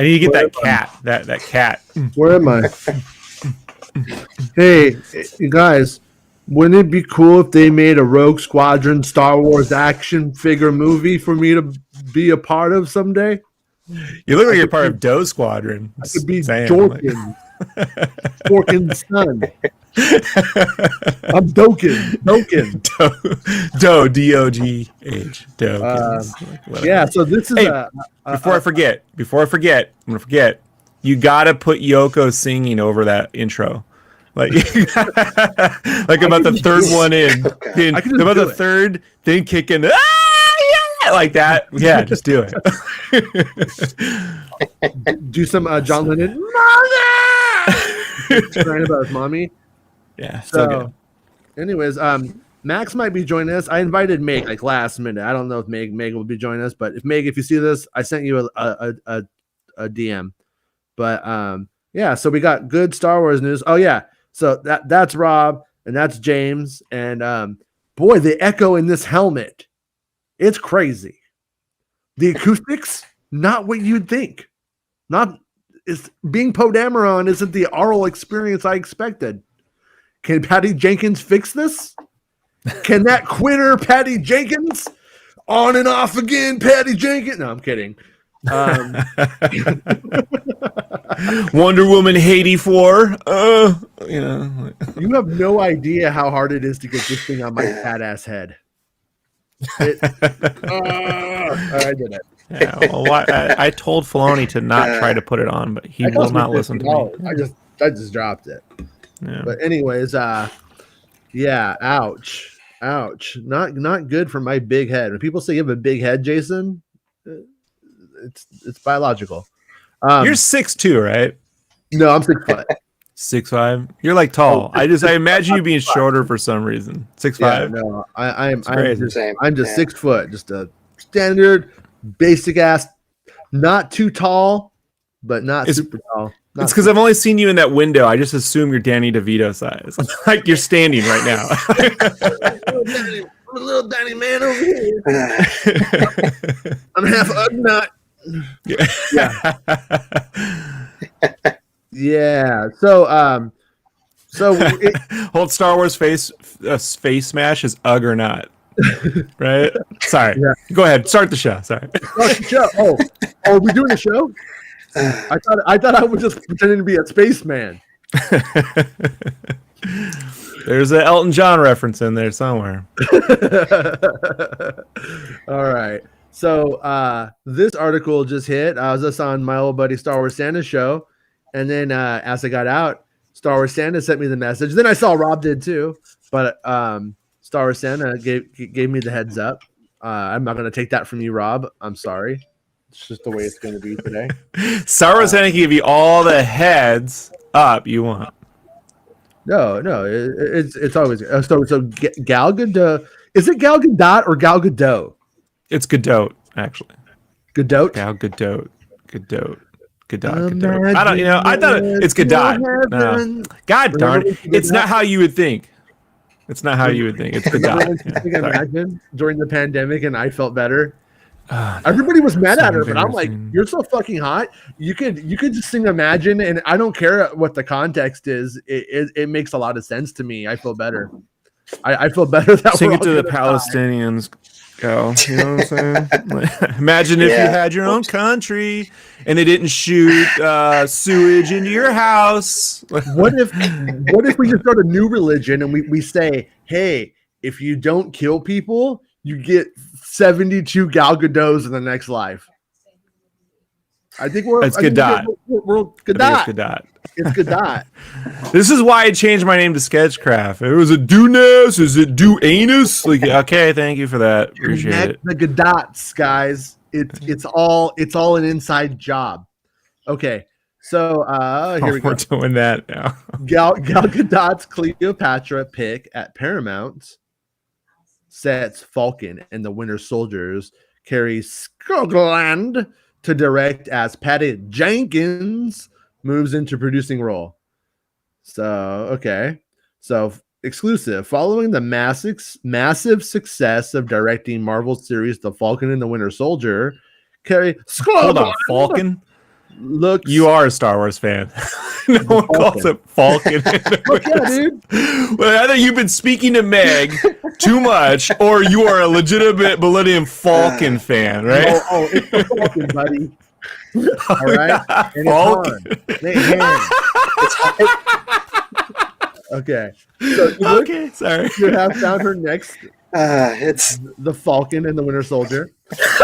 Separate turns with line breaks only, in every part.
I need to get that cat. That cat.
Where am I? Hey, you guys, wouldn't it be cool if they made a Rogue Squadron Star Wars action figure movie for me to be a part of someday?
You look like you're part of Doe Squadron.
I could be
Jorkin.
Jorkin's son. I'm Dokin.
Doe, D-O-G-H. Doe.
Yeah, so this is
before I forget, I'm gonna forget. You gotta put Yoko singing over that intro. Like about the third one in. About the third thing kicking. Like that. Yeah, just do it.
Do some John Lennon. Crying about his mommy.
Yeah.
So, anyways, Max might be joining us. I invited Meg like last minute. I don't know if Meg will be joining us, but if you see this, I sent you a DM. But yeah, so we got good Star Wars news. Oh yeah, so that's Rob and that's James, and boy, the echo in this helmet, it's crazy. The acoustics, not what you'd think. Not is being Poe Dameron isn't the aural experience I expected. Can Patty Jenkins fix this? Can that quitter Patty Jenkins on and off again? Patty Jenkins? No, I'm kidding.
Wonder Woman 84.
You have no idea how hard it is to get this thing on my fat ass head. I did it.
Yeah, well, I told Filoni to not try to put it on, but he will not listen to me.
I just dropped it. Yeah. But anyways, yeah, ouch. Not good for my big head. When people say you have a big head, Jason, it's biological.
You're 6'2", right?
No, I'm 6 foot.
6'5". You're like tall. I imagine you being shorter for some reason. 6'5".
Yeah, no, I'm just 6 foot, just a standard basic ass, not too tall, but not super tall.
It's because I've only seen you in that window. I just assume you're Danny DeVito size. Like you're standing right now.
I'm a little Danny man over here. I'm half Ugnut. Yeah. So
hold Star Wars face smash is Ugg or not. Right? Sorry. Yeah. Go ahead. Start the show. Sorry.
Start the show. Oh, are we doing the show? I thought I was just pretending to be a spaceman.
There's an Elton John reference in there somewhere.
All right. So this article just hit. I was just on my old buddy Star Wars Santa show, and then as I got out, Star Wars Santa sent me the message. Then I saw Rob did too, but Star Wars Santa gave me the heads up. I'm not going to take that from you, Rob. I'm sorry. It's just the way it's going to be today.
Star Wars Santa can give you all the heads up you want.
No, it's always so Gal Gadot. Is it Gal Gadot or Gal Gadot?
It's Gadot, actually.
Gadot?
Gal Gadot. Gadot. I don't. I thought it's Gadot. No. God darn it! It's not how you would think. It's not how you would think. It's Gadot.
Imagine during the pandemic, and I felt better. Everybody was mad at her, but I'm like, you're so fucking hot. You could just sing Imagine, and I don't care what the context is. It makes a lot of sense to me. I feel better. I feel better that
sing it to the Palestinians. Go. You know what I'm saying? Imagine if you had your own country and they didn't shoot sewage into your house.
What if we just start a new religion and we say, hey, if you don't kill people, you get 72 Gal Gadots in the next life. I think we're
Gadot.
We're Gadot. It's Gadot.
This is why I changed my name to Sketchcraft. It was a do-ness. Is it do-anus? Like, okay, thank you for that. Appreciate it.
The Gadots, guys. It's all an inside job. Okay, so here we go.
We're doing that now.
Gal Gadot's Cleopatra pick at Paramount sets Falcon and the Winter Soldiers carry Scotland to direct as Patty Jenkins moves into producing role. So, okay. So, exclusive. Following the massive success of directing Marvel series The Falcon and the Winter Soldier, Carrie Scotland.
Hold on, Falcon?
looks.
You are a Star Wars fan. No one calls it Falcon.
Fuck yeah, dude.
Well, either you've been speaking to Meg too much, or you are a legitimate Millennium Falcon fan, right?
Oh, it's the Falcon, buddy. All right, and
Falcon.
it's Han. Okay. So
sorry.
You have found her next.
It's
the Falcon and the Winter Soldier.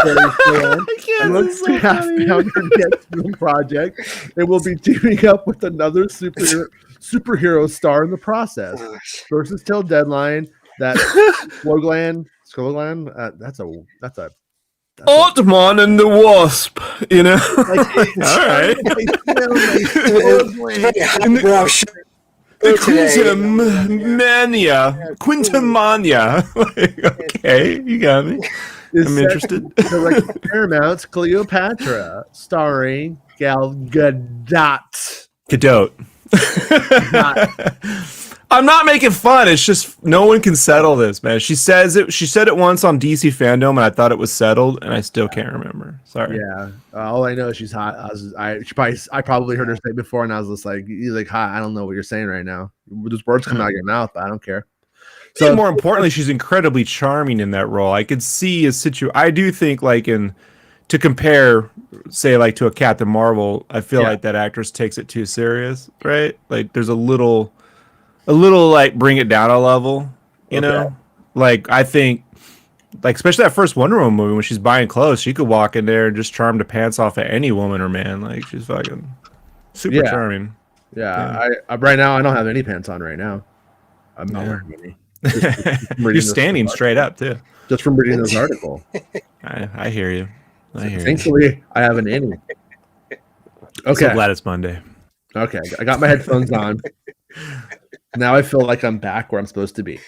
Looks to have found her next film project. It will be teaming up with another superhero star in the process. Versus till deadline. That Sloglan. That's a
Ant-Man and the Wasp, you know. All right. Quintamania. Okay, you got me. I'm interested.
Paramount's Cleopatra, starring Gal Gadot.
I'm not making fun. It's just no one can settle this, man. She says it. She said it once on DC Fandom, and I thought it was settled, and I still can't remember. Sorry.
Yeah. All I know is she's hot. I probably heard her say it before, and I was just like, "You're like hot. I don't know what you're saying right now. Those words come out of your mouth. But I don't care."
So more importantly, she's incredibly charming in that role. I could see a situation. I do think, like, to compare, say, like to a Captain Marvel, I feel like that actress takes it too serious, right? Like, there's a little like bring it down a level, you know? Like, I think, like, especially that first Wonder Woman movie when she's buying clothes, she could walk in there and just charm the pants off of any woman or man. Like, she's fucking super charming.
Yeah. I right now I don't have any pants on right now. I'm not wearing any.
You're standing straight up too.
Just from reading this article.
I hear you.
Thankfully, I have an any. Okay.
So glad it's Monday.
Okay. I got my headphones on. Now I feel like I'm back where I'm supposed to be.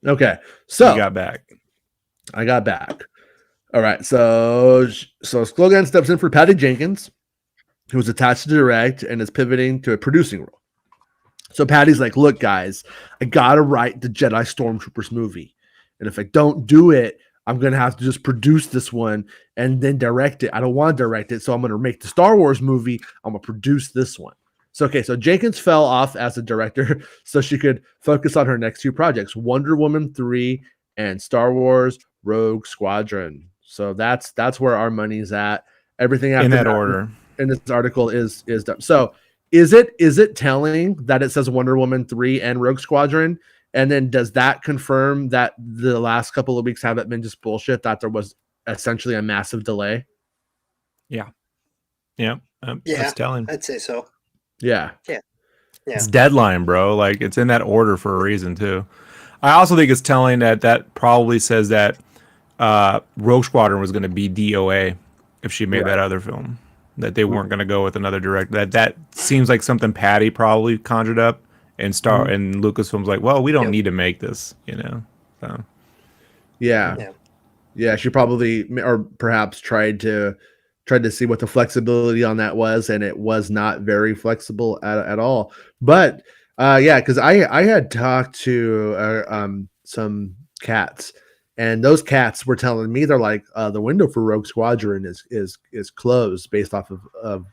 Okay. So
you got back.
I got back. All right. So Slogan steps in for Patty Jenkins, who was attached to direct and is pivoting to a producing role. So Patty's like, look, guys, I got to write the Jedi Stormtroopers movie. And if I don't do it, I'm going to have to just produce this one and then direct it. I don't want to direct it. So I'm going to make the Star Wars movie. I'm going to produce this one. So Jenkins fell off as a director so she could focus on her next two projects, Wonder Woman 3 and Star Wars Rogue Squadron. So that's where our money's at. Everything after
in that order
in this article is done. So is it telling that it says Wonder Woman 3 and Rogue Squadron? And then does that confirm that the last couple of weeks haven't been just bullshit, that there was essentially a massive delay?
Yeah. That's telling.
I'd say so.
Yeah.
It's deadline, bro. Like, it's in that order for a reason too. I also think it's telling that probably says that Rogue Squadron was going to be DOA if she made that other film. That they weren't going to go with another director. That seems like something Patty probably conjured up, and and Lucasfilm's like, well, we don't need to make this, you know. So.
Yeah. She probably, or perhaps tried to see what the flexibility on that was, and it was not very flexible at all. But because I had talked to some cats, and those cats were telling me, they're like, the window for Rogue Squadron is closed based off of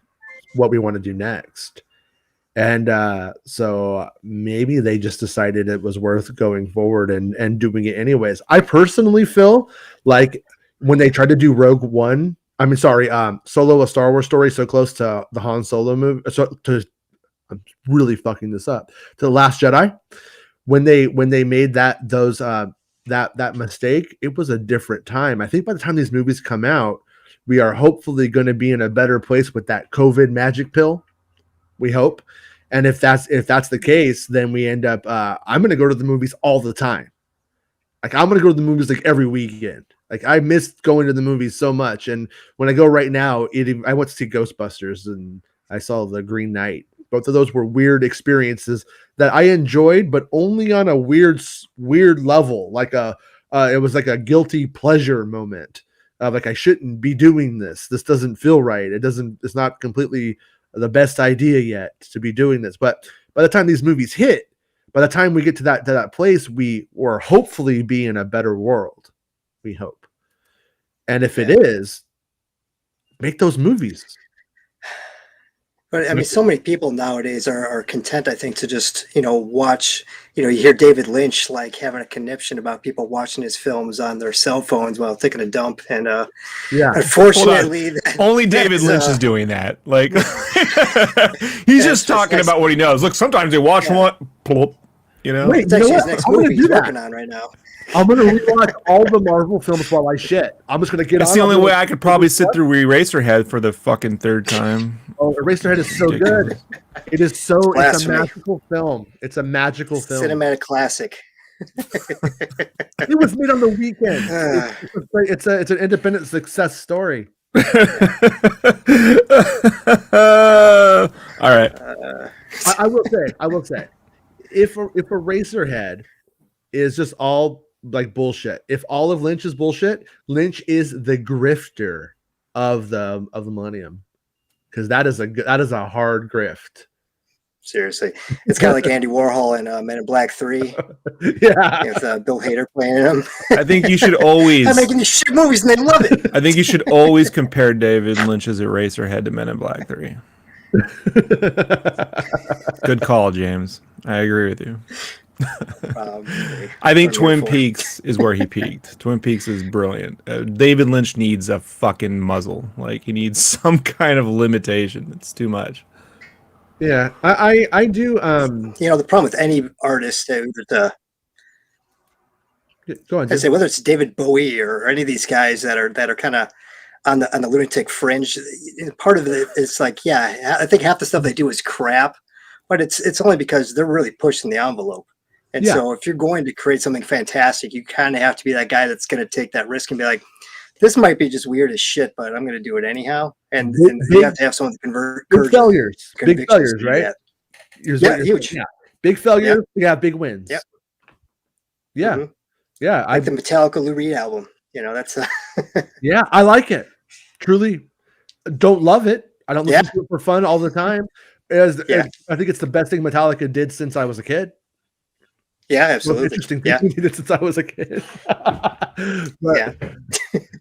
what we want to do next. And so maybe they just decided it was worth going forward and doing it anyways. I personally feel like when they tried to do Solo, a Star Wars story, so close to the Han Solo movie, I'm really fucking this up, to The Last Jedi, when they made that mistake, it was a different time. I think by the time these movies come out, we are hopefully going to be in a better place with that COVID magic pill. We hope. And if that's the case, then we end up, I'm going to go to the movies all the time. Like, I'm going to go to the movies like every weekend. Like, I missed going to the movies so much. And when I go right now, I went to see Ghostbusters and I saw The Green Knight. Both of those were weird experiences that I enjoyed, but only on a weird level. Like it was like a guilty pleasure moment of like, I shouldn't be doing this. This doesn't feel right. It's not completely the best idea yet to be doing this. But by the time these movies hit, by the time we get to that place, we will hopefully be in a better world. We hope. And if it is, make those movies.
But I mean, so many people nowadays are content, I think, to just, watch, you hear David Lynch like having a conniption about people watching his films on their cell phones while taking a dump. And unfortunately,
only David Lynch is doing that. Like, he's just talking about what he knows. Look, sometimes they watch one, plop,
Wait,
it's actually his next movie he's working on right now.
I'm gonna rewatch all the Marvel films while I shit. I'm just gonna get.
That's the only way I could probably sit through Eraserhead for the fucking third time.
Oh, Eraserhead is so good. It is so. It's a magical film. It's a magical film.
Cinematic classic.
It was made on the weekend. It's an independent success story.
All right.
I will say, if Eraserhead is just all like bullshit, if all of Lynch is bullshit, Lynch is the grifter of the millennium, because that is a hard grift.
Seriously, it's kind of like Andy Warhol in Men in Black 3.
Yeah,
with Bill Hader playing him.
I think you should always.
I'm making these shit movies and they love it.
I think you should always compare David Lynch's Eraserhead to Men in Black 3. Good call, James. I agree with you. I think Twin Peaks is where he peaked. Twin Peaks is brilliant. David Lynch needs a fucking muzzle. Like, he needs some kind of limitation. It's too much.
Yeah, I do.
The problem with any artist,
go on.
I say whether it's David Bowie or any of these guys that are kind of on the lunatic fringe, part of it is like, I think half the stuff they do is crap, but it's only because they're really pushing the envelope. And so if you're going to create something fantastic, you kind of have to be that guy that's going to take that risk and be like, this might be just weird as shit, but I'm going to do it anyhow. And you have to have someone to convert.
Big failures, right?
Huge.
Yeah. Big failures, big wins.
Yep.
Yeah.
Mm-hmm.
Yeah.
Like the Metallica Lou Reed album. That's
yeah, I like it. Truly don't love it. I don't listen to it for fun all the time. I think it's the best thing Metallica did since I was a kid.
Yeah, absolutely.
Interesting thing he did since I was a kid.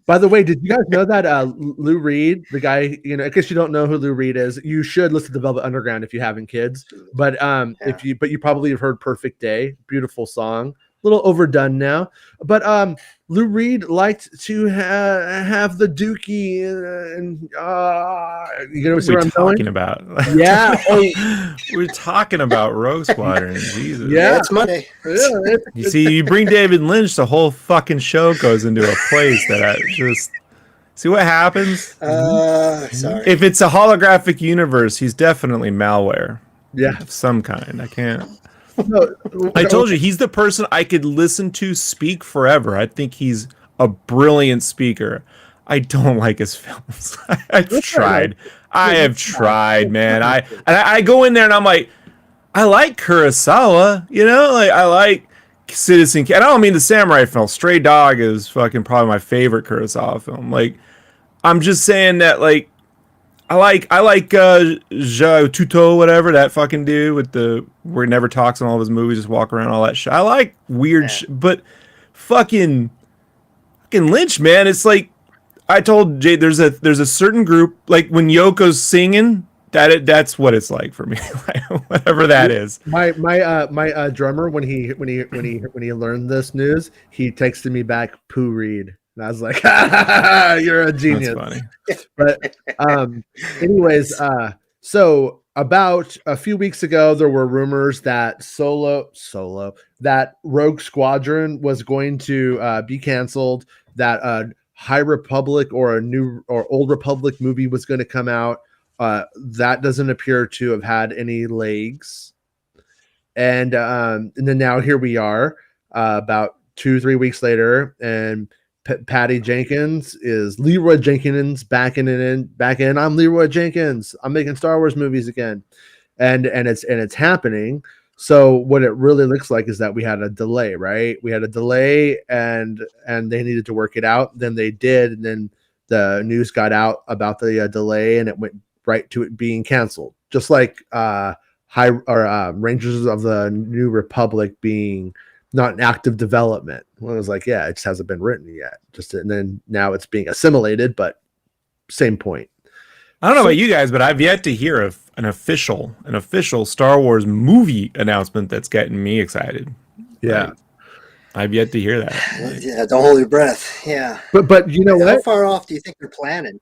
By the way, did you guys know that Lou Reed, the guy, I guess you don't know who Lou Reed is. You should listen to Velvet Underground if you haven't kids. But you probably have heard Perfect Day, beautiful song. A little overdone now. But Lou Reed liked to have the dookie and you know what I'm talking
about?
Yeah.
We're talking about Rogue Squadron. Jesus.
Yeah, it's Monday.
Yeah,
you see, you bring David Lynch, the whole fucking show goes into a place that I just see what happens.
Sorry.
If it's a holographic universe, he's definitely malware.
Yeah,
of some kind. I can't. No, I told you, he's the person I could listen to speak forever. I think he's a brilliant speaker. I don't like his films. I've tried. I have tried, man. I go in there and I'm like, I like Kurosawa, I like Citizen Kane. I don't mean the samurai film. Stray Dog is fucking probably my favorite Kurosawa film. Like, I'm just saying that, like, I like Jia Tuto, whatever, that fucking dude with where he never talks in all of his movies, just walk around, all that shit. I like weird shit, but fucking Lynch, man, it's like, I told Jay, there's a certain group, like when Yoko's singing, that's what it's like for me. Whatever that is.
My drummer, when he learned this news, he texted me back, "Pooh Reed." And I was like, "You're a genius."
That's funny.
But anyways, so about a few weeks ago, there were rumors that that Rogue Squadron was going to be canceled. That High Republic or Old Republic movie was going to come out. That doesn't appear to have had any legs. And then now here we are, about 2-3 weeks later, and Patty Jenkins is Leroy Jenkins back in. I'm Leroy Jenkins. I'm making Star Wars movies again, and it's happening. So what it really looks like is that we had a delay, right? We had a delay, and they needed to work it out. Then they did, and then the news got out about the delay, and it went right to it being canceled. Just like Rangers of the New Republic being not in active development. Well, it was like, it just hasn't been written yet. And then now it's being assimilated, but same point.
I don't know about you guys, but I've yet to hear of an official Star Wars movie announcement that's getting me excited.
Yeah.
Like, I've yet to hear that.
Yeah, don't hold your breath. Yeah.
But you know
How
what?
far off do you think they're planning?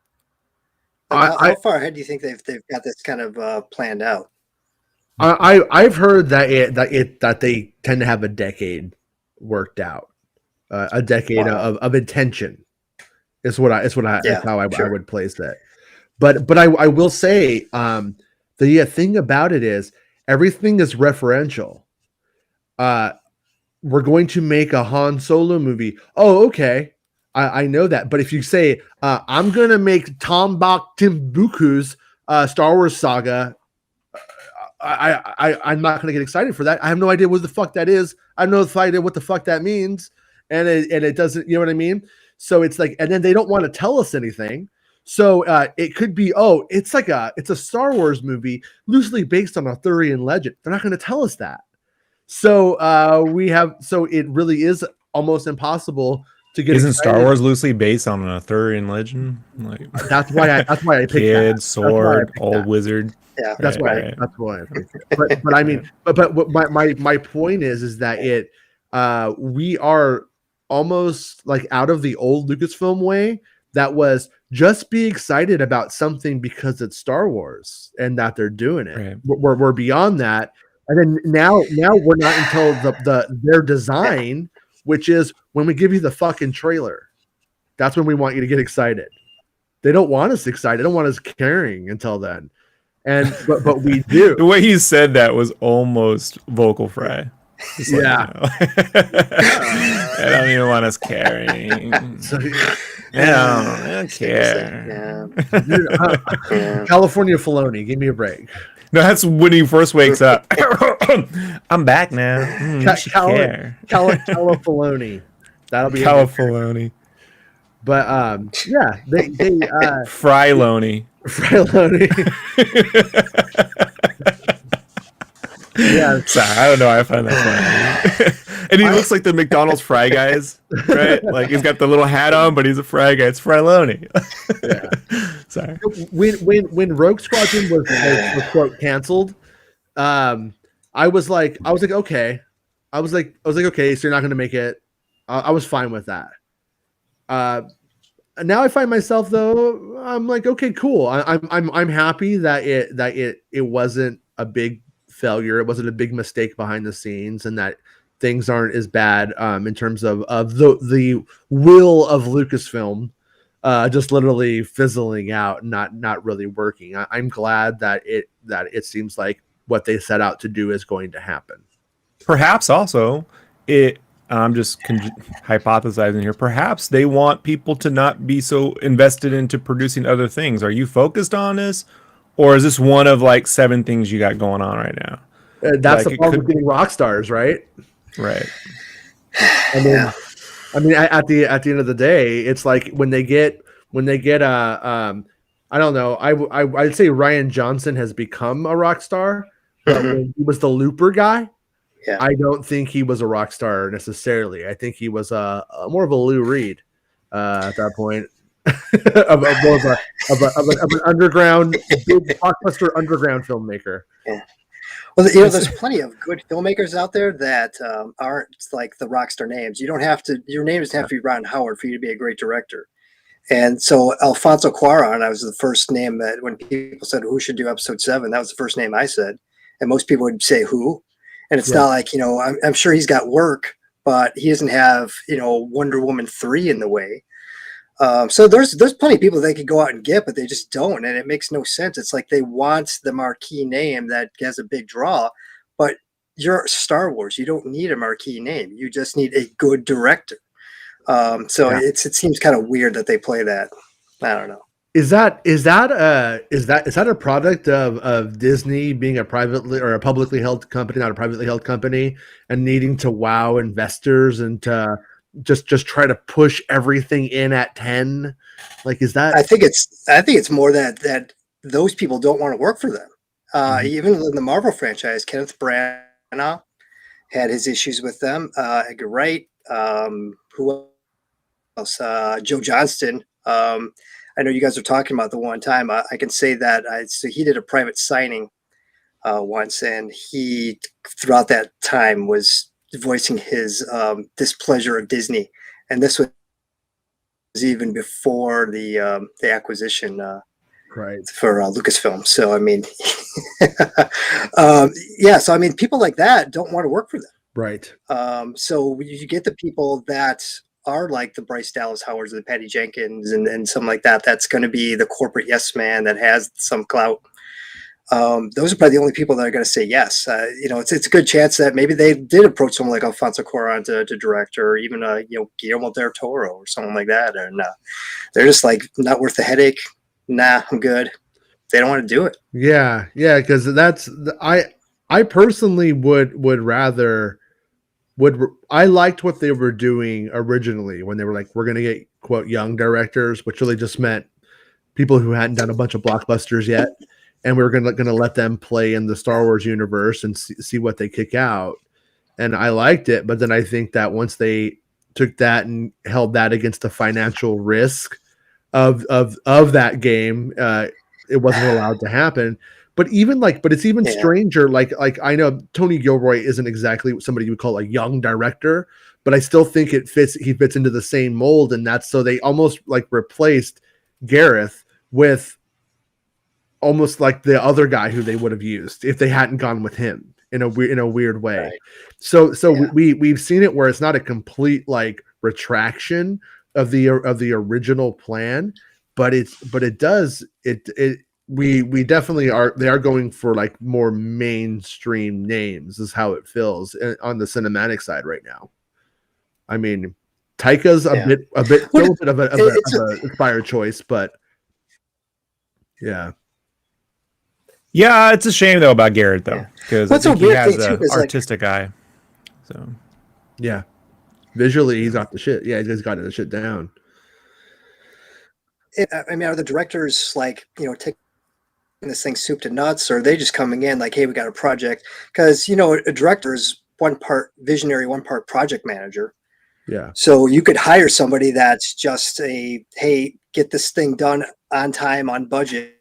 How far ahead do you think they've got this kind of planned out?
I've heard that they tend to have a decade worked out, a decade of intention is how I would place it. But I will say the thing about it is everything is referential. We're going to make a Han Solo movie. Oh, okay. I know that. But if you say I'm gonna make Tom Bok Timbuktu's Star Wars saga, I'm not going to get excited for that. I have no idea what the fuck that is. I have no idea what the fuck that means, and it doesn't. You know what I mean? So it's like, and then they don't want to tell us anything. So it could be, it's a Star Wars movie loosely based on Arthurian legend. They're not going to tell us that. So it really is almost impossible to get.
Isn't Star Wars loosely based on an Arthurian legend? Like
that's why I picked
kid,
that.
sword, old wizard.
Yeah,
that's why I picked it. But I mean, but my point is that we are almost like out of the old Lucasfilm way that was just be excited about something because it's Star Wars and that they're doing it.
Right.
We're beyond that. And then now we're not until their design, which is when we give you the fucking trailer. That's when we want you to get excited. They don't want us excited. They don't want us caring until then. And but we do.
The way you said that was almost vocal fry.
Yeah.
I don't even want us caring. I don't care.
Yeah.
California Filoni, give me a break.
No, that's when he first wakes up. I'm back now.
Cala Filoni. That'll be
Califaloni.
But yeah, they
Fryloni.
Fryloni. Yeah,
sorry, I don't know. I find that funny. And he looks like the McDonald's fry guys, right? Like he's got the little hat on, but he's a fry guy. It's Fryloni.
Yeah.
Sorry.
When Rogue Squadron was quote canceled, I was like, okay. I was like, okay, so you're not going to make it. I was fine with that. Now I find myself though, I'm like, okay, cool. I'm happy that it wasn't a big failure. It wasn't a big mistake behind the scenes, and that things aren't as bad in terms of the will of Lucasfilm just literally fizzling out and not really working. I'm glad that it seems like what they set out to do is going to happen.
Perhaps also I'm just hypothesizing here. Perhaps they want people to not be so invested into producing other things. Are you focused on this, or is this one of like 7 things you got going on right now?
That's the problem with getting rock stars, right?
Right.
I mean, at the end of the day, it's like when they get I don't know. I'd say Rian Johnson has become a rock star, but when he was the Looper guy, yeah. I don't think he was a rock star necessarily. I think he was more of a Lou Reed at that point, of an underground, big blockbuster underground filmmaker.
Yeah. Well, there's plenty of good filmmakers out there that aren't like the rock star names. You don't have to. Your name doesn't have to be Ron Howard for you to be a great director. And so Alfonso Cuarón, I was the first name that when people said who should do episode 7, that was the first name I said, and most people would say who. And it's not like, I'm sure he's got work, but he doesn't have, Wonder Woman 3 in the way. So there's plenty of people they could go out and get, but they just don't. And it makes no sense. It's like they want the marquee name that has a big draw, but you're Star Wars. You don't need a marquee name. You just need a good director. It seems kind of weird that they play that. I don't know.
Is that a product of Disney being a publicly held company, not a privately held company, and needing to wow investors and to just try to push everything in at 10? Like, is that?
I think it's more that those people don't want to work for them. Even in the Marvel franchise, Kenneth Branagh had his issues with them. Edgar Wright, who else? Joe Johnston. I know you guys are talking about the one time. I can say that so he did a private signing once, and he throughout that time was voicing his displeasure of Disney, and this was even before the acquisition
right
for Lucasfilm. So I mean, yeah. So I mean, people like that don't want to work for them.
right
So you get the people that are like the Bryce Dallas Howards, the Patty Jenkins, and something like that. That's going to be the corporate yes man that has some clout. Those are probably the only people that are going to say yes. You know, it's a good chance that maybe they did approach someone like Alfonso Cuarón to direct, or even you know, Guillermo del Toro or something like that, and they're just like, not worth the headache. Nah, I'm good. They don't want to do it.
yeah because I personally would rather I liked what they were doing originally when they were like, we're going to get quote young directors, which really just meant people who hadn't done a bunch of blockbusters yet, and we were going to let them play in the Star Wars universe and see what they kick out. And I liked it, but then I think that once they took that and held that against the financial risk of that game, it wasn't allowed to happen. But it's even stranger. Like I know Tony Gilroy isn't exactly somebody you would call a young director, but I still think he fits into the same mold, and that's so they almost like replaced Gareth with almost like the other guy who they would have used if they hadn't gone with him in a weird way. Right. So we've seen it where it's not a complete like retraction of the original plan, but we definitely are. They are going for like more mainstream names, is how it feels on the cinematic side right now. I mean, Taika's a bit of an inspired choice, but yeah,
it's a shame though about Garrett though, because I think he has an artistic eye. So
yeah, visually he's got the shit. Yeah, he's got the shit down.
I mean, are the directors like, you know, taking this thing soup to nuts, or are they just coming in like, hey, we got a project? Because, you know, a director is one part visionary, one part project manager.
Yeah.
So you could hire somebody that's just hey, get this thing done on time, on budget.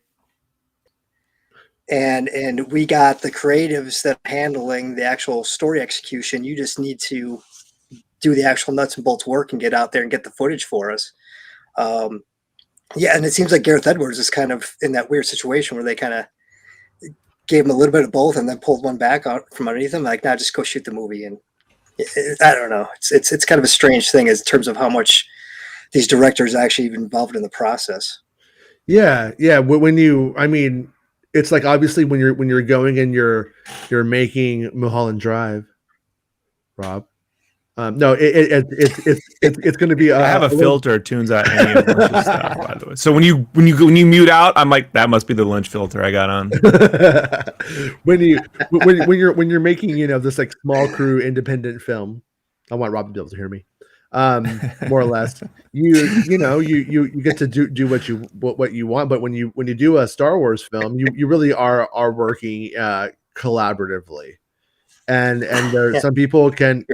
And we got the creatives that are handling the actual story execution. You just need to do the actual nuts and bolts work and get out there and get the footage for us. Yeah, and it seems like Gareth Edwards is kind of in that weird situation where they kind of gave him a little bit of both and then pulled one back out from underneath him. Like, nah, just go shoot the movie. And I don't know. It's kind of a strange thing in terms of how much these directors actually involved in the process.
Yeah. I mean, it's like obviously when you're going and you're making Mulholland Drive, Rob. No, it's going to be.
I have a filter tunes out any of Lynch's stuff, by the way. So when you mute out, I'm like, that must be the Lynch filter I got on.
when you're making, you know, this like small crew independent film, I want Rob to be able to hear me, more or less. You get to do what you want, but when you do a Star Wars film, you really are working collaboratively. And there some people can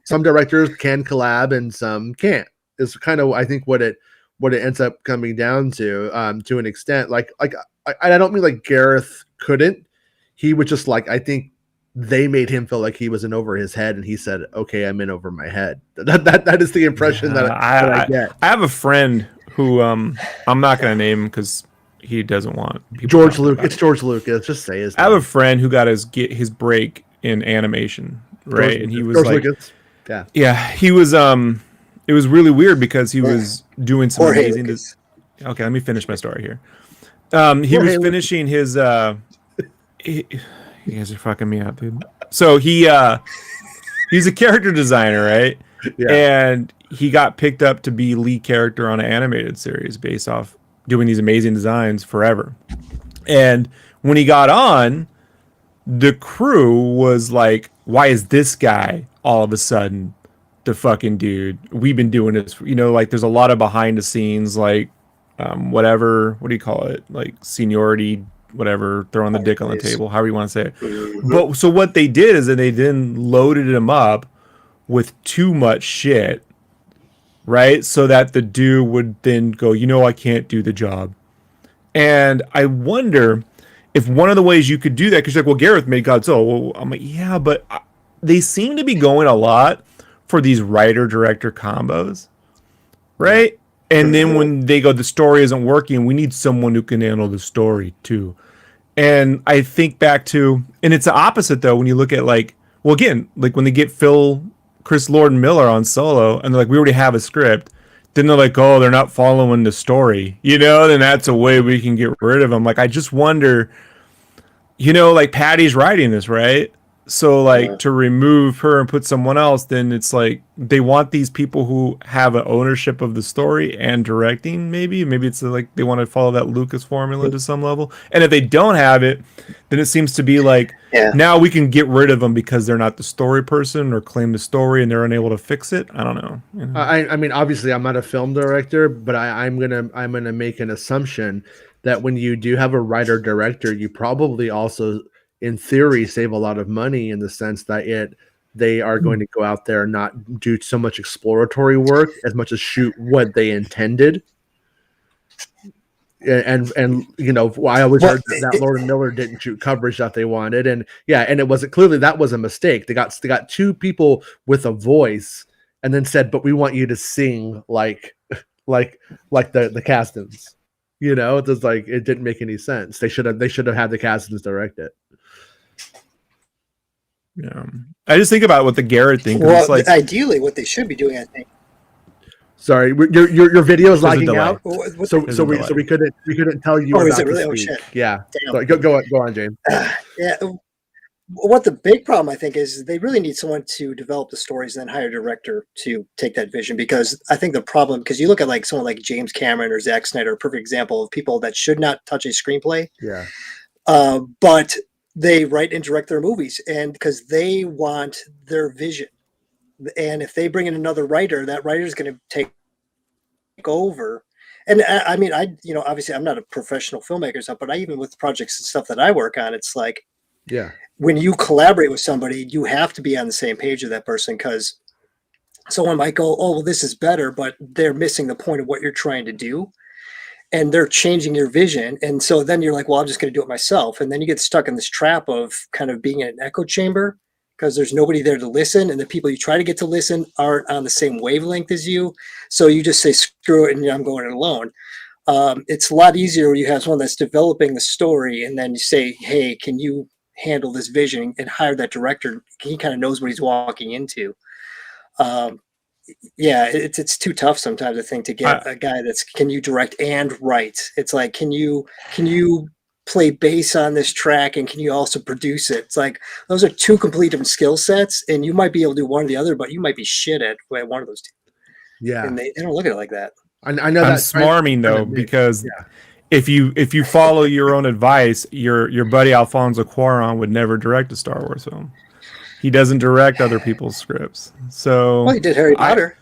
some directors can collab and some can't. It's kind of I think what it ends up coming down to an extent. Like I don't mean like Gareth couldn't. He was just like, I think they made him feel like he was in over his head, and he said, "Okay, I'm in over my head." That is the impression that I get.
I have a friend who I'm not going to name because he doesn't want people.
George Lucas. It's George Lucas. Just say his name.
I have a friend who got his break in animation, right? And he was like,
Lucas.
Yeah, he was. It was really weird because he was doing some amazing. Okay, let me finish my story here. He was finishing his. You guys are fucking me up, dude. So he's a character designer, right?
Yeah.
And he got picked up to be lead character on an animated series based off doing these amazing designs forever. And when he got on, the crew was like, why is this guy all of a sudden the fucking dude? We've been doing this, you know, like there's a lot of behind the scenes, like whatever, what do you call it? Like seniority, whatever, throwing the dick on the table, however you want to say it. But so what they did is that they then loaded him up with too much shit right? So that the dude would then go, I can't do the job. And I wonder if one of the ways you could do that, because you're like, well, Gareth made Godzilla. Well, I'm like, yeah, but they seem to be going a lot for these writer-director combos, right? And then when they go, the story isn't working, we need someone who can handle the story too. And I think back to, and it's the opposite though, when you look at like, well, again, like when they get Chris Lord and Miller on Solo, and they're like, we already have a script. Then they're like, oh, they're not following the story, then that's a way we can get rid of them. Like, I just wonder, like Patty's writing this, right? So like to remove her and put someone else, then it's like they want these people who have an ownership of the story and directing. Maybe it's like they want to follow that Lucas formula to some level. And if they don't have it, then it seems to be like now we can get rid of them because they're not the story person or claim the story and they're unable to fix it. I don't know.
I mean, obviously, I'm not a film director, but I'm gonna make an assumption that when you do have a writer director, you probably also, in theory, save a lot of money in the sense that they are going to go out there and not do so much exploratory work as much as shoot what they intended. And I always heard that Lord and Miller didn't shoot coverage that they wanted, and it wasn't, clearly that was a mistake. They got two people with a voice, and then said, "But we want you to sing like the Castons." It was like, it didn't make any sense. They should have had the Castons direct it.
Yeah, I just think about what the Garrett thing.
Well, it's like, ideally, what they should be doing, I think.
Sorry, your video is lagging out. So we couldn't tell you.
Oh, is it really? Oh shit!
Yeah. Sorry, go on, James.
Yeah. What the big problem I think is they really need someone to develop the stories and then hire a director to take that vision, because I think the problem, because you look at like someone like James Cameron or Zack Snyder, a perfect example of people that should not touch a screenplay.
Yeah.
But they write and direct their movies, and because they want their vision. And if they bring in another writer, that writer is going to take over. And I mean, obviously I'm not a professional filmmaker or stuff, but even with projects and stuff that I work on, it's like, when you collaborate with somebody, you have to be on the same page with that person, because someone might go, oh, well, this is better, but they're missing the point of what you're trying to do. And they're changing your vision. And so then you're like, well, I'm just going to do it myself. And then you get stuck in this trap of kind of being in an echo chamber, because there's nobody there to listen. And the people you try to get to listen aren't on the same wavelength as you. So you just say, screw it, and I'm going it alone. It's a lot easier when you have someone that's developing the story, and then you say, hey, can you handle this vision, and hire that director? He kind of knows what he's walking into. It's too tough sometimes, I think, to get a guy can you direct and write. It's like, can you play bass on this track, and can you also produce it? It's like, those are two completely different skill sets, and you might be able to do one or the other, but you might be shit at one of those two.
Yeah.
And they don't look at it like that.
I know
I'm
that's
smarming though, because if you follow your own advice, your buddy Alfonso Cuarón would never direct a Star Wars film. He doesn't direct other people's scripts. So
he did Harry Potter.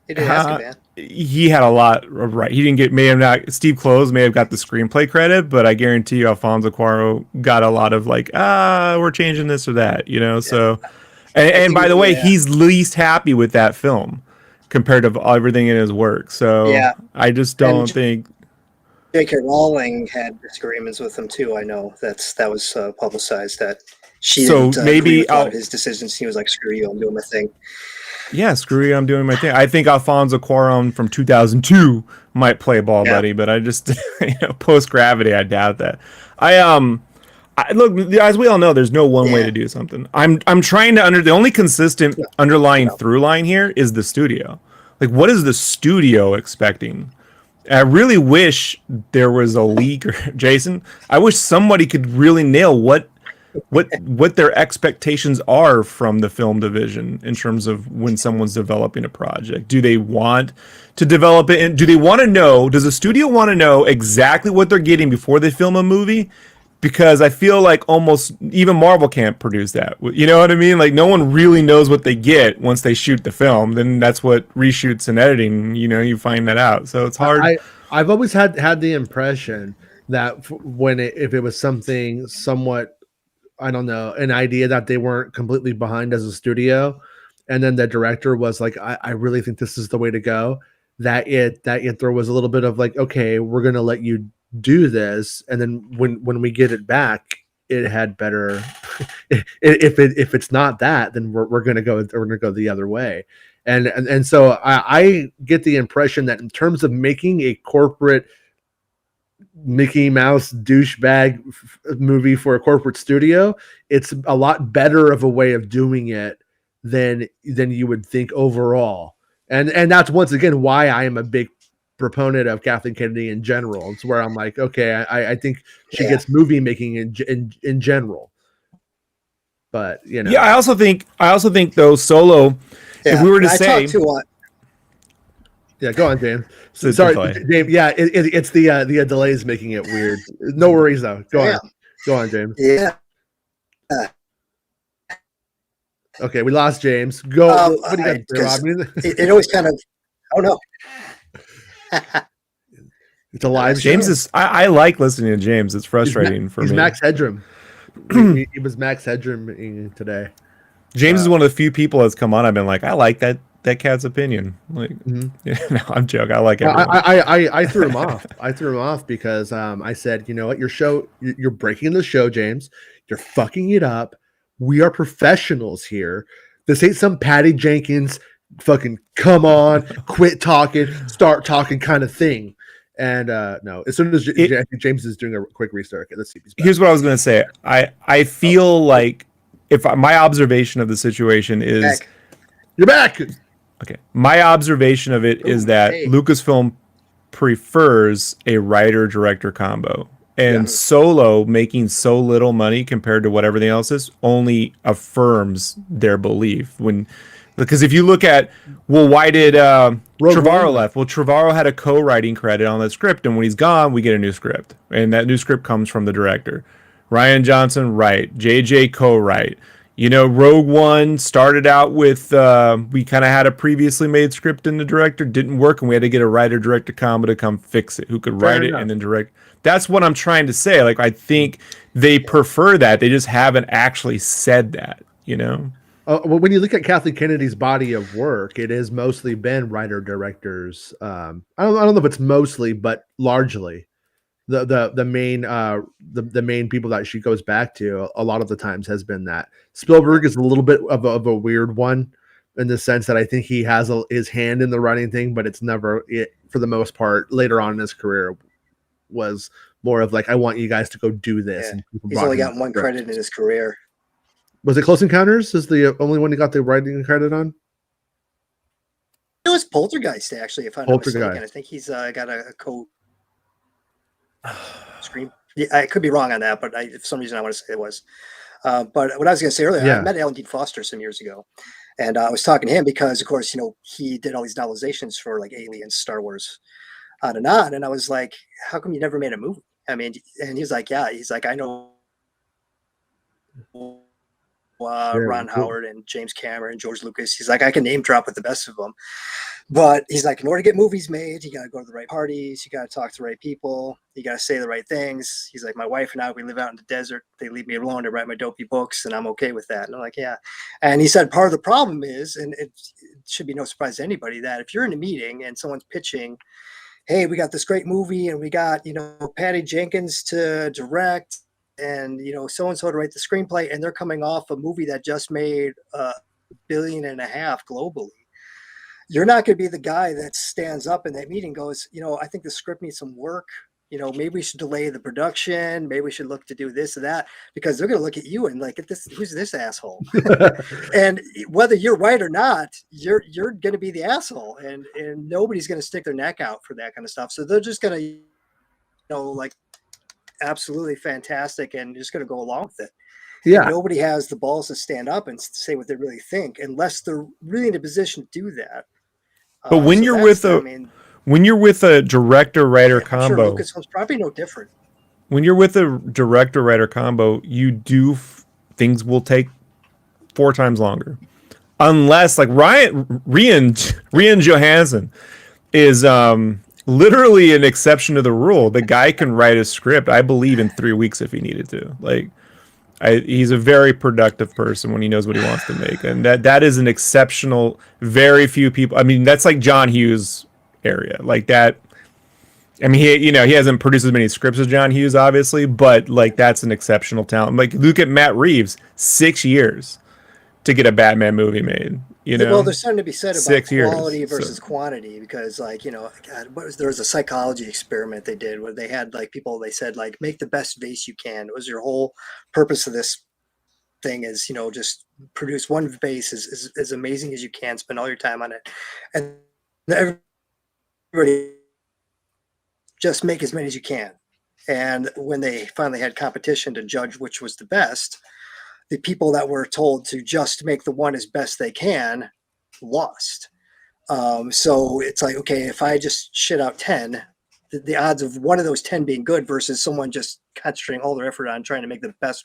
He did Azkaban.
He had a lot of right. He didn't get Steve Kloves may have got the screenplay credit, but I guarantee you Alfonso Cuarón got a lot of like, we're changing this or that, So and by the way, he's least happy with that film compared to everything in his work. So I just don't think
J.K. Rowling had disagreements with him too. I know that was publicized that she didn't agree with a lot of his decisions. He was like, "Screw you, I'm doing my thing."
Yeah, screw you, I'm doing my thing. I think Alfonso Cuarón from 2002 might play ball buddy, but I just post Gravity, I doubt that. Look, as we all know, there's no one way to do something. I'm trying to the only consistent underlying through line here is the studio. Like, what is the studio expecting? I really wish there was a leak, or Jason. I wish somebody could really nail what their expectations are from the film division in terms of when someone's developing a project. Do they want to develop it? And do they want to know? Does the studio want to know exactly what they're getting before they film a movie? Because I feel like almost even Marvel can't produce that. You know what I mean? Like, no one really knows what they get once they shoot the film. Then that's what reshoots and editing, you find that out. So it's hard.
I've always had the impression that if it was something somewhat, I don't know, an idea that they weren't completely behind as a studio, and then the director was like, I really think this is the way to go. That there was a little bit of like, okay, we're gonna let you do this, and then when we get it back, it had better. if it's not that, then we're gonna go the other way, and so I get the impression that in terms of making a corporate Mickey Mouse douchebag movie for a corporate studio, it's a lot better of a way of doing it than you would think overall. And that's once again why I am a big proponent of Kathleen Kennedy in general. It's where I'm like, okay, I think she gets movie making in general. But you know,
yeah, I also think though Solo, if we were to say.
Yeah, go on, James. Sorry, James. Yeah, it's the delays making it weird. No worries though. Go on, James.
Yeah.
Okay, we lost James. Go. What do you got there, Rob?
It always kind of. Oh no.
It's a live.
James is. I like listening to James. It's frustrating for me.
He's Max Headroom. he was Max Headroom today.
James is one of the few people that's come on. I've been like, I like that cat's opinion. Like, yeah, no, I'm joking. I like everyone.
I threw him off. I threw him off because I said, you know what, you're breaking the show, James. You're fucking it up. We are professionals here. This ain't some Patty Jenkins fucking come on, quit talking, start talking kind of thing. And no, as soon as James is doing a quick restart, let's see if he's back.
Here's what I was gonna say. I feel like my observation of the situation is
you're back.
Okay. My observation of it is that Lucasfilm prefers a writer-director combo. And Solo making so little money compared to what everything else is only affirms their belief. Because if you look at, well, why did Trevorrow left? Well, Trevorrow had a co-writing credit on the script, and when he's gone, we get a new script. And that new script comes from the director. Rian Johnson, write. JJ, co-write. You know, Rogue One started out with, we kind of had a previously made script in the director, didn't work, and we had to get a writer-director combo to come fix it, who could write it and then direct. That's what I'm trying to say. Like, I think they prefer that. They just haven't actually said that, you know?
Well, when you look at Kathleen Kennedy's body of work, it has mostly been writer-directors. I don't know if it's mostly, but largely. The main people that she goes back to a lot of the times has been that. Spielberg is a little bit of a weird one in the sense that I think he has his hand in the writing thing, but it's never for the most part later on in his career was more of like, I want you guys to go do this.
Yeah.
And
he's only got one credit in his career.
Was it Close Encounters? Is the only one he got the writing credit on?
It was Poltergeist, actually, if I'm not mistaken. I think he's got a screen. Yeah, I could be wrong on that, but for some reason I want to say it was. But what I was going to say earlier, I met Alan Dean Foster some years ago, and I was talking to him because, of course, you know, he did all these novelizations for like Aliens, Star Wars, on and on. And I was like, how come you never made a movie? I mean, and he's like, I know Ron Howard and James Cameron and George Lucas. He's like, I can name drop with the best of them. But he's like, in order to get movies made, you got to go to the right parties. You got to talk to the right people. You got to say the right things. He's like, my wife and I, we live out in the desert. They leave me alone to write my dopey books, and I'm okay with that. And I'm like, yeah. And he said, part of the problem is, and it should be no surprise to anybody, that if you're in a meeting and someone's pitching, hey, we got this great movie and we got, you know, Patty Jenkins to direct and, you know, so-and-so to write the screenplay, and they're coming off a movie that just made $1.5 billion globally. You're not going to be the guy that stands up in that meeting and goes, you know, I think the script needs some work. You know, maybe we should delay the production. Maybe we should look to do this or that, because they're going to look at you and like, who's this asshole? And whether you're right or not, you're going to be the asshole, and nobody's going to stick their neck out for that kind of stuff. So they're just going to, you know, like, absolutely fantastic and just going to go along with it. Yeah. And nobody has the balls to stand up and say what they really think unless they're really in a position to do that.
But when you're with a director-writer combo,
Lucas was probably no different.
When you're with a director-writer combo, you do things will take 4 times longer, unless like Rian Johansson is literally an exception to the rule. The guy can write a script, I believe, in 3 weeks if he needed to. Like, He's a very productive person when he knows what he wants to make, and that is an exceptional. Very few people. I mean, that's like John Hughes area, like that. I mean, he hasn't produced as many scripts as John Hughes, obviously, but like that's an exceptional talent. Like look at Matt Reeves, 6 years to get a Batman movie made.
Well, there's something to be said about
6 years,
quality versus quantity, because like, God, there was a psychology experiment they did where they had like people, they said like, make the best vase you can. It was your whole purpose of this thing is, just produce one vase as amazing as you can, spend all your time on it. And everybody just make as many as you can. And when they finally had competition to judge which was the best, the people that were told to just make the one as best they can lost. So it's like, okay, if I just shit out 10, the odds of one of those 10 being good versus someone just concentrating all their effort on trying to make the best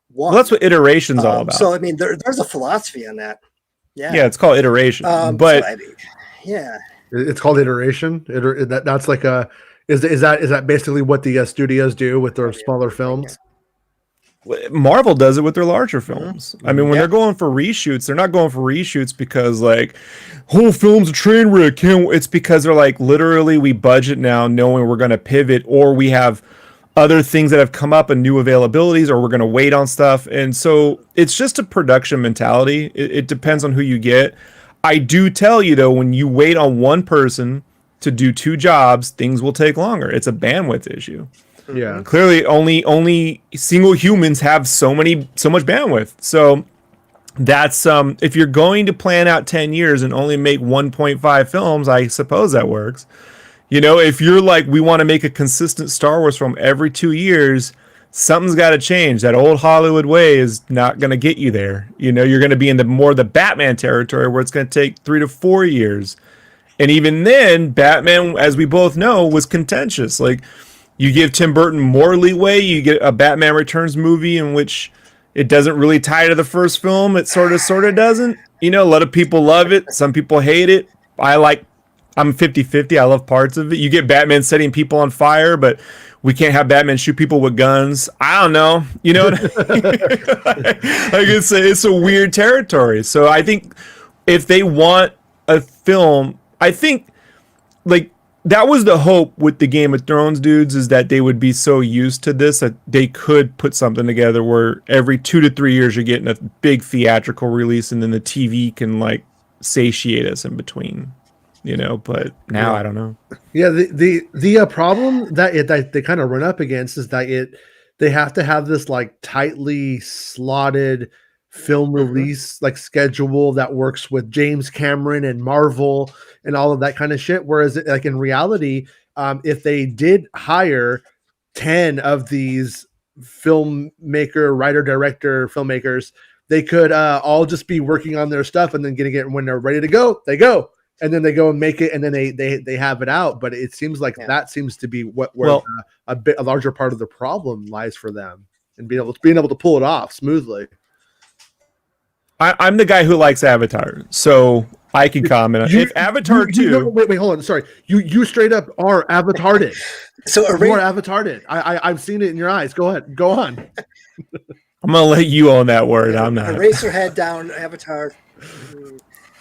one.
Well, that's what iteration's all about.
So, I mean, there's a philosophy on that. Yeah,
it's called iteration. But
it's called iteration. That's like a is that basically what the studios do with their smaller films?
Marvel does it with their larger films. I mean, when they're going for reshoots, they're not going for reshoots because like whole film's a train wreck. It's because they're like literally we budget now knowing we're going to pivot, or we have other things that have come up and new availabilities, or we're going to wait on stuff. And so it's just a production mentality. It depends on who you get. I do tell you though, when you wait on one person to do 2 jobs, things will take longer. It's a bandwidth issue.
Yeah.
Clearly only single humans have so much bandwidth. So that's if you're going to plan out 10 years and only make 1.5 films, I suppose that works. If you're like, we want to make a consistent Star Wars film every 2 years, something's got to change. That old Hollywood way is not going to get you there. You're going to be in the Batman territory where it's going to take 3 to 4 years. And even then, Batman, as we both know, was contentious. Like, you give Tim Burton more leeway, you get a Batman Returns movie in which it doesn't really tie to the first film. It sort of doesn't. A lot of people love it. Some people hate it. I'm 50-50. I love parts of it. You get Batman setting people on fire, but we can't have Batman shoot people with guns. I don't know. You know what I mean? Like it's a weird territory. So I think if they want a film, I think like that was the hope with the Game of Thrones dudes, is that they would be so used to this that they could put something together where every 2 to 3 years you're getting a big theatrical release, and then the TV can like satiate us in between, but now I don't know.
Yeah. The problem that they kind of run up against is that they have to have this like tightly slotted film release like schedule that works with James Cameron and Marvel and all of that kind of shit. Whereas like in reality, if they did hire 10 of these filmmaker, writer, director, filmmakers, they could all just be working on their stuff and then getting it when they're ready to go, they go. And then they go and make it, and then they have it out. But it seems like that seems to be where a larger part of the problem lies for them, and being able to pull it off smoothly.
I'm the guy who likes Avatar, so I can comment. If Avatar 2...
Wait, hold on. Sorry. You straight up are Avatarded.
So
you are Avatarded. I've seen it in your eyes. Go ahead. Go on.
I'm going to let you own that word. I'm not.
Eraserhead down, Avatar.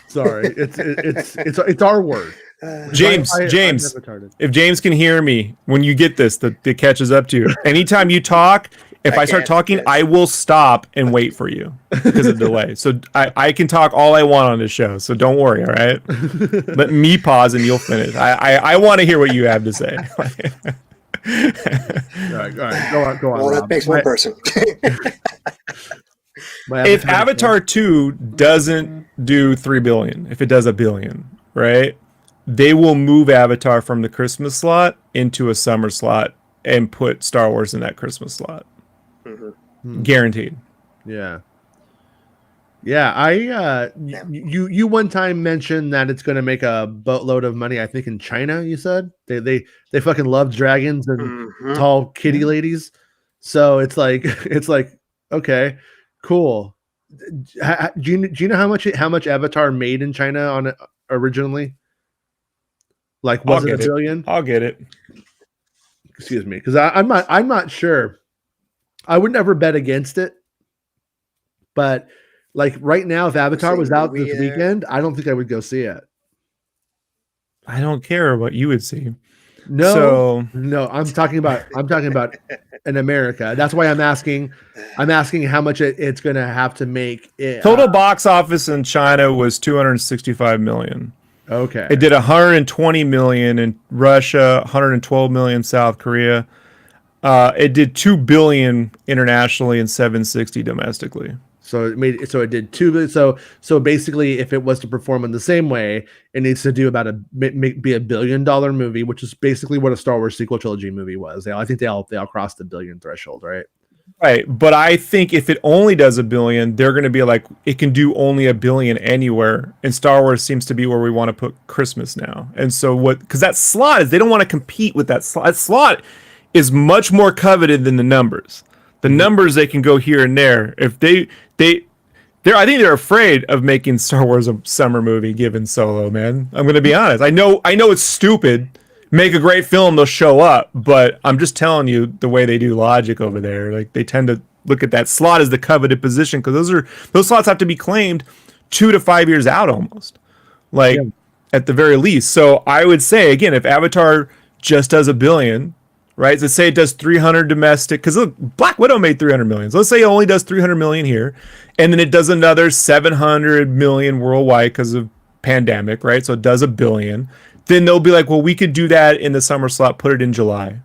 Sorry. It's our word.
James, if James can hear me, when you get this, that catches up to you. Anytime you talk... If I start talking, I will stop and wait for you because of delay. So I can talk all I want on this show. So don't worry, all right? Let me pause and you'll finish. I want to hear what you have to say.
All right. Go on.
Well, that makes one person.
If Avatar 2 doesn't do 3 billion, if it does 1 billion, right? They will move Avatar from the Christmas slot into a summer slot and put Star Wars in that Christmas slot. Guaranteed.
Yeah. You one time mentioned that it's going to make a boatload of money. I think in China, you said they fucking love dragons and tall kitty ladies. So it's like okay, cool. Do you know how much Avatar made in China on it originally? Like, was it $1 billion?
I'll get it.
Excuse me, because I'm not sure. I would never bet against it, But like right now, if Avatar was out this
movie,
weekend, I don't think I would go see it.
I don't care what you would see.
No, I'm talking about in America. That's why I'm asking how much it's going to have to make it.
Total box office in China was 265 million.
Okay.
It did 120 million in Russia, 112 million South Korea. It did 2 billion internationally and 760 domestically.
So it did 2 billion. So basically, if it was to perform in the same way, it needs to do about be $1 billion movie, which is basically what a Star Wars sequel trilogy movie was. I think they all crossed the billion threshold, right?
Right, but I think if it only does $1 billion, they're going to be like, it can do only $1 billion anywhere, and Star Wars seems to be where we want to put Christmas now. And so because that slot is, they don't want to compete with that slot. That slot is much more coveted than the numbers. The numbers, they can go here and there. If I think they're afraid of making Star Wars a summer movie given Solo, man. I'm going to be honest. I know it's stupid. Make a great film, they'll show up. But I'm just telling you the way they do logic over there. Like, they tend to look at that slot as the coveted position because those slots have to be claimed 2 to 5 years out almost. Like, at the very least. So I would say, again, if Avatar just does $1 billion, right? So say it does 300 domestic, because look, Black Widow made 300 million. So let's say it only does 300 million here, and then it does another 700 million worldwide because of pandemic, right? So it does $1 billion. Then they'll be like, well, we could do that in the summer slot, put it in July.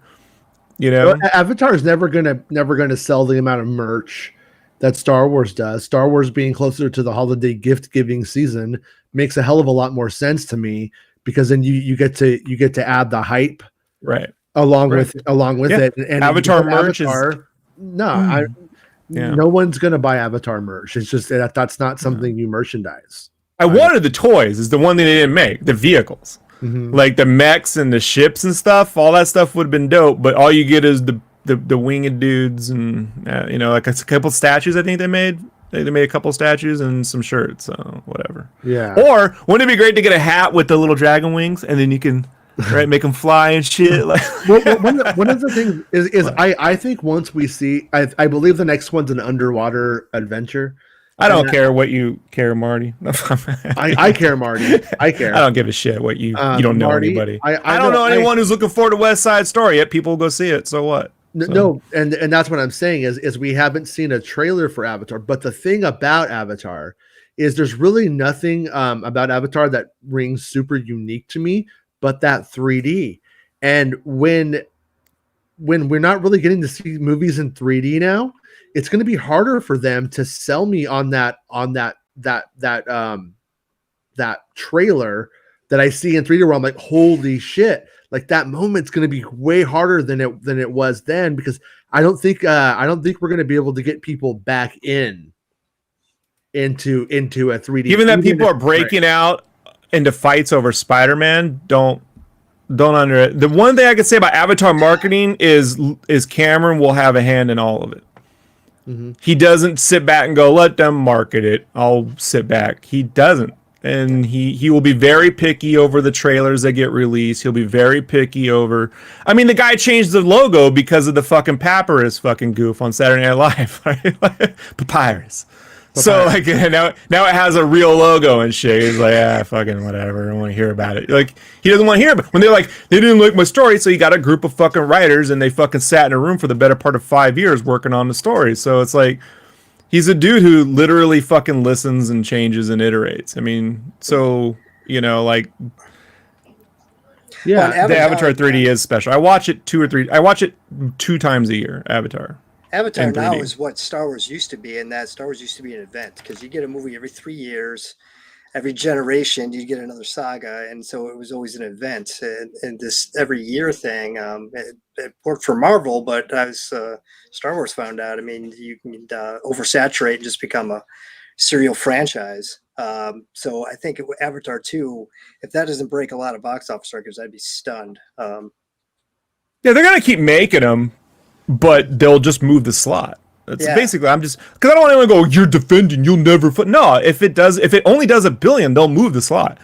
You know,
Avatar is never gonna sell the amount of merch that Star Wars does. Star Wars being closer to the holiday gift giving season makes a hell of a lot more sense to me, because then you get to add the hype,
right?
Along with it. And
Avatar merch is
no one's gonna buy Avatar merch. It's just that's not something you merchandise.
I wanted the toys, is the one thing they didn't make, the vehicles. Like the mechs and the ships and stuff, all that stuff would have been dope, but all you get is the winged dudes and like a couple statues. I think they made a couple statues and some shirts, so whatever.
Yeah.
Or wouldn't it be great to get a hat with the little dragon wings, and then you can make them fly and shit? Like,
one of the things is I think once we see, I believe the next one's an underwater adventure.
I don't care what you care, Marty.
I care, Marty. I care.
I don't give a shit what you don't know
Marty,
anybody. I don't know anyone who's looking forward to West Side Story yet. People will go see it. So what?
No, and that's what I'm saying is we haven't seen a trailer for Avatar. But the thing about Avatar is there's really nothing about Avatar that rings super unique to me, but that 3D. And when we're not really getting to see movies in 3D now, it's going to be harder for them to sell me on that trailer that I see in 3D where I'm like, holy shit. Like, that moment's going to be way harder than it was then, because I don't think we're going to be able to get people back into a 3D.
Given that people are breaking out into fights over Spider-Man, don't under it. The one thing I could say about Avatar marketing is Cameron will have a hand in all of it. He doesn't sit back and go, let them market it, I'll sit back. He doesn't. And he will be very picky over the trailers that get released. He'll be very picky over... I mean, the guy changed the logo because of the fucking papyrus fucking goof on Saturday Night Live. Right? Papyrus. So, like, now it has a real logo and shit. He's like, fucking whatever. I don't want to hear about it. Like, he doesn't want to hear about it. When they're like, they didn't like my story, so you got a group of fucking writers, and they fucking sat in a room for the better part of 5 years working on the story. So it's like, he's a dude who literally fucking listens and changes and iterates. I mean, so, like... Yeah, well, the Avatar 3D is special. I watch it 2 times a year, Avatar.
Avatar now is what Star Wars used to be, and that Star Wars used to be an event, because you get a movie every 3 years, every generation you get another saga, and so it was always an event. And this every year thing, it worked for Marvel, but as Star Wars found out, I mean, you can oversaturate and just become a serial franchise. So I think Avatar 2, if that doesn't break a lot of box office records, I'd be stunned. Yeah,
they're gonna keep making them, but they'll just move the slot. That's basically, I'm just, because I don't want anyone to go, you're defending, you'll never no, if it only does $1 billion, they'll move the slot.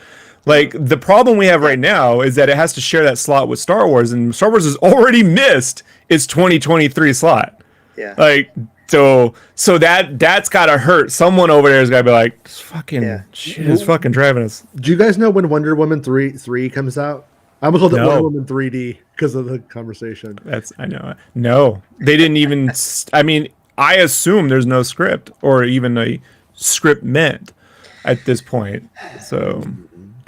Like, the problem we have right now is that it has to share that slot with Star Wars, and Star Wars has already missed its 2023 slot.
Yeah.
Like, So that's gotta hurt. Someone over there is gotta be like, this fucking shit is fucking driving us.
Do you guys know when Wonder Woman 3 comes out? I almost called it Wonder Woman 3D because of the conversation.
I know. No, they didn't even. I mean, I assume there's no script or even a script meant at this point. So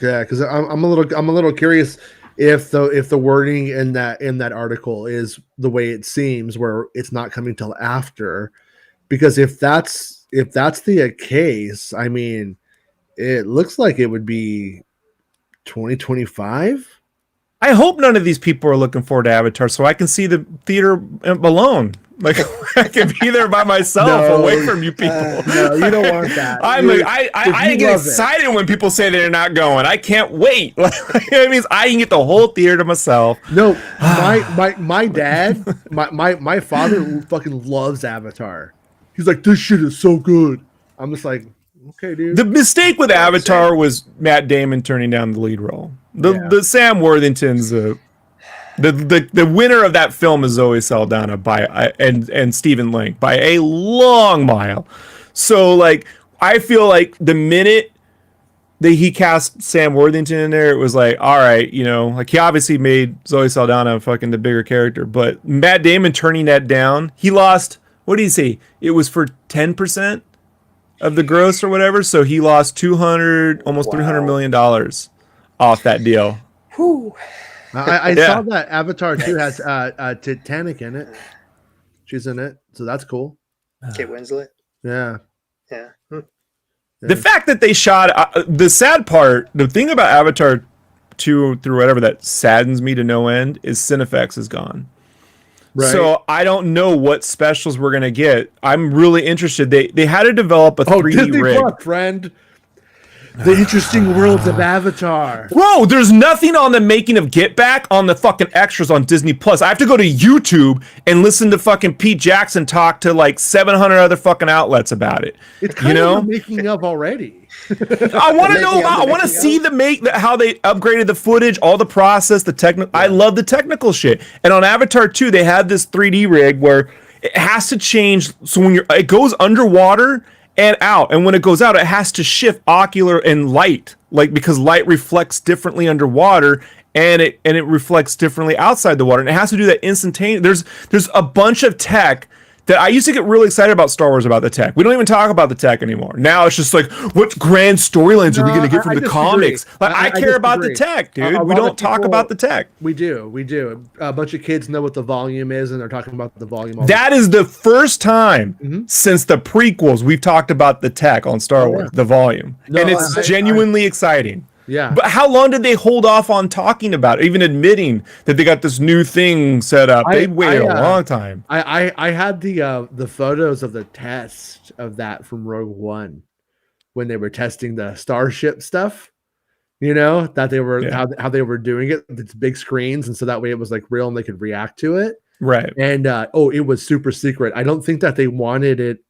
yeah, because I'm a little curious if the wording in that article is the way it seems, where it's not coming till after. Because if that's the case, I mean, it looks like it would be 2025.
I hope none of these people are looking forward to Avatar, so I can see the theater alone. Like I can be there by myself, away from you people.
No, you don't want that.
I get excited when people say they're not going. I can't wait. It means I can get the whole theater to myself.
No, my dad, my father fucking loves Avatar. He's like, this shit is so good. I'm just like, okay, dude.
The mistake with Avatar was Matt Damon turning down the lead role. The Sam Worthington's the winner of that film is Zoe Saldana and Stephen Lang by a long mile. So like I feel like the minute that he cast Sam Worthington in there, it was like, all right, like he obviously made Zoe Saldana fucking the bigger character, but Matt Damon turning that down, he lost. What did he say? It was for 10% of the gross or whatever. So he lost almost $300 million off that deal.
Whew.
I saw that Avatar 2 has Titanic in it. She's in it, so that's cool.
Kate Winslet.
Yeah.
Yeah.
The fact that they shot the sad part, the thing about Avatar 2 through whatever that saddens me to no end is Cinefex is gone. Right. So I don't know what specials we're gonna get. I'm really interested. They had to develop a 3D
Disney
rig.
Plus, friend. The interesting worlds of Avatar.
Bro, there's nothing on the making of Get Back on the fucking extras on Disney Plus. I have to go to YouTube and listen to fucking Pete Jackson talk to like 700 other fucking outlets about it.
It's kind of the making of already.
I want to know about. I want to see how they upgraded the footage, all the process, the technical. Yeah. I love the technical shit. And on Avatar 2, they had this 3D rig where it has to change. So when it goes underwater and out, and when it goes out, it has to shift ocular and light, like because light reflects differently underwater, and it reflects differently outside the water, and it has to do that instantaneously. There's a bunch of tech that I used to get really excited about Star Wars about the tech. We don't even talk about the tech anymore. Now it's just like, what grand storylines are we going to get from the comics? Like I care about the tech, dude. We don't talk about the tech.
We do. A bunch of kids know what the volume is, and they're talking about the volume.
That is the first time since the prequels we've talked about the tech on Star Wars, the volume. And it's genuinely exciting.
Yeah.
But how long did they hold off on talking about it, even admitting that they got this new thing set up? They waited a long time.
I had the photos of the test of that from Rogue One when they were testing the starship stuff. That they were how they were doing it. It's big screens, and so that way it was like real and they could react to it.
Right.
And it was super secret. I don't think that they wanted it.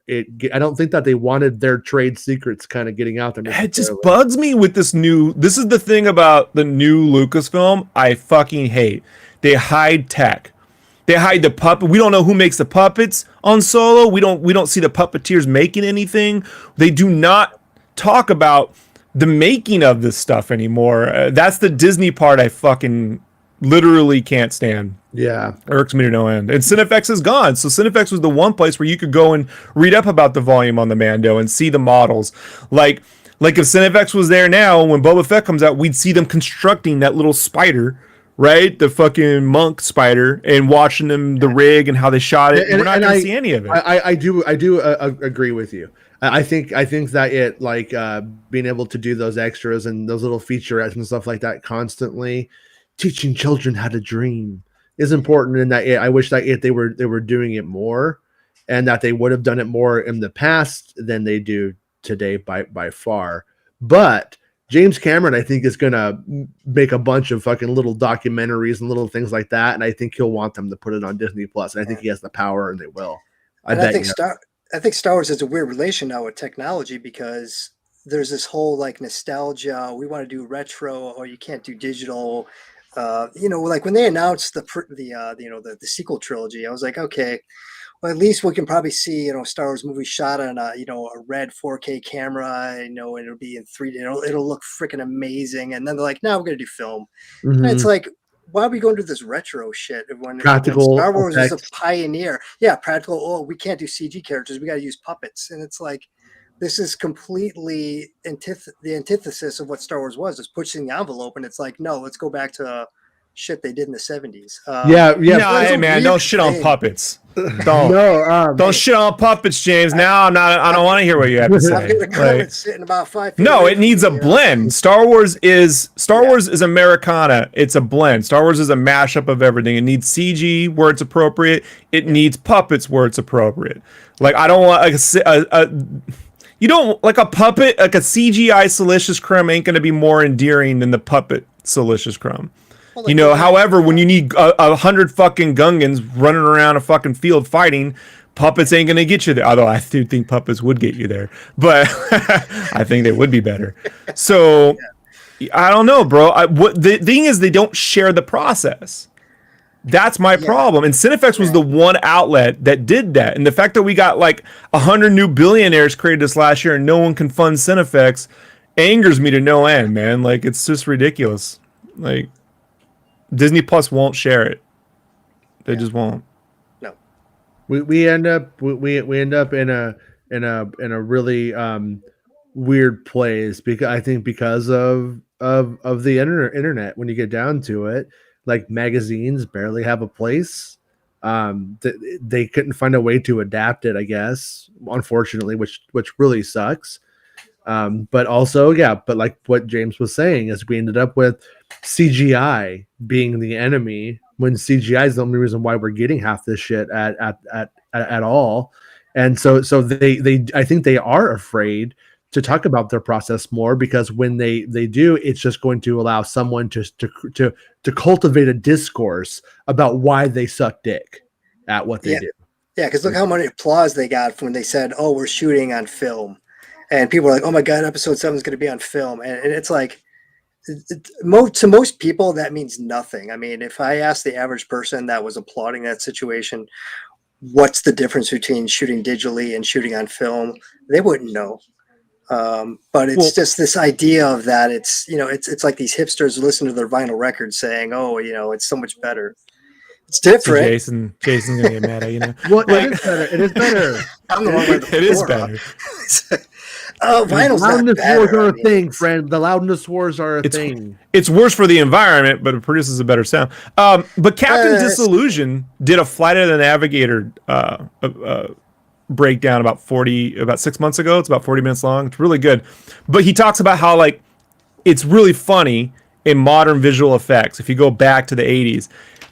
I don't think that they wanted their trade secrets kind of getting out there.
It just bugs me with this new. This is the thing about the new Lucasfilm I fucking hate. They hide tech. They hide the puppet. We don't know who makes the puppets on Solo. We don't see the puppeteers making anything. They do not talk about the making of this stuff anymore. That's the Disney part I fucking literally can't stand.
Yeah.
Irks me to no end. And Cinefex is gone. So Cinefex was the one place where you could go and read up about the volume on the Mando and see the models. Like if Cinefex was there now, when Boba Fett comes out, we'd see them constructing that little spider, right? The fucking monk spider, and watching them, the rig and how they shot it. And we're not going to see any of it.
I do agree with you. I think that it like being able to do those extras and those little featurettes and stuff like that constantly, teaching children how to dream is important. In that I wish that they were doing it more, and that they would have done it more in the past than they do today by far. But James Cameron, I think, is gonna make a bunch of fucking little documentaries and little things like that, and I think he'll want them to put it on Disney Plus. And I think he has the power, and they will.
I think Star Wars has a weird relation now with technology, because there's this whole like nostalgia. We want to do retro, or you can't do digital. Like when they announced the sequel trilogy, I was like, okay, well, at least we can probably see, Star Wars movie shot on a red 4K camera, it'll be in 3D. It'll look freaking amazing. And then they're like, no, we're going to do film. And it's like, why are we going to this retro shit when
Practical
Star Wars
effects.
was a pioneer? Yeah, practical. Oh, we can't do CG characters. We got to use puppets. And it's like, this is completely the antithesis of what Star Wars was. It's pushing the envelope. And it's like, no, let's go back to shit they did in the 70s.
No, hey man, don't shit on puppets. Don't shit on puppets, James. Now I don't want to hear what you have to say.
I'm getting a comment sitting about 5 feet.
No, it needs a blend. Star Wars is Americana. It's a blend. Star Wars is a mashup of everything. It needs CG where it's appropriate. It needs puppets where it's appropriate. Like I don't want you don't like a puppet, like a CGI Silicious Crumb ain't gonna be more endearing than the puppet Silicious Crumb. Well, however, when you need 100 fucking Gungans running around a fucking field fighting, puppets ain't gonna get you there. Although I do think puppets would get you there, but I think they would be better. So I don't know, bro. The thing is, they don't share the process. That's my problem. And Cinefex was the one outlet that did that. And the fact that we got like 100 new billionaires created this last year and no one can fund Cinefex angers me to no end, man. Like, it's just ridiculous. Like, Disney Plus won't share it. They just won't.
No.
We end up in a really weird place because of the internet. When you get down to it, like magazines barely have a place. They couldn't find a way to adapt it, I guess, unfortunately, which really sucks. But also, but like what James was saying is we ended up with CGI being the enemy when CGI is the only reason why we're getting half this shit at all. And so they I think they are afraid to talk about their process more, because when they do, it's just going to allow someone to cultivate a discourse about why they suck dick at what they do.
Yeah, because look how much applause they got when they said, "Oh, we're shooting on film," and people were like, "Oh my god, episode 7 is going to be on film," and it's like, to most people that means nothing. I mean, if I asked the average person that was applauding that situation, what's the difference between shooting digitally and shooting on film, they wouldn't know. But it's just this idea of that it's like these hipsters listen to their vinyl records saying, "Oh, it's so much better." It's different.
So Jason's gonna get mad at you now.
Well, it is better. It is better.
I'm the one with the
It is better.
Vinyl's not
loudness
better.
wars are a thing, friend. The loudness wars are a thing.
It's worse for the environment, but it produces a better sound. But Captain Disillusion did a Flight of the Navigator breakdown about 6 months ago. It's about 40 minutes long. It's really good. But he talks about how like it's really funny in modern visual effects if you go back to the 80s.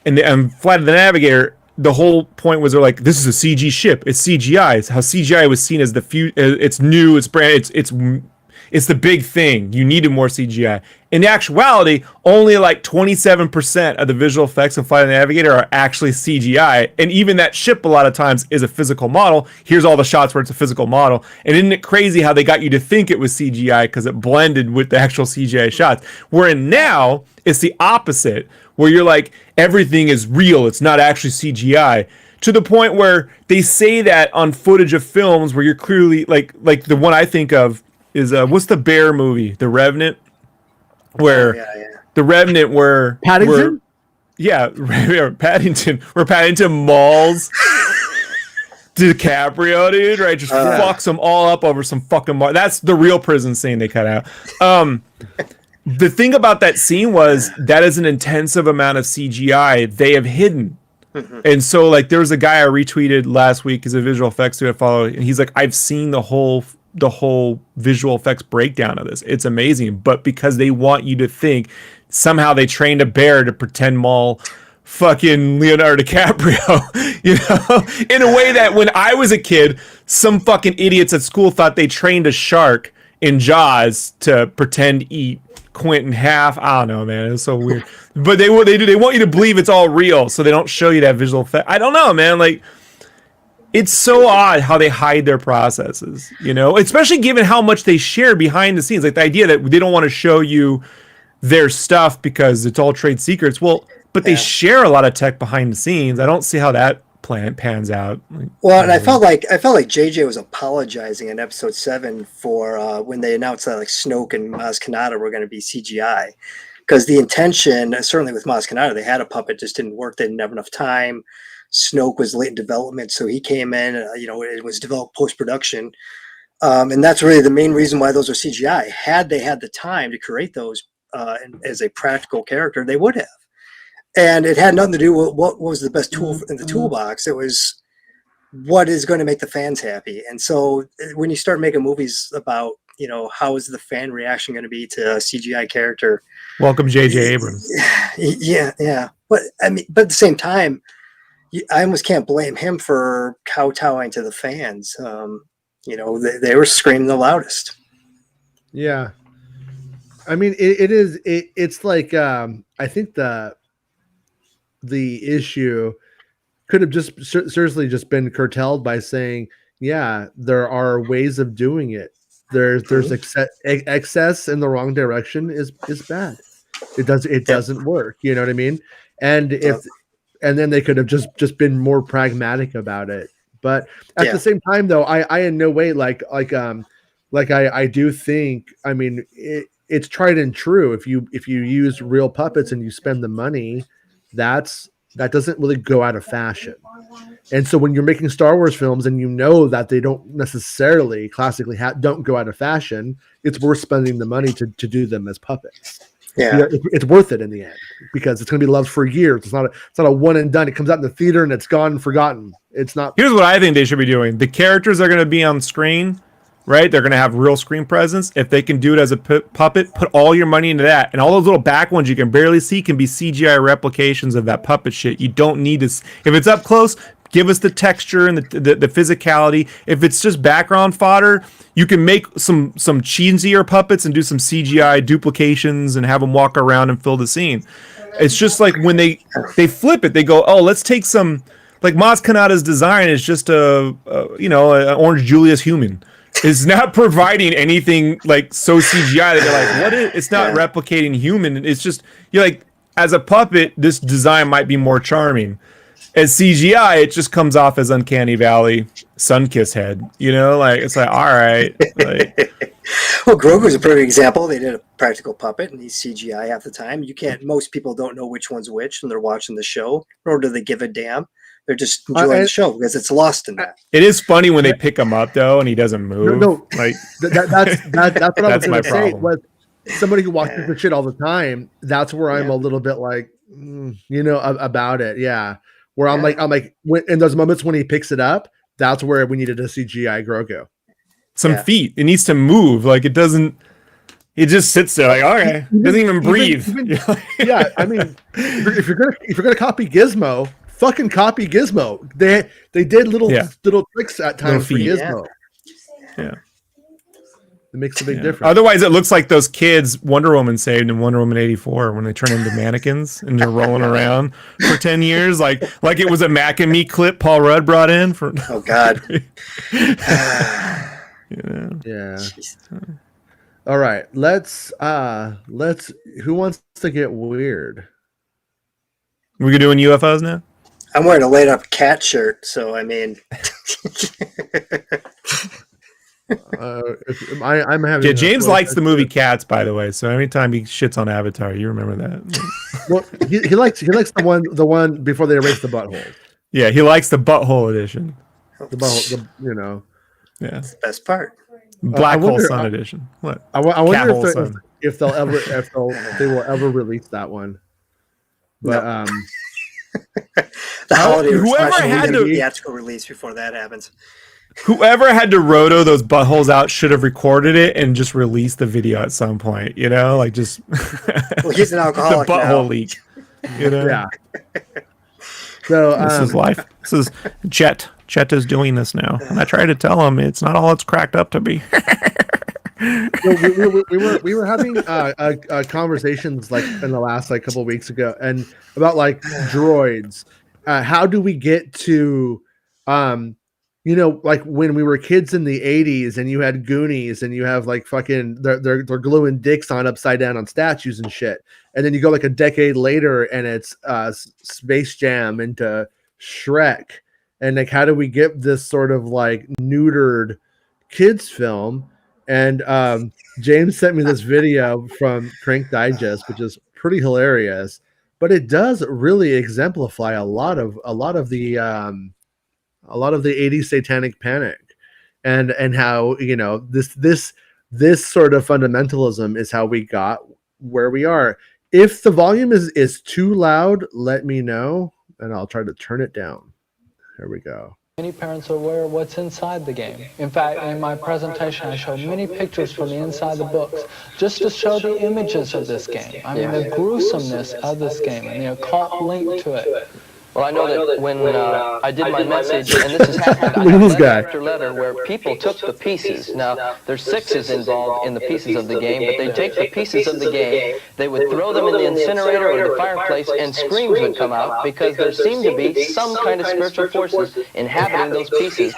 And Flight of the Navigator, the whole point was they're like, this is a CG ship. It's CGI. It's how CGI was seen as it's new, it's brand, it's the big thing. You needed more CGI. In actuality, only like 27% of the visual effects in Flight of the Navigator are actually CGI. And even that ship a lot of times is a physical model. Here's all the shots where it's a physical model. And isn't it crazy how they got you to think it was CGI because it blended with the actual CGI shots? Wherein now, it's the opposite, where you're like, everything is real. It's not actually CGI. To the point where they say that on footage of films where you're clearly, like the one I think of is, what's the bear movie? The Revenant? Where The Revenant where
Paddington?
Paddington. Where Paddington mauls DiCaprio, dude, right? Just fucks them all up over some fucking that's the real prison scene they cut out. The thing about that scene was that is an intensive amount of CGI they have hidden. And so like there was a guy I retweeted last week, he's a visual effects dude I follow, and he's like, I've seen the whole visual effects breakdown of this. It's amazing. But because they want you to think somehow they trained a bear to pretend maul fucking Leonardo DiCaprio, in a way that when I was a kid, some fucking idiots at school thought they trained a shark in Jaws to pretend eat Quint in half. I don't know, man. It's so weird. But they want you to believe it's all real, so they don't show you that visual effect. I don't know, man. Like, it's so odd how they hide their processes, especially given how much they share behind the scenes. Like the idea that they don't want to show you their stuff because it's all trade secrets. Well, but they share a lot of tech behind the scenes. I don't see how that pans out.
Well, and I felt like JJ was apologizing in episode 7 for when they announced that like Snoke and Maz Kanata were going to be CGI, because the intention, certainly with Maz Kanata, they had a puppet, just didn't work. They didn't have enough time. Snoke was late in development, so he came in. It was developed post production, and that's really the main reason why those are CGI. Had they had the time to create those as a practical character, they would have. And it had nothing to do with what was the best tool in the toolbox. It was what is going to make the fans happy. And so when you start making movies about, how is the fan reaction going to be to a CGI character?
Welcome, J.J. Abrams.
Yeah. But at the same time, I almost can't blame him for kowtowing to the fans. They were screaming the loudest.
Yeah. I mean, it's like, I think the issue could have just seriously just been curtailed by saying, yeah, there are ways of doing it. There's excess in the wrong direction is bad. It doesn't work. You know what I mean? And and then they could have just been more pragmatic about it. But at the same time, though, I in no way I do think, I mean, it's tried and true. If you use real puppets and you spend the money, that doesn't really go out of fashion. And so when you're making Star Wars films and that they don't necessarily classically don't go out of fashion, it's worth spending the money to do them as puppets.
Yeah,
it's worth it in the end because it's going to be loved for years. It's not a one and done. It comes out in the theater and it's gone and forgotten. It's not.
Here's what I think they should be doing. The characters are going to be on screen, right? They're going to have real screen presence. If they can do it as a puppet, put all your money into that. And all those little back ones you can barely see can be CGI replications of that puppet shit. You don't need to. If it's up close, give us the texture and the physicality. If it's just background fodder, you can make some cheesier puppets and do some CGI duplications and have them walk around and fill the scene. It's just like when they flip it, they go, oh, let's take some, like Maz Kanata's design is just an Orange Julius human. Is not providing anything like so CGI that you're like, what is? It's not replicating human. It's just, you're like, as a puppet, this design might be more charming. As CGI, it just comes off as Uncanny Valley, Sunkiss head. It's like, all right.
Well, Grogu's a perfect example. They did a practical puppet, and he's CGI half the time. Most people don't know which one's which when they're watching the show, nor do they give a damn. They're just enjoying the show because it's lost in that.
It is funny when they pick him up though, and he doesn't move.
No.
Like
that's what I was going to say.
Problem.
With somebody who watches the shit all the time, that's where I'm a little bit like, about it. Yeah, where I'm like, in those moments when he picks it up, that's where we needed a CGI Grogu.
Some feet. It needs to move. Like it doesn't. It just sits there like, okay, doesn't even breathe.
Yeah, I mean, if you're gonna copy Gizmo. Fucking copy Gizmo. They did little tricks at times for Gizmo.
Yeah.
It makes a big difference.
Otherwise, it looks like those kids Wonder Woman saved in Wonder Woman 84 when they turn into mannequins and they're rolling around for 10 years, like it was a Mac and Me clip Paul Rudd brought in for.
Oh God.
Yeah. All right. Let's. Who wants to get weird?
We're doing UFOs now.
I'm wearing a laid up cat shirt, so I mean,
I'm having.
Yeah, James likes the movie Cats, by the way. So anytime he shits on Avatar, you remember that.
Well, he likes the one before they erase the butthole.
Yeah, he likes the butthole edition.
The butthole,
Yeah,
that's the best part.
Black Hole Sun edition. What?
I wonder if they will ever release that one. But
the holiday
whoever had to
theatrical release before that happens.
Whoever had to roto those buttholes out should have recorded it and just released the video at some point. Like just.
Well, he's an alcoholic.
The butthole
now.
leak.
Yeah. So
this is life. This is Chet. Chet is doing this now, and I try to tell him it's not all it's cracked up to be.
we were having conversations like in the last couple of weeks ago, and about droids. How do we get to, like when we were kids in the 80s, and you had Goonies, and you have fucking they're gluing dicks on upside down on statues and shit, and then you go a decade later, and it's Space Jam into Shrek. and like, how do we get this sort of like neutered kids film? And James sent me this video from Crank Digest, which is pretty hilarious, but it does really exemplify a lot of the 80s satanic panic, and how, you know, this sort of fundamentalism is how we got where we are. If the volume is too loud, let me know, and I'll try to turn it down. Here we go.
Many parents are aware of what's inside the game. In fact, in my presentation, I show many pictures from the inside of the books, just to show the images of this game. I mean, the gruesomeness of this game and the occult link to it.
Well, I know that when I did my message, and this has happened, I
Look at
have
this
letter
guy.
after letter where people took the pieces. Now, there's sixes involved in the pieces of the game, but they take the pieces of the game, they would throw them in the incinerator or the fireplace, and screams would come out because there seemed to be some kind of spiritual forces inhabiting those pieces.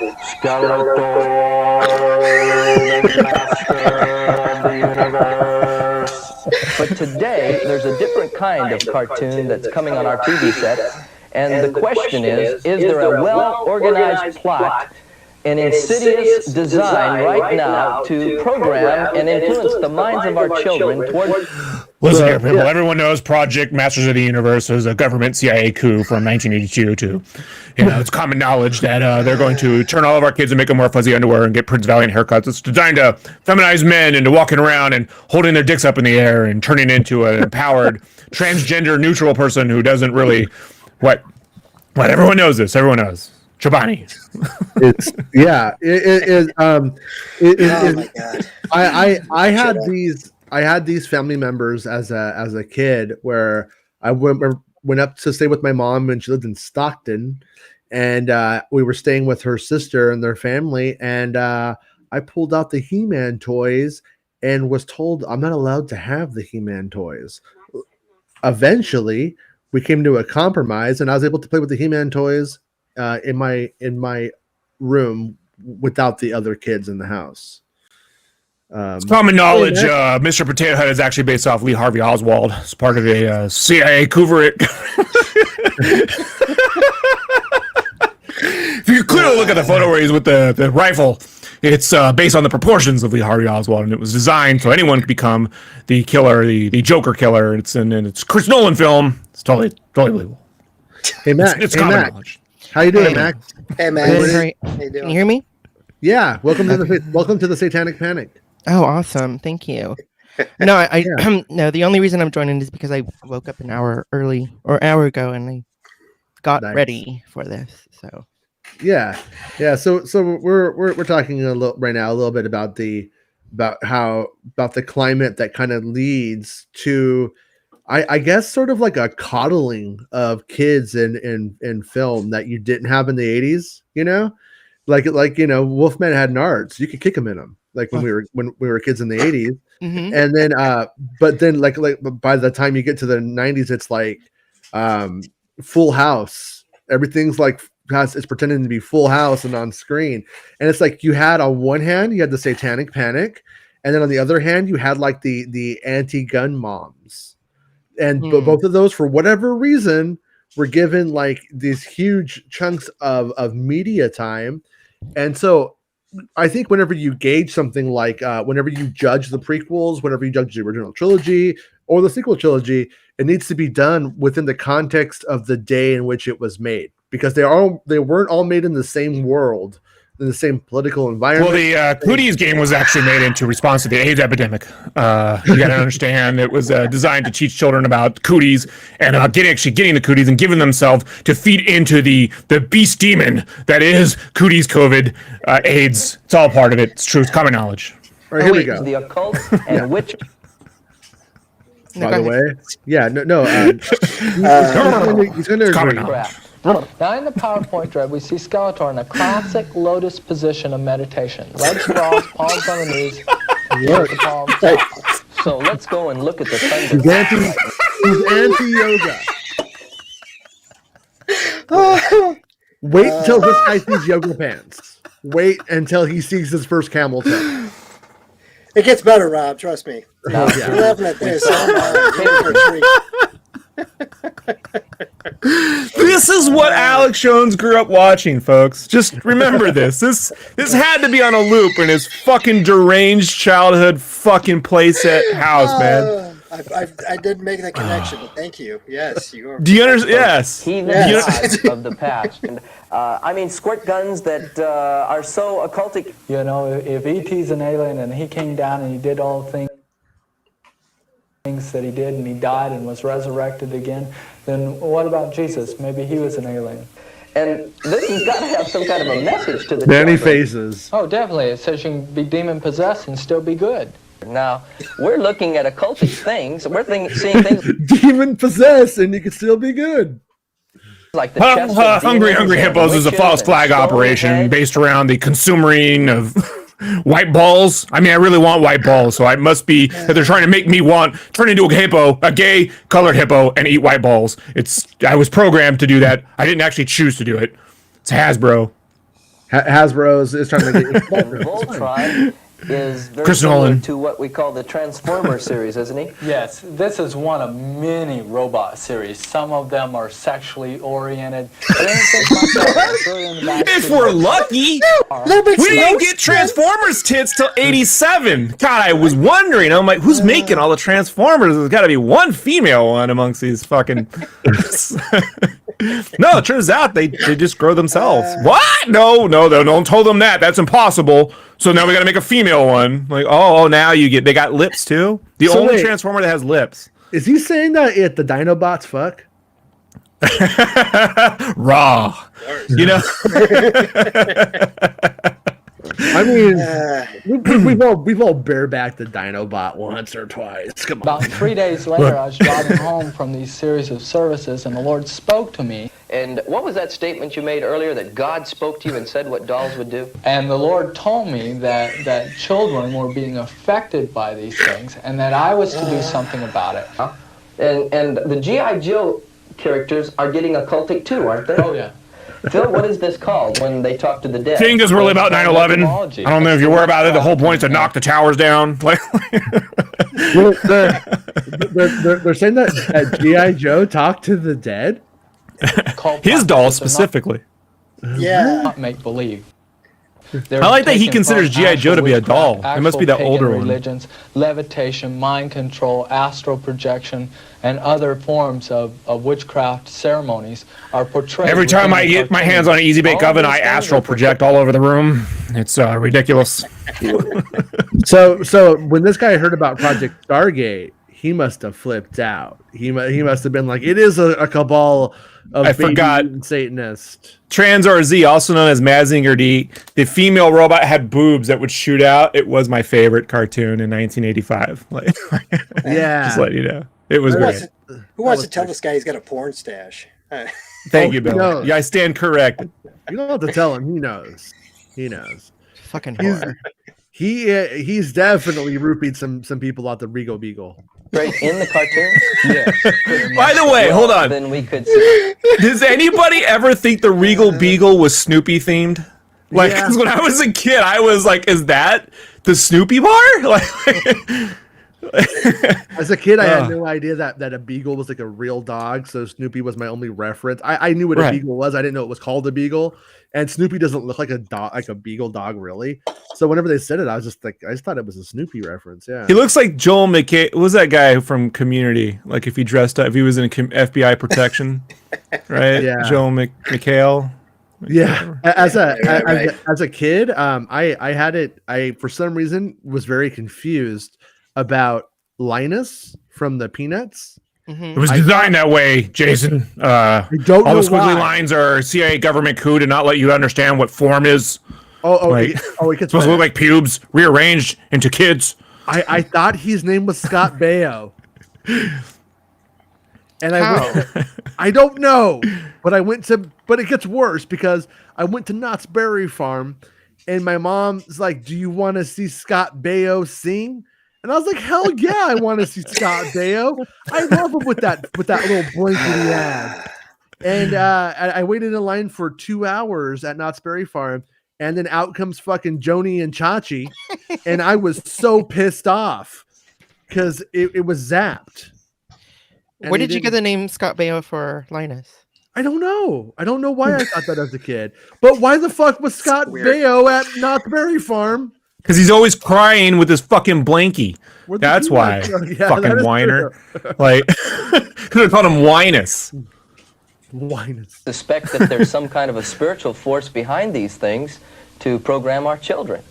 But today, there's a different kind of cartoon that's coming on our TV set. And the question is there a well-organized plot, an insidious design right now to program and influence the minds of our children toward...
Listen here, people. Everyone knows Project Masters of the Universe was a government CIA coup from 1982 to, it's common knowledge that they're going to turn all of our kids and make them wear fuzzy underwear and get Prince Valiant haircuts. It's designed to feminize men into walking around and holding their dicks up in the air and turning into an empowered, transgender, neutral person who doesn't really... What? Everyone knows this. Everyone knows. Chobani.
It's oh
my God.
I had these family members as a kid where I went up to stay with my mom when she lived in Stockton, and we were staying with her sister and their family, and I pulled out the He-Man toys and was told I'm not allowed to have the He-Man toys. Eventually, we came to a compromise, and I was able to play with the He-Man toys in my room without the other kids in the house.
It's common knowledge. Mr. Potato Head is actually based off Lee Harvey Oswald. It's part of a CIA covert. If you clearly look at the photo where he's with the rifle, it's based on the proportions of Lee Harvey Oswald, and it was designed so anyone could become the killer, the Joker killer. It's Chris Nolan film. It's totally believable.
Hey Mac,
it's common knowledge.
How you doing, Mac?
Hey, man.
Great.
How you doing?
Can you hear me?
Yeah, welcome to the Satanic Panic.
Oh, awesome! Thank you. No, I no. The only reason I'm joining is because I woke up an hour ago, and I got ready for this. So
yeah. So we're talking a little bit about the climate that kind of leads to, I guess, sort of like a coddling of kids in film that you didn't have in the 80s. Wolfman had nards. You could kick them in them. Like when we were kids in the 80s,
mm-hmm.
and then but then like by the time you get to the 90s, it's like Full House. Everything's like it's pretending to be Full House and on screen, and it's like you had on one hand you had the Satanic Panic, and then on the other hand you had like the anti-gun moms, and both of those, for whatever reason, were given like these huge chunks of media time, and so I think whenever you gauge something like whenever you judge the prequels, whenever you judge the original trilogy or the sequel trilogy, it needs to be done within the context of the day in which it was made, because they weren't all made in the same world, in the same political environment.
Well, the Cooties game was actually made into response to the AIDS epidemic. You got to understand it was designed to teach children about cooties and about getting the cooties and giving themselves to feed into the beast demon that is cooties, COVID, AIDS. It's all part of it. It's true. It's common knowledge.
All right, here we go.
The occult and witch.
By the way, yeah, no. He's going to agree.
Crap.
Now in the PowerPoint thread, we see Skeletor in a classic lotus position of meditation. Legs crossed, palms on the knees, the palms up.
So let's go and look at the thunder.
He's anti-yoga. Wait until this guy sees yoga pants. Wait until he sees his first camel toe.
It gets better, Rob. Trust me.
Now,
You're laughing at this. I'm for a treat.
This is what Alex Jones grew up watching, folks. Just remember this. This had to be on a loop in his fucking deranged childhood fucking playset house, man.
I didn't make that connection, but thank you. Yes, you are.
Do you understand? Yes.
Heathens of the past. And, I mean, squirt guns that are so occultic.
You know, if E.T.'s an alien and he came down and he did all the things that he did and he died and was resurrected again, then what about Jesus? Maybe he was an alien.
And this has got to have some kind of a message to the
Many
children.
faces.
Oh, definitely. It says you can be demon-possessed and still be good.
Now, we're looking at occultic things. We're seeing things
Demon possessed, and you can still be good.
like the chest of
Hungry
demons and
Hippos is a
witches
false
and
flag operation
Stonehenge.
based around the consuming of white balls. I mean, I really want white balls, so it must be that they're trying to make me turn into a hippo, a gay colored hippo, and eat white balls. I was programmed to do that. I didn't actually choose to do it. It's Hasbro.
Hasbro is trying to get
And Voltron is very
Chris
similar
Nolan.
to what we call the Transformer series, isn't he?
Yes, this is one of many robot series. Some of them are sexually oriented.
If we're lucky, we didn't get Transformers tits till '87. God, I was wondering. I'm like, who's making all the Transformers? There's got to be one female one amongst these fucking. No, it turns out they just grow themselves. What? No, don't tell them that. That's impossible. So now we got to make a female one. Like, oh, now they got lips too. The
So
only
wait.
Transformer that has lips.
Is he saying that the Dinobots fuck?
Raw. You know.
I mean, we've all barebacked the Dinobot once or twice. Come on.
About 3 days later, I was driving home from these series of services, and the Lord spoke to me.
And what was that statement you made earlier that God spoke to you and said what dolls would do?
And the Lord told me that children were being affected by these things, and that I was to do something about it.
And the G.I. Joe characters are getting occultic too, aren't they?
Oh, yeah.
Phil, what is this called when they talk to the dead?
Thing is really about 9/11. I don't know if you were about it. The whole point is to knock the towers down. Like,
Well, they're saying that G.I. Joe talked to the dead.
his doll specifically.
Yeah.
Not make believe.
I like that he considers G.I. Joe to be a doll. It must be that older one.
Religions, levitation, mind control, astral projection, and other forms of witchcraft ceremonies are portrayed.
Every time
within
I
the
get my
cartoon.
hands on an Easy Bake
All
Oven,
these
I
things
astral
are
project all over the room. It's ridiculous.
So when this guy heard about Project Stargate, he must have flipped out. He must have been like, it is a cabal of
I
baby
forgot.
mutant Satanists.
Transor Z, also known as Mazinger D, the female robot had boobs that would shoot out. It was my favorite cartoon in 1985. Like,
Yeah.
just let you know. It was great.
Who wants to tell this guy he's got a porn stash?
Thank you,
he
Bill.
knows.
Yeah, I stand corrected.
You don't have to tell him. He knows. He knows.
Fucking
He's-
horror.
He's definitely roofied some people out the Regal Beagle.
Right in the cartoon?
Yes. pretty
By
much.
the way, hold on.
Then we could see.
Does anybody ever think the Regal Beagle was Snoopy themed? Like,
Yeah.
'cause when I was a kid, I was like, is that the Snoopy bar? Like,
As a kid, I had no idea that a beagle was like a real dog. So Snoopy was my only reference. I knew what
Right.
a beagle was. I didn't know it was called a beagle. And Snoopy doesn't look like a dog, like a beagle dog, really. So whenever they said it, I just thought it was a Snoopy reference. Yeah.
he looks like Joel McHale. What was that guy from Community? Like, if he dressed up, if he was in FBI protection, right?
Yeah.
Joel McHale.
Yeah. As
Right.
a kid, I had it. I for some reason was very confused about Linus from the Peanuts.
It was designed that way, Jason.
I don't
All
know
the squiggly
why.
lines are CIA government coup to not let you understand what form is.
It gets
It's supposed to
better.
look like pubes rearranged into kids.
I thought his name was Scott Baio. And I don't know, but but it gets worse because I went to Knott's Berry Farm and my mom's like, "Do you want to see Scott Baio sing?" And I was like, "Hell yeah, I want to see Scott Baio. I love him with that little blankety ad." And I waited in line for 2 hours at Knott's Berry Farm, and then out comes fucking Joni and Chachi, and I was so pissed off because it was zapped.
Where did you get the name Scott Baio for Linus?
I don't know. I don't know why I thought that as a kid. But why the fuck was Scott Baio at Knott's Berry Farm?
Because he's always crying with his fucking blankie. That's why.
Yeah,
fucking whiner. Like, could have called him Winus.
Winus.
Suspect that there's some kind of a spiritual force behind these things to program our children.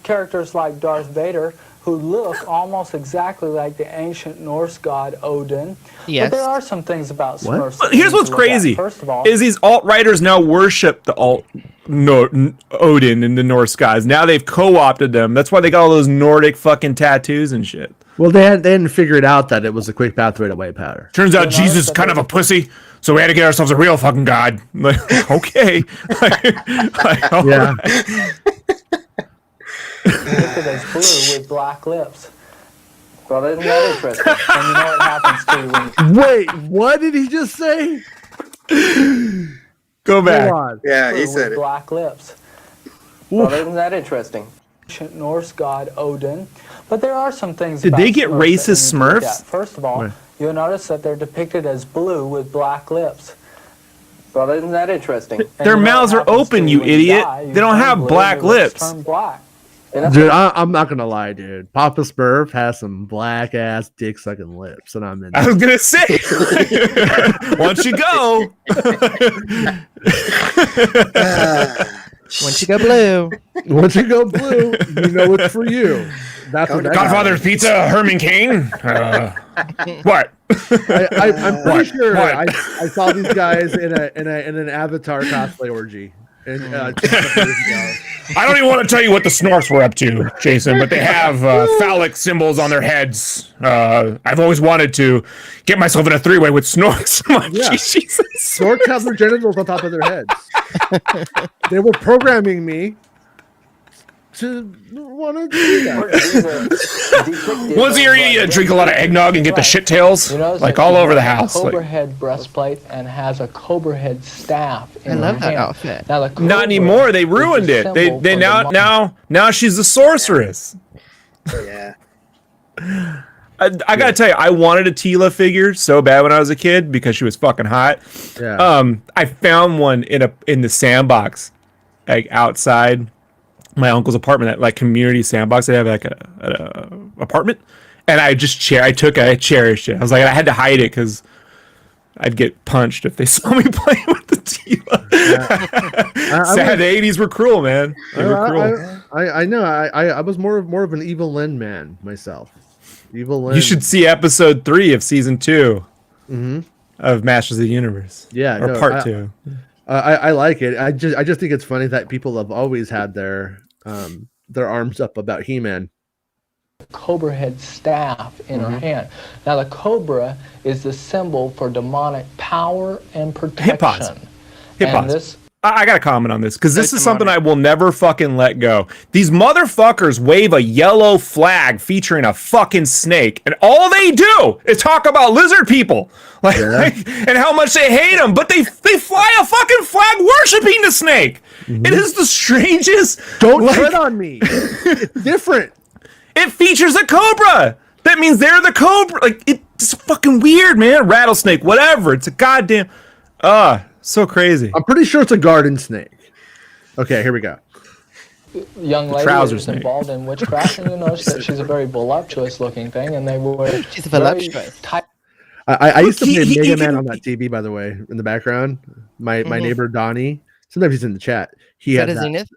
Characters like Darth Vader, who look almost exactly like the ancient Norse god Odin.
Yes.
But there are some things about Smurfs.
But here's what's crazy.
First of all,
is these alt-writers now worship the Odin and the Norse gods. Now they've co-opted them. That's why they got all those Nordic fucking tattoos and shit.
Well, they hadn't figured out that it was a quick pathway to white powder.
Turns out Jesus is kind of a pussy, so we had to get ourselves a real fucking god. Like, okay.
Yeah.
depicted as blue with black lips.
Well, isn't that interesting?
And you know what happens to you when
Wait, what did he just say?
Go back.
Go on.
Yeah, he
blue
said
with
it.
black lips.
Well, isn't that interesting?
Ancient Norse god Odin. But there are some things
Did
about
they get
Smurfs that
racist
you need to look
Smurfs?
at. First of all,
Right.
you'll notice that they're depicted as blue with black lips.
Well, isn't that interesting?
And
Their
you know
mouths
what
are
happens to
open,
you
you
when
idiot.
die, you
They don't
turn
have
blue,
black
your lips
lips.
turn black.
Dude, I'm not gonna lie, dude. Papa Smurf has some black ass dick sucking lips, and I'm in.
I was gonna say, once you go,
Once you go blue.
Once you go blue, you know it's for you. That's what that
Godfather's Pizza, Herman King. What?
I'm pretty sure
What?
I saw these guys in an Avatar cosplay orgy. And, just a couple years ago.
I don't even want to tell you what the Snorks were up to, Jason, but they have phallic symbols on their heads. I've always wanted to get myself in a three-way with Snorks. I'm like,
Yeah.
Jesus.
Snorks have their genitals on top of their heads. They were programming me to want to do that.
Once a year, you drink a lot of eggnog and get the shit tails,
You notice
like
that
all
she
over the
wears a
house.
Cobra
Like,
head breastplate and has a Cobra head staff in
I
her
love that
hand.
outfit.
Now, the
not
Cobra
anymore. They
is
ruined
the
it. They
symbol for the
now she's a sorceress.
Yeah.
I gotta tell you, I wanted a Tila figure so bad when I was a kid because she was fucking hot.
Yeah.
I found one in the sandbox, like outside my uncle's apartment, that like community sandbox. They have like a apartment, and I cherished it. I was like, I had to hide it because I'd get punched if they saw me playing with the Tila. Sad, the 80s were cruel, man. They were cruel.
I know. I was more of an Evil Lyn man myself. Evil Lyn.
You should see episode 3 of season 2 of Masters of the Universe.
Yeah,
or
no,
part 2.
I like it. I just think it's funny that people have always had their arms up about He-Man.
Cobra head staff in her hand. Now, the Cobra is the symbol for demonic power and protection.
Hit pause. Hit
And
pause.
this
I gotta comment on this because this is
come on
something
in.
I will never fucking let go. These motherfuckers wave a yellow flag featuring a fucking snake, and all they do is talk about lizard people, and how much they hate them. But they fly a fucking flag worshiping the snake. It is the strangest.
Don't tread on me. It's different.
It features a cobra. That means they're the cobra. Like, it's fucking weird, man. Rattlesnake, whatever. It's a goddamn. So crazy.
I'm pretty sure it's a garden snake. Okay, here we go.
young lady
trouser
is
snake.
involved in witchcraft, and you notice that she's a very voluptuous looking thing, and they were
She's voluptuous.
tight.
I used to play
He
Mega Man
can-
on that TV, by the way, in the background. My neighbor Donnie. Sometimes he's in the chat. He
Is
had
that a
that.
Zenith?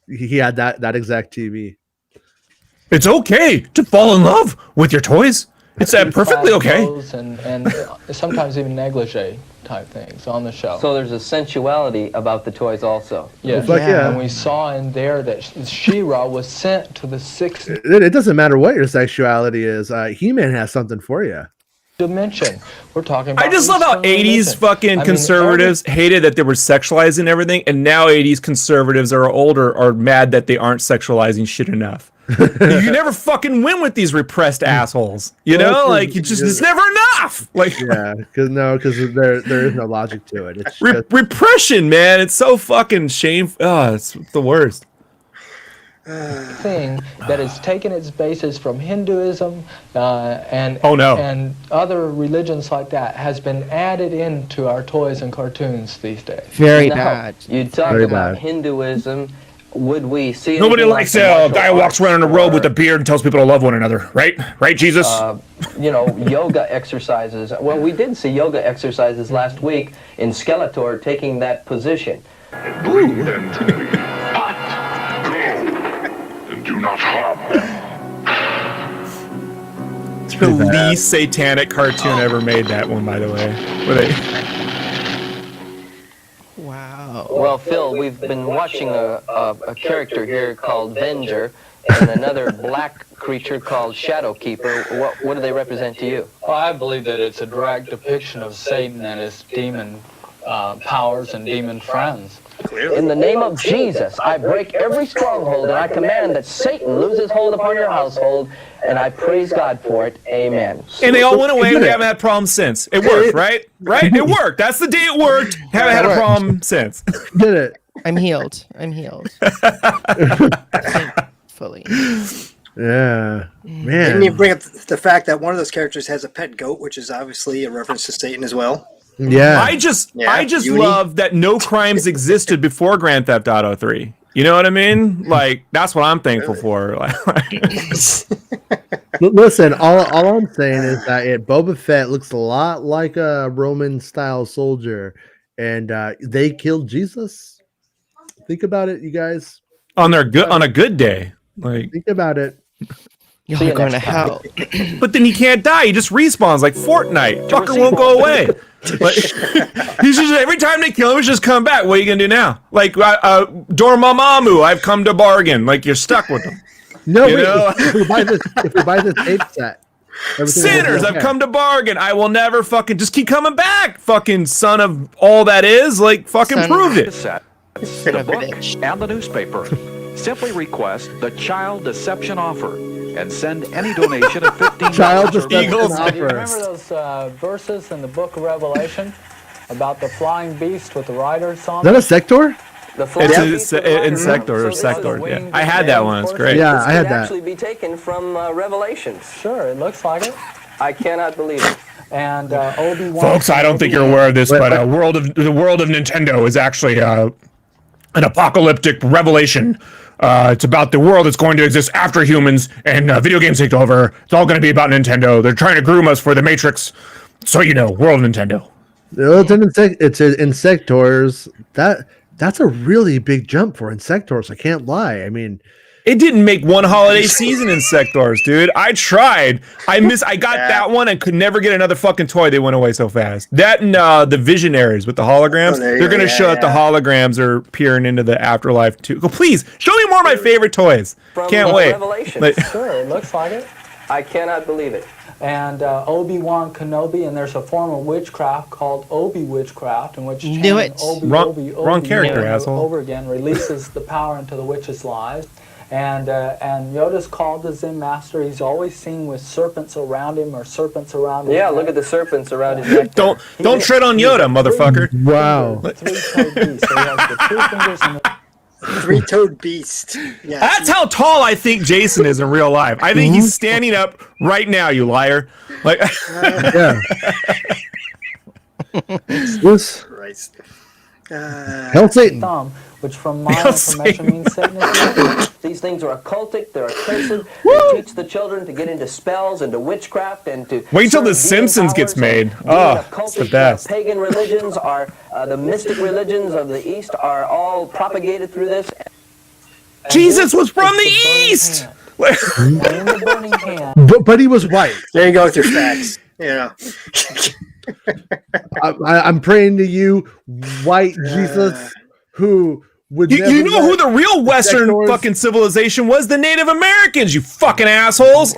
He had that exact TV.
It's okay to fall in love with your toys. It's perfectly okay.
Clothes and sometimes even negligee type things on the show.
So there's a sensuality about the toys also.
Yes.
Like, yeah.
And we saw in there that She-Ra was sent to the sixth
It doesn't matter what your sexuality is. He-Man has something for you.
dimension. We're talking about
I just love how
Eastern
80s
religion.
fucking
I mean,
conservatives hated that they were sexualizing everything, and now 80s conservatives are older are mad that they aren't sexualizing shit enough. You never fucking win with these repressed assholes. You know, like it's never enough. Like
Yeah, because there is no logic to it. It's just,
repression, man. It's so fucking shameful. Oh, it's the worst.
thing that has taken its basis from Hinduism and other religions like that has been added into our toys and cartoons these days.
Very bad.
You talk about Hinduism. Would we see
nobody likes a guy who walks around in a robe with a beard and tells people to love one another, right? Right, Jesus?
Yoga exercises. Well, we did see yoga exercises last week in Skeletor taking that position.
Bring them to me. But go and do not harm them.
It's the least satanic cartoon ever made, that one, by the way.
Wow.
Well, Phil, we've been watching a character here called Venger and another black creature called Shadowkeeper. What do they represent to you?
Well, I believe that it's a direct depiction of Satan and his demon powers and demon friends.
In the name of Jesus, I break every stronghold and I command that Satan lose his hold upon your household, and I praise God for it. Amen.
And they all went away. We haven't had problems since. It worked, right? Right? It worked. That's the day it worked. Haven't had a problem since.
Did it?
I'm healed. Fully.
Yeah. Man.
Didn't you bring up the fact that one of those characters has a pet goat, which is obviously a reference to Satan as well?
Yeah.
I just love that no crimes existed before Grand Theft Auto 3. You know what I mean? Like, that's what I'm thankful for.
Listen, all I'm saying is that Boba Fett looks a lot like a Roman-style soldier, and they killed Jesus. Think about it, you guys.
On a good day. Like,
think about it.
You're going to hell.
But then he can't die. He just respawns like Fortnite. Fucker won't go away. Like, he's just, every time they kill him, he's just come back. What are you gonna do now? Like Dormammu, I've come to bargain. Like, you're stuck with him.
No, if we buy this ape set,
sinners, I've come to bargain. I will never fucking just keep coming back. Fucking son of all that is. Like, fucking prove it.
The book and the newspaper. Simply request the Child Deception Offer and send any donation of $15.
Child Deception Offer.
Do you remember those verses in the book of Revelation about the flying beast with the riders on
it? Is that a sector?
It's in Sector. Yeah, I had that one. It's great.
Yeah, I had that.
Actually, be taken from Revelations.
Sure, it looks like it.
I cannot believe it.
And Obi-Wan.
Folks, I don't think you're aware of this, but the world of Nintendo is actually an apocalyptic revelation. It's about the world that's going to exist after humans and video games take over. It's all going to be about Nintendo. They're trying to groom us for the Matrix. So, world of Nintendo.
It's in sectors. That's a really big jump for Insectors. I can't lie. I mean,
it didn't make one holiday season in Sectors, dude. I tried. I got that one and could never get another fucking toy. They went away so fast. That and the Visionaries with the holograms. They're going to show that the holograms are peering into the afterlife too. Go, please, show me more of my favorite toys. Can't wait.
Sure, it looks like it.
I cannot believe it.
And Obi-Wan Kenobi, and there's a form of witchcraft called Obi-witchcraft, in which
wrong character, asshole.
Over again releases the power into the witch's lives. And Yoda's called the Zen master. He's always seen with serpents around him or serpents around him.
Yeah, look at the serpents around his neck.
Don't tread on Yoda, motherfucker.
Wow.
Three-toed beast. So he has the two fingers and the
three-toed beast. Yeah.
That's how tall I think Jason is in real life. I think he's standing up right now, you liar. Like,
yeah. This
Christ.
Hell Satan.
Thumb, which from my information means Satan is
These things are occultic, they're accursed. They teach the children to get into spells, into witchcraft, and to
wait until The Simpsons gets made. Oh, it's the best.
Pagan religions are, the mystic religions of the East are all propagated through this.
Jesus was from the East!
But he was white.
There you go with your facts. Yeah.
I'm praying to you, white Jesus, who would
you know who the real Western fucking civilization was? The Native Americans, you fucking assholes.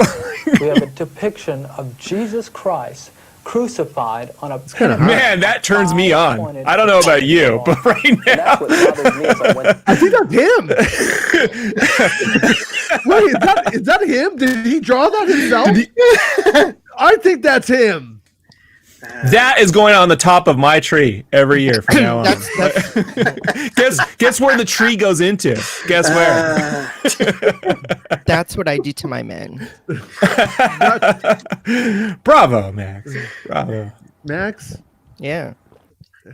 We have a depiction of Jesus Christ crucified on a
man, that turns me on. I don't know about you, but right now
that's what bothers me.
I think that's him. Wait, is that him? Did he draw that himself? I think that's him.
That is going on the top of my tree every year from now on. Guess where the tree goes into? Guess where?
That's what I do to my men.
Bravo, Max. Bravo.
Max?
Yeah.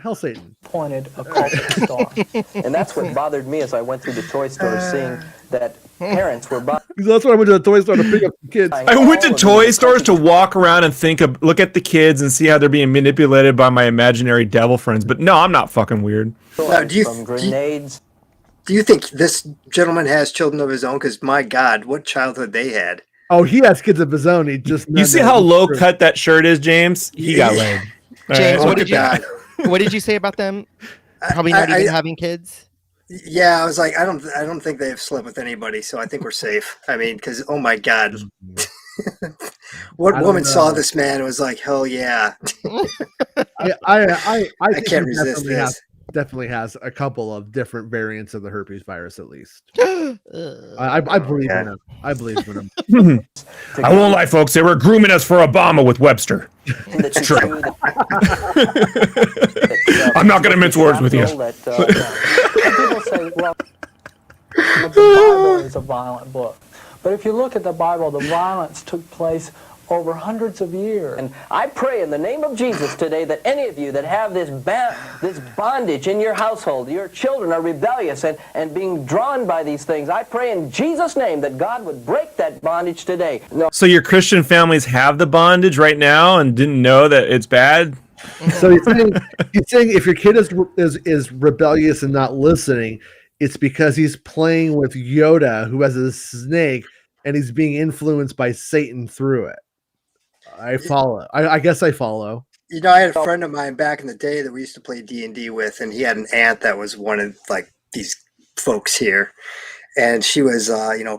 Hell Satan.
Pointed occult star.
And that's what bothered me as I went through the toy store, seeing that parents were buying.
That's why I went to the toy store to pick up the kids.
I went to toy stores to walk around and look at the kids and see how they're being manipulated by my imaginary devil friends. But no, I'm not fucking weird.
Now,
From grenades.
Do you think this gentleman has children of his own? Because my God, what childhood they had.
Oh, he has kids of his own. He just
You see how low cut that shirt is, James? He got laid.
James,
Right.
what did you say about them? Probably not even having kids.
Yeah, I was like, I don't think they've slept with anybody, so I think we're safe. I mean, because oh my God, what woman saw this man and was like, hell yeah.
I
can't resist this.
Definitely has a couple of different variants of the herpes virus, at least. I believe in him. I believe in him.
I won't lie, folks. They were grooming us for Obama with Webster. It's true. I'm not going to mince words with you.
People say, well, the Bible is a violent book. But if you look at the Bible, the violence took place over hundreds of years.
And I pray in the name of Jesus today that any of you that have this bondage in your household, your children are rebellious and being drawn by these things, I pray in Jesus' name that God would break that bondage today. No.
So your Christian families have the bondage right now and didn't know that it's bad?
So he's saying if your kid is rebellious and not listening, it's because he's playing with Yoda, who has a snake, and he's being influenced by Satan through it. I follow. I guess I follow.
You know, I had a friend of mine back in the day that we used to play D&D with, and he had an aunt that was one of like these folks here, and she was,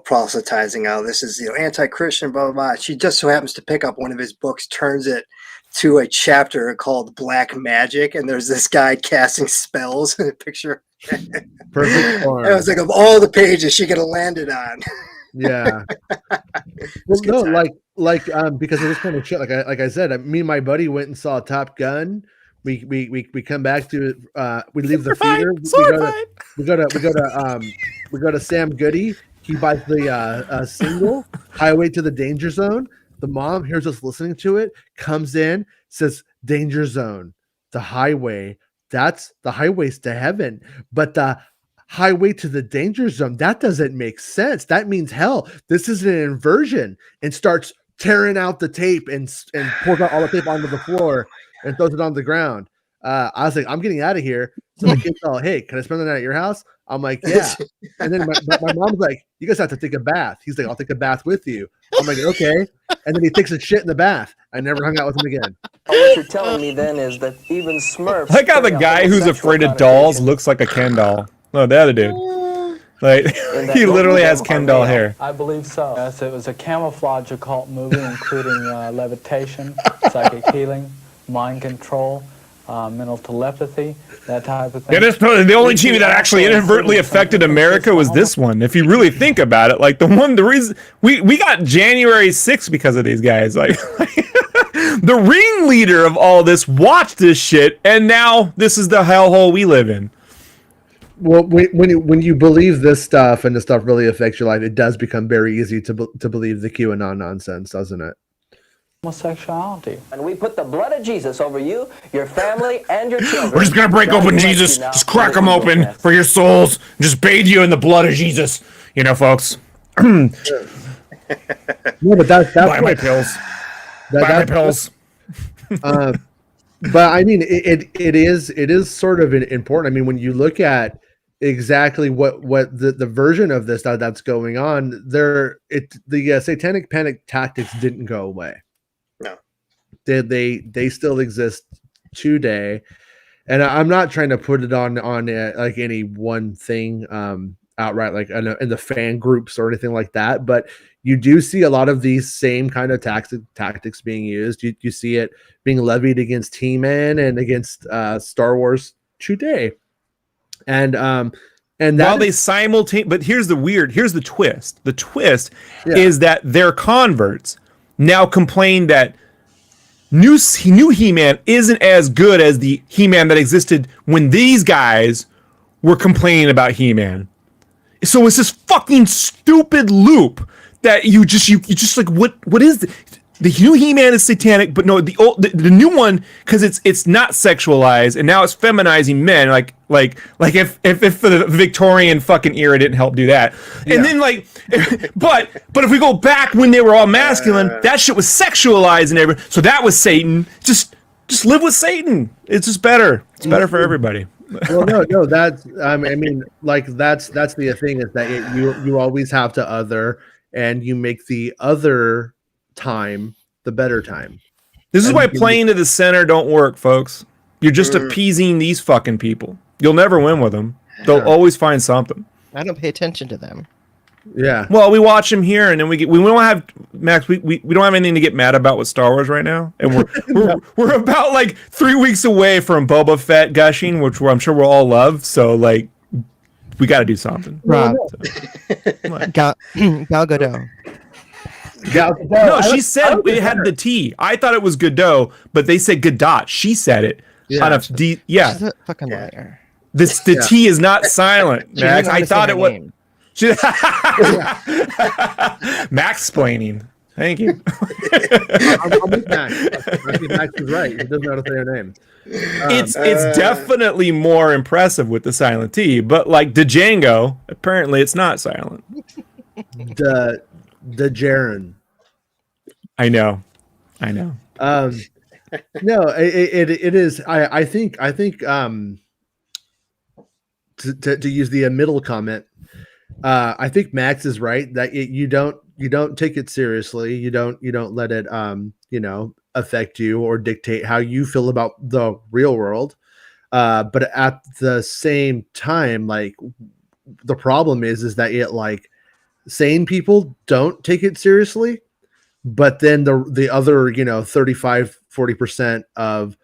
proselytizing how this is, anti-Christian, blah, blah, blah. She just so happens to pick up one of his books, turns it to a chapter called Black Magic, and there's this guy casting spells in a picture.
Perfect form.
And it was like, of all the pages she could have landed on.
Yeah. Well, no, because of this kind of shit. Like I said, me and my buddy went and saw Top Gun. We come back to it. We leave the theater. We go to Sam Goody. He buys the single Highway to the Danger Zone. The mom hears us listening to it, comes in, says Danger Zone, the highway. That's the highways to heaven, but the highway to the danger zone, that doesn't make sense. That means hell. This is an inversion, and starts tearing out the tape and pulls out all the tape onto the floor and throws it on the ground. I was like, I'm getting out of here. So the kids all, hey, can I spend the night at your house? I'm like, yeah. And then my mom's like, you guys have to take a bath. He's like, I'll take a bath with you. I'm like, okay. And then he takes a shit in the bath. I never hung out with him again.
What you're telling me then is that even Smurfs.
I like how the guy who's afraid of dolls looks like a Ken doll. No, the other dude. Like, he literally has Ken doll hair.
I believe so. Yes, it was a camouflage occult movie, including levitation, psychic healing, mind control, mental telepathy, that type of thing.
Yeah, that's probably the only TV that actually inadvertently affected America was this one. If you really think about it, like the reason we got January 6th because of these guys. Like the ringleader of all this watched this shit, and now this is the hellhole we live in.
Well, when you believe this stuff and the stuff really affects your life, it does become very easy to believe the QAnon nonsense, doesn't it?
Homosexuality.
And we put the blood of Jesus over you, your family, and your children.
We're just gonna break open Jesus, just crack them open for your souls, and just bathe you in the blood of Jesus. You know, folks.
No, but that's
buy my pills. Buy my pills.
But I mean, it is sort of important. I mean, when you look at exactly what the version of this that's going on, the satanic panic tactics didn't go away.
No,
they still exist today, and I'm not trying to put it on like any one thing outright, like in the fan groups or anything like that, but you do see a lot of these same kind of tactics being used. You see it being levied against He-Man and against Star Wars today. And while they simultaneously, but here's the twist. The twist is that their converts now complain that
new He-Man isn't as good as the He-Man that existed when these guys were complaining about He-Man. So it's this fucking stupid loop that you just like, what is the new He-Man is satanic, but no, the new one, because it's not sexualized and now it's feminizing men, like if the Victorian fucking era didn't help do that. Yeah. And then like, but if we go back when they were all masculine, that shit was sexualized and everything. So that was Satan. Just live with Satan. It's just better. It's better for everybody.
Well, no, that's I mean, like that's the thing, is that you always have to other, and you make the other time the better time.
This is why playing to the center don't work, folks. You're just appeasing these fucking people. You'll never win with them. They'll always find something.
I don't pay attention to them.
Yeah.
Well, we watch them here, and then we don't have Max. We don't have anything to get mad about with Star Wars right now, and we're about like 3 weeks away from Boba Fett gushing, which I'm sure we'll all love. So like, we got to do something.
Rob, Gal Gadot.
No, she said it had the T. I thought it was Godot, but they said Godot. She said it.
Yeah.
She's
a fucking liar.
The T is not silent, Max. I thought it was. Max-splaining. Thank you.
I'll make Max. I think Max is right. He doesn't know how to say her name.
It's definitely more impressive with the silent T, but like Django, apparently it's not silent.
The Jaren.
I know.
No, it is. I think to use the middle comment, I think Max is right that you don't take it seriously. You don't let it affect you or dictate how you feel about the real world. But at the same time, like, the problem is that it, like, sane people don't take it seriously, but then the other 35-40% of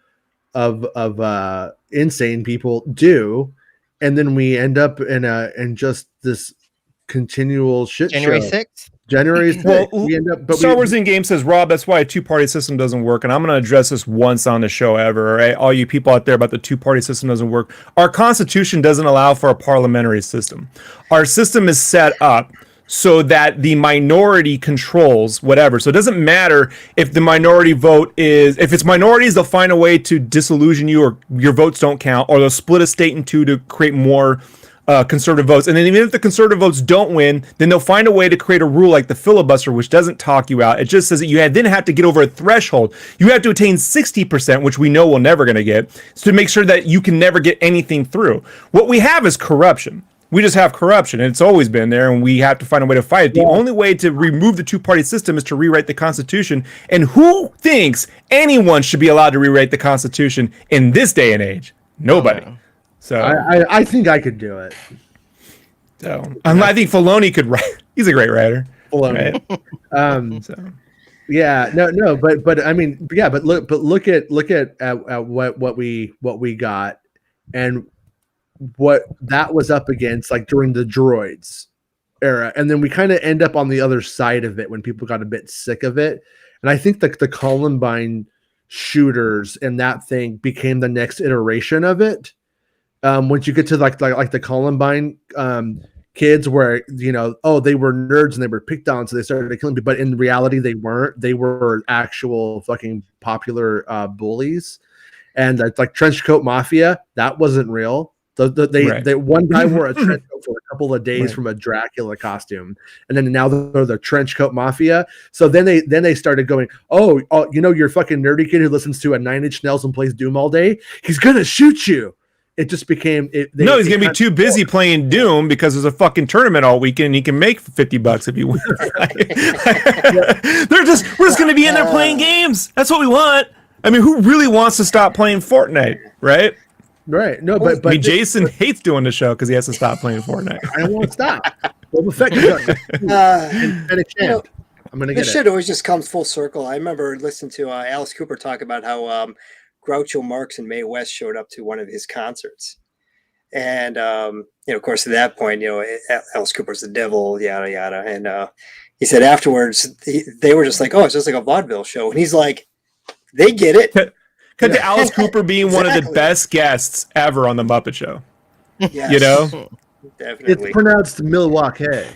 insane people do, and then we end up in just this continual shit
January
show.
6th.
January 6th.
Well,
we end up,
Star Wars in Game says, Rob, that's why a two-party system doesn't work, and I'm going to address this once on the show ever, all right? All you people out there about the two-party system doesn't work. Our Constitution doesn't allow for a parliamentary system. Our system is set up so that the minority controls whatever. So it doesn't matter if the minority vote if it's minorities, they'll find a way to disillusion you, or your votes don't count, or they'll split a state in two to create more conservative votes. And then even if the conservative votes don't win, then they'll find a way to create a rule like the filibuster, which doesn't talk you out. It just says that you then have to get over a threshold. You have to attain 60%, which we know we're never going to get, to make sure that you can never get anything through. What we have is corruption. We just have corruption, and it's always been there, and we have to find a way to fight it. The only way to remove the two-party system is to rewrite the Constitution. And who thinks anyone should be allowed to rewrite the Constitution in this day and age? Nobody. So
I think I could do it.
So I think Filoni could write. He's a great writer.
Filoni.
Right?
Yeah, no, but I mean, yeah, but look at what we got, and what that was up against, like, during the droids era, and then we kind of end up on the other side of it when people got a bit sick of it. And I think the Columbine shooters and that thing became the next iteration of it. Once you get to like the Columbine kids, where they were nerds and they were picked on, so they started killing people, but in reality they weren't. They were actual fucking popular bullies. And like Trench Coat Mafia, that wasn't real. They one guy wore a trench coat for a couple of days from a Dracula costume, and then now they're the Trench Coat Mafia. So then they started going, oh, your fucking nerdy kid who listens to a 9 Inch Nails and plays Doom all day, he's gonna shoot you. It just became he's
gonna be too busy playing Doom because there's a fucking tournament all weekend and he can make $50 if you win. We're just gonna be in there playing games. That's what we want. I mean, who really wants to stop playing Fortnite, right?
Right. No, but
Jason hates doing the show because he has to stop playing Fortnite.
I won't stop. Boba Fett I'm gonna get
this shit always just comes full circle. I remember listening to Alice Cooper talk about how Groucho Marx and Mae West showed up to one of his concerts, and of course, at that point, Alice Cooper's the devil, yada yada, and he said afterwards they were just like, oh, it's just like a vaudeville show, and he's like, They get it.
Cut to Alice Cooper being one of the
Exactly.
best guests ever on the Muppet Show.
Yes,
You know,
definitely.
It's pronounced Milwaukee.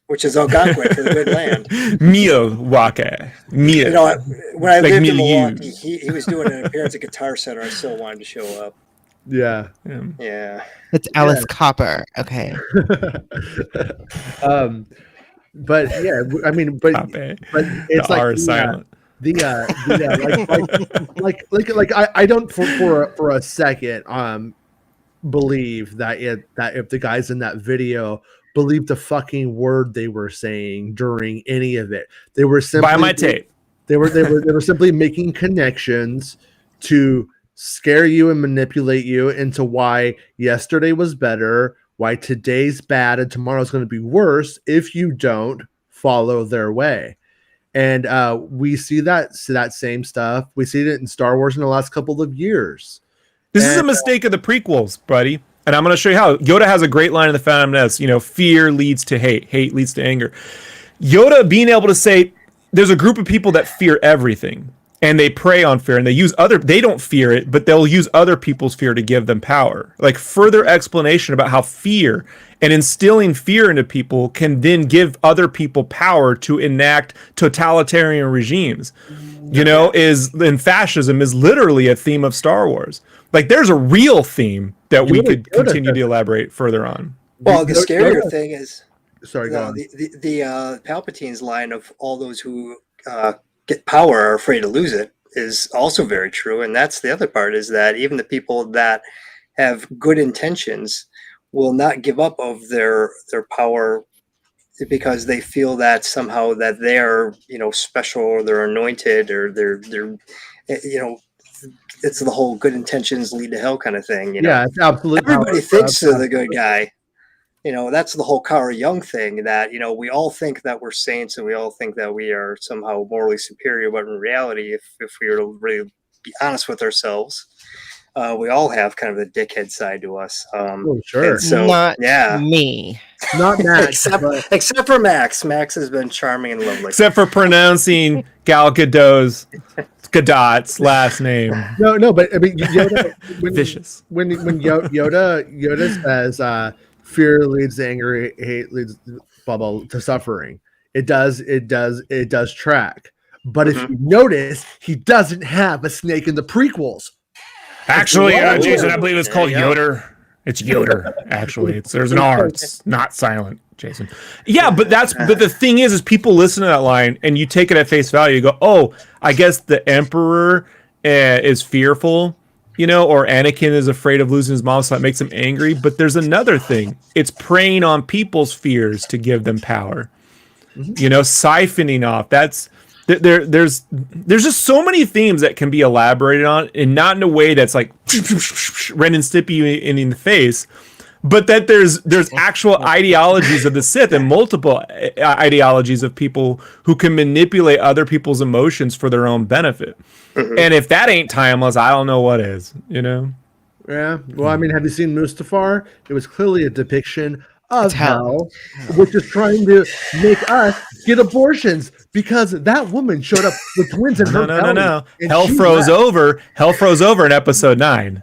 Which is Algonquin for the good land.
Milwaukee.
You know, when I
Like
lived in
milieu.
Milwaukee, he was doing an appearance at Guitar Center. I still wanted to show up.
Yeah.
Yeah.
It's Alice Copper. Okay.
But yeah, I mean, but
Copy.
it's
The
like
R is silent.
I don't for a second believe that if the guys in that video believed the fucking word they were saying during any of it, they were simply
Buy my tape.
They were simply making connections to scare you and manipulate you into why yesterday was better, why today's bad, and tomorrow's going to be worse if you don't follow their way. And we see that same stuff. We see it in Star Wars in the last couple of years.
This is a mistake of the prequels, buddy. And I'm going to show you how. Yoda has a great line in The Phantom Menace. You know, fear leads to hate. Hate leads to anger. Yoda being able to say, there's a group of people that fear everything. And they prey on fear. And they don't fear it, but they'll use other people's fear to give them power. Like further explanation about how fear and instilling fear into people can then give other people power to enact totalitarian regimes. You know, and fascism is literally a theme of Star Wars. Like there's a real theme that we could continue to elaborate further on.
Well, the scarier thing is,
sorry, go on.
The Palpatine's line of all those who get power are afraid to lose it is also very true. And that's the other part, is that even the people that have good intentions will not give up of their power because they feel that somehow that they're, you know, special, or they're anointed, or they're you know, it's the whole good intentions lead to hell kind of thing. You know?
Yeah, it's absolutely.
Everybody thinks they're the good guy. You know, that's the whole Carl Jung thing, that, you know, we all think that we're saints and we all think that we are somehow morally superior. But in reality, if we were to really be honest with ourselves, we all have kind of the dickhead side to us.
Sure.
So,
Not
yeah.
me.
Not Max.
except for Max. Max has been charming and lovely.
Except for pronouncing Gal Gadot's last name.
No, but I mean, Yoda,
Vicious.
When Yoda says fear leads to anger, hate leads to suffering. It does track. But if you notice, he doesn't have a snake in the prequels.
Actually, Jason, I believe it's called Yoder. It's Yoder. Actually, there's an R. It's not silent, Jason. Yeah, but the thing is people listen to that line and you take it at face value. You go, oh, I guess the Emperor is fearful, you know, or Anakin is afraid of losing his mom, so that makes him angry. But there's another thing. It's preying on people's fears to give them power. You know, siphoning off. There's just so many themes that can be elaborated on, and not in a way that's like Ren and Stimpy in the face, but that there's actual ideologies of the Sith and multiple ideologies of people who can manipulate other people's emotions for their own benefit. And if that ain't timeless, I don't know what is, you know?
Yeah. Well, I mean, have you seen Mustafar? It was clearly a depiction of hell, which is trying to make us get abortions because that woman showed up with twins in her belly.
No. Hell froze over. Hell froze over in episode 9.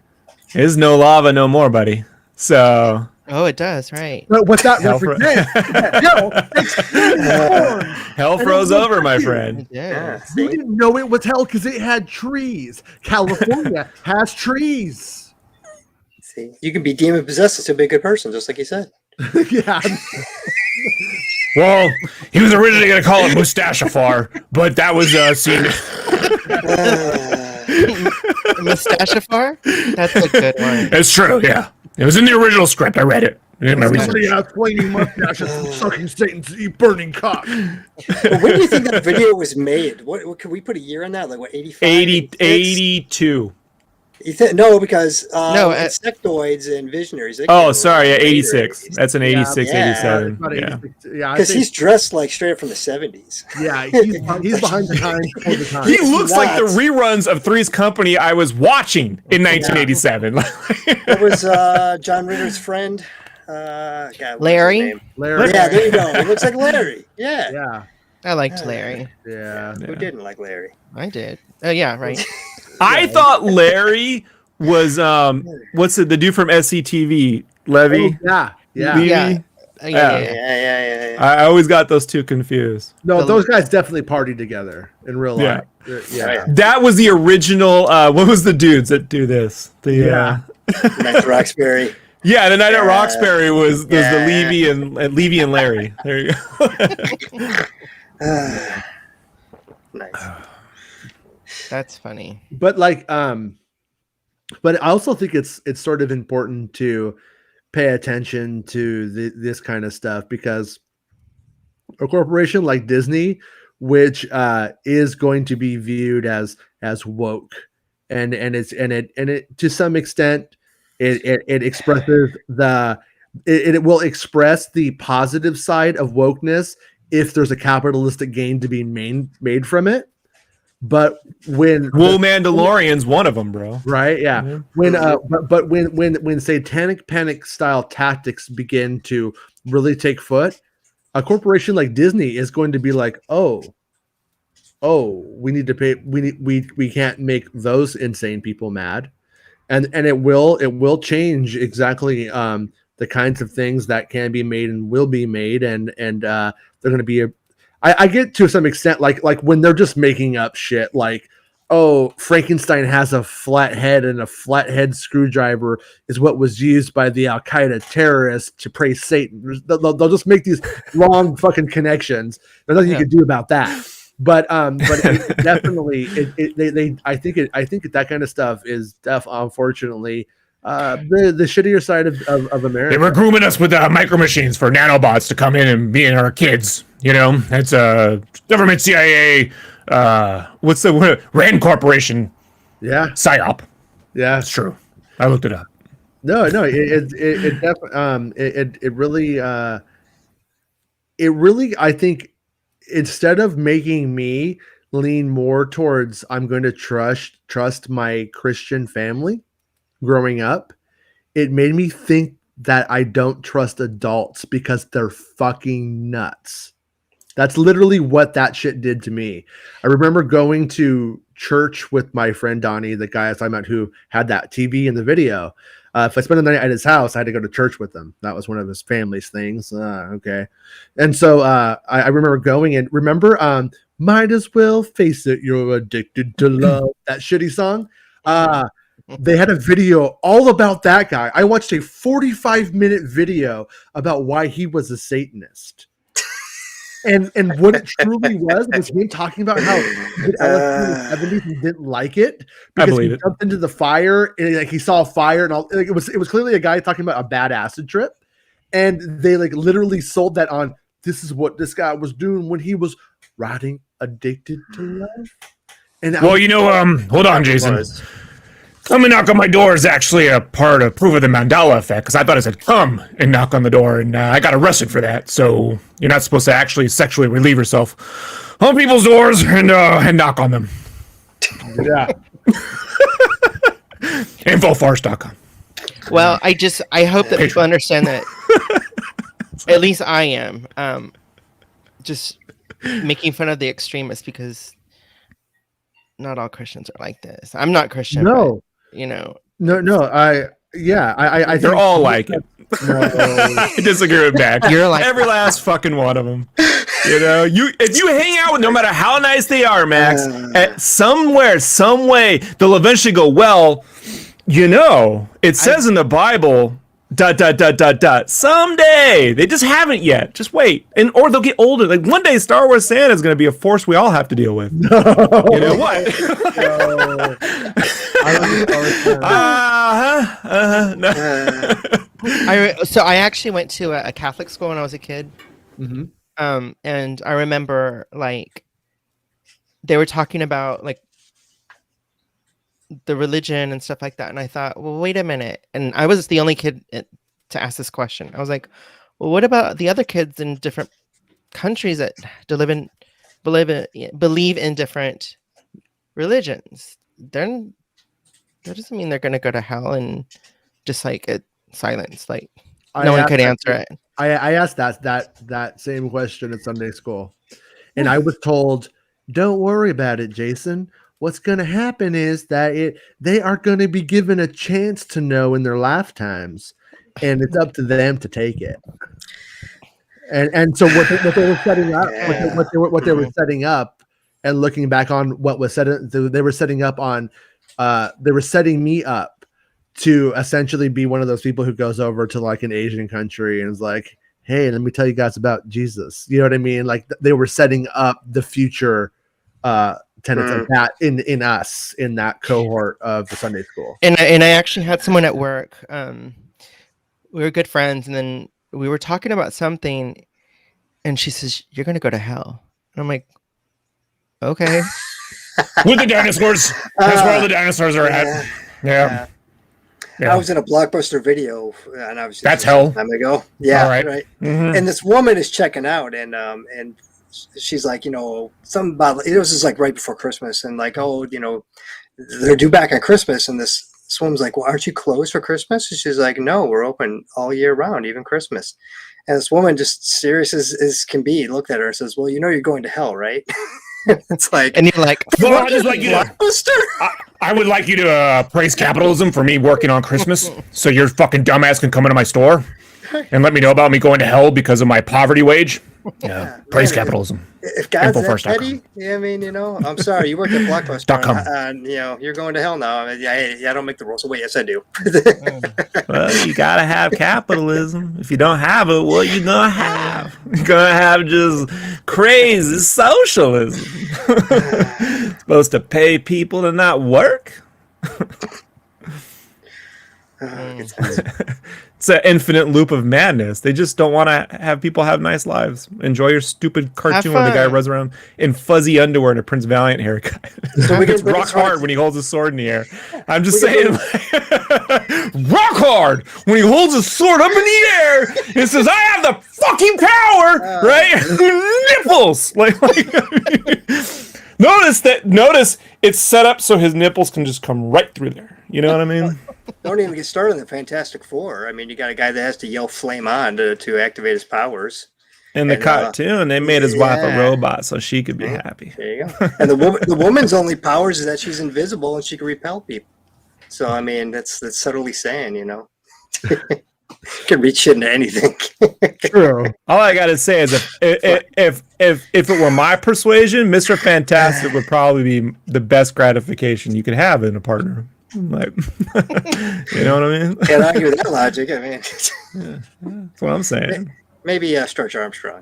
There's no lava no more, buddy. So.
Oh, it does, right?
But what that represents,
hell froze over, my friend.
Yeah.
You didn't know it was hell because it had trees. California has trees.
See, you can be demon possessed and still be a good person, just like you said.
Yeah.
Well, he was originally going to call it Mustachafar, but that was seen.
Mustachafar? That's a good one.
It's true, yeah. It was in the original script. I read it.
Somebody has flaming mustaches and sucking Satan's burning cock.
Well, when do you think that video was made? What could we put a year on that? Like what, 85?
82.
No, because
no,
insectoids and visionaries.
Sorry, 86. That's an 86, 87.
Yeah,
because he's dressed like straight up from the 70s.
Yeah, he's behind the times all the time.
He looks like the reruns of Three's Company I was watching in 1987.
That was John Ritter's friend.
Larry?
Larry.
Yeah, there you go. He looks like Larry. Yeah.
Yeah.
I liked Larry.
Yeah.
Who didn't like Larry?
I did. Oh yeah, right.
I thought Larry was what's the dude from SCTV? Levy?
Oh, yeah.
Levy?
Yeah.
Yeah.
I always got those two confused.
No, those guys dedefinitely partied together in real
Yeah.
life. Yeah.
That was the original. What was the dudes that do this?
Night Roxbury.
Yeah, the night at Roxbury was the Levy and Levy and Larry. There you go.
Nice.
That's funny.
But like, but I also think it's sort of important to pay attention to this kind of stuff, because a corporation like Disney, which is going to be viewed as woke, and it to some extent it expresses it will express the positive side of wokeness if there's a capitalistic gain to be made from it. But when
Mandalorian's one of them, bro.
Right? Yeah. When but when satanic panic style tactics begin to really take foot, a corporation like Disney is going to be like, oh, we need to pay. We can't make those insane people mad, and it will change exactly the kinds of things that can be made and will be made, and they're going to be I get to some extent like when they're just making up shit like, oh, Frankenstein has a flat head and a flathead screwdriver is what was used by the Al-Qaeda terrorists to praise Satan. They'll just make these long fucking connections. There's nothing you can do about that. But definitely, I think that kind of stuff is unfortunately the shittier side of America.
They were grooming us with micro machines for nanobots to come in and be in our kids. You know, that's government CIA. What's the word? Rand Corporation?
Yeah,
psyop.
Yeah,
it's true. I looked it up.
No, it really, I think, instead of making me lean more towards I'm going to trust my Christian family growing up, it made me think that I don't trust adults because they're fucking nuts. That's literally what that shit did to me. I remember going to church with my friend Donnie, the guy I was talking about who had that TV in the video. If I spent the night at his house, I had to go to church with him. That was one of his family's things. Okay. And so I remember going and might as well face it, you're addicted to love. That shitty song. They had a video all about that guy. I watched a 45-minute video about why he was a Satanist. And what it truly was him talking about how he did LSD in the 70s and didn't like it because he jumped into the fire and he saw fire and all. Like, it was clearly a guy talking about a bad acid trip, and they literally sold that on. This is what this guy was doing when he was writing "Addicted to Love." And
hold on, Jason. Come and knock on my door is actually a part of proof of the Mandela effect, because I thought it said come and knock on the door, and I got arrested for that. So you're not supposed to actually sexually relieve yourself on people's doors and knock on them.
Yeah.
Infofarce.com.
Well, I hope that people understand that. At least I am just making fun of the extremists, because not all Christians are like this. I'm not Christian.
No.
But,
No. I
they're all like it. No. I disagree with Mac.
You're like
every last fucking one of them. If you hang out with, no matter how nice they are, Max, at somewhere, some way, they'll eventually go, well, it says in the Bible, ... someday. They just haven't yet. Just wait. Or they'll get older. Like one day Star Wars Santa is going to be a force we all have to deal with. No. You know what?
No. So I actually went to a Catholic school when I was a kid.
Mm-hmm.
And I remember they were talking about the religion and stuff like that, and I thought, well, wait a minute. And I was the only kid to ask this question. I was like, well, what about the other kids in different countries that believe in different religions? That doesn't mean they're going to go to hell and just silence. No one could answer it.
I asked that same question at Sunday school, And I was told, don't worry about it, Jason. What's going to happen is that they are going to be given a chance to know in their lifetimes, and it's up to them to take it. And so what they were setting up, what they were setting up, and looking back on what was said, they were setting me up to essentially be one of those people who goes over to like an Asian country and is like, hey, let me tell you guys about Jesus. You know what I mean? Like they were setting up the future tenets of that in us, in that cohort of the Sunday school.
And I actually had someone at work. We were good friends, and then we were talking about something, and she says, "You're going to go to hell." And I'm like, okay.
With the dinosaurs. That's where all the dinosaurs are at. Yeah.
I was in a Blockbuster video, and I was just
that's hell.
Time ago. Yeah,
right.
Mm-hmm. And this woman is checking out, and she's like, something about it was just like right before Christmas, and like, they're due back on Christmas, and this woman's like, well, aren't you closed for Christmas? And she's like, no, we're open all year round, even Christmas. And this woman, just serious as can be, looked at her and says, well, you're going to hell, right? It's like,
and you're like,
well, I would like you to praise capitalism for me working on Christmas, so your fucking dumbass can come into my store and let me know about me going to hell because of my poverty wage. Yeah, praise capitalism.
If God's that petty, I'm sorry, you work at Blockbuster, and you're going to hell now. I don't make the rules. So wait, yes, I do.
Well, you gotta have capitalism. If you don't have it, what you gonna have? You're gonna have just crazy socialism. Supposed to pay people to not work. It's an infinite loop of madness. They just don't want to have people have nice lives. Enjoy your stupid cartoon where the guy runs around in fuzzy underwear and a Prince Valiant haircut. So it's rock hard when he holds his sword in the air. I'm just saying, rock hard when he holds his sword up in the air and says, "I have the fucking power!" Right? Nipples. Notice it's set up so his nipples can just come right through there. You know what I mean?
Don't even get started on the Fantastic Four. I mean, you got a guy that has to yell "flame on" to activate his powers.
In the cartoon, they made his wife a robot so she could be happy.
There you go. And the woman's only powers is that she's invisible and she can repel people. So I mean, that's subtly saying, can reach shit into anything.
True.
All I gotta say is if it were my persuasion, Mr. Fantastic would probably be the best gratification you could have in a partner. Like, you know what I mean?
Can't argue with that logic. I mean,
that's what I'm saying.
Maybe Stretch Armstrong.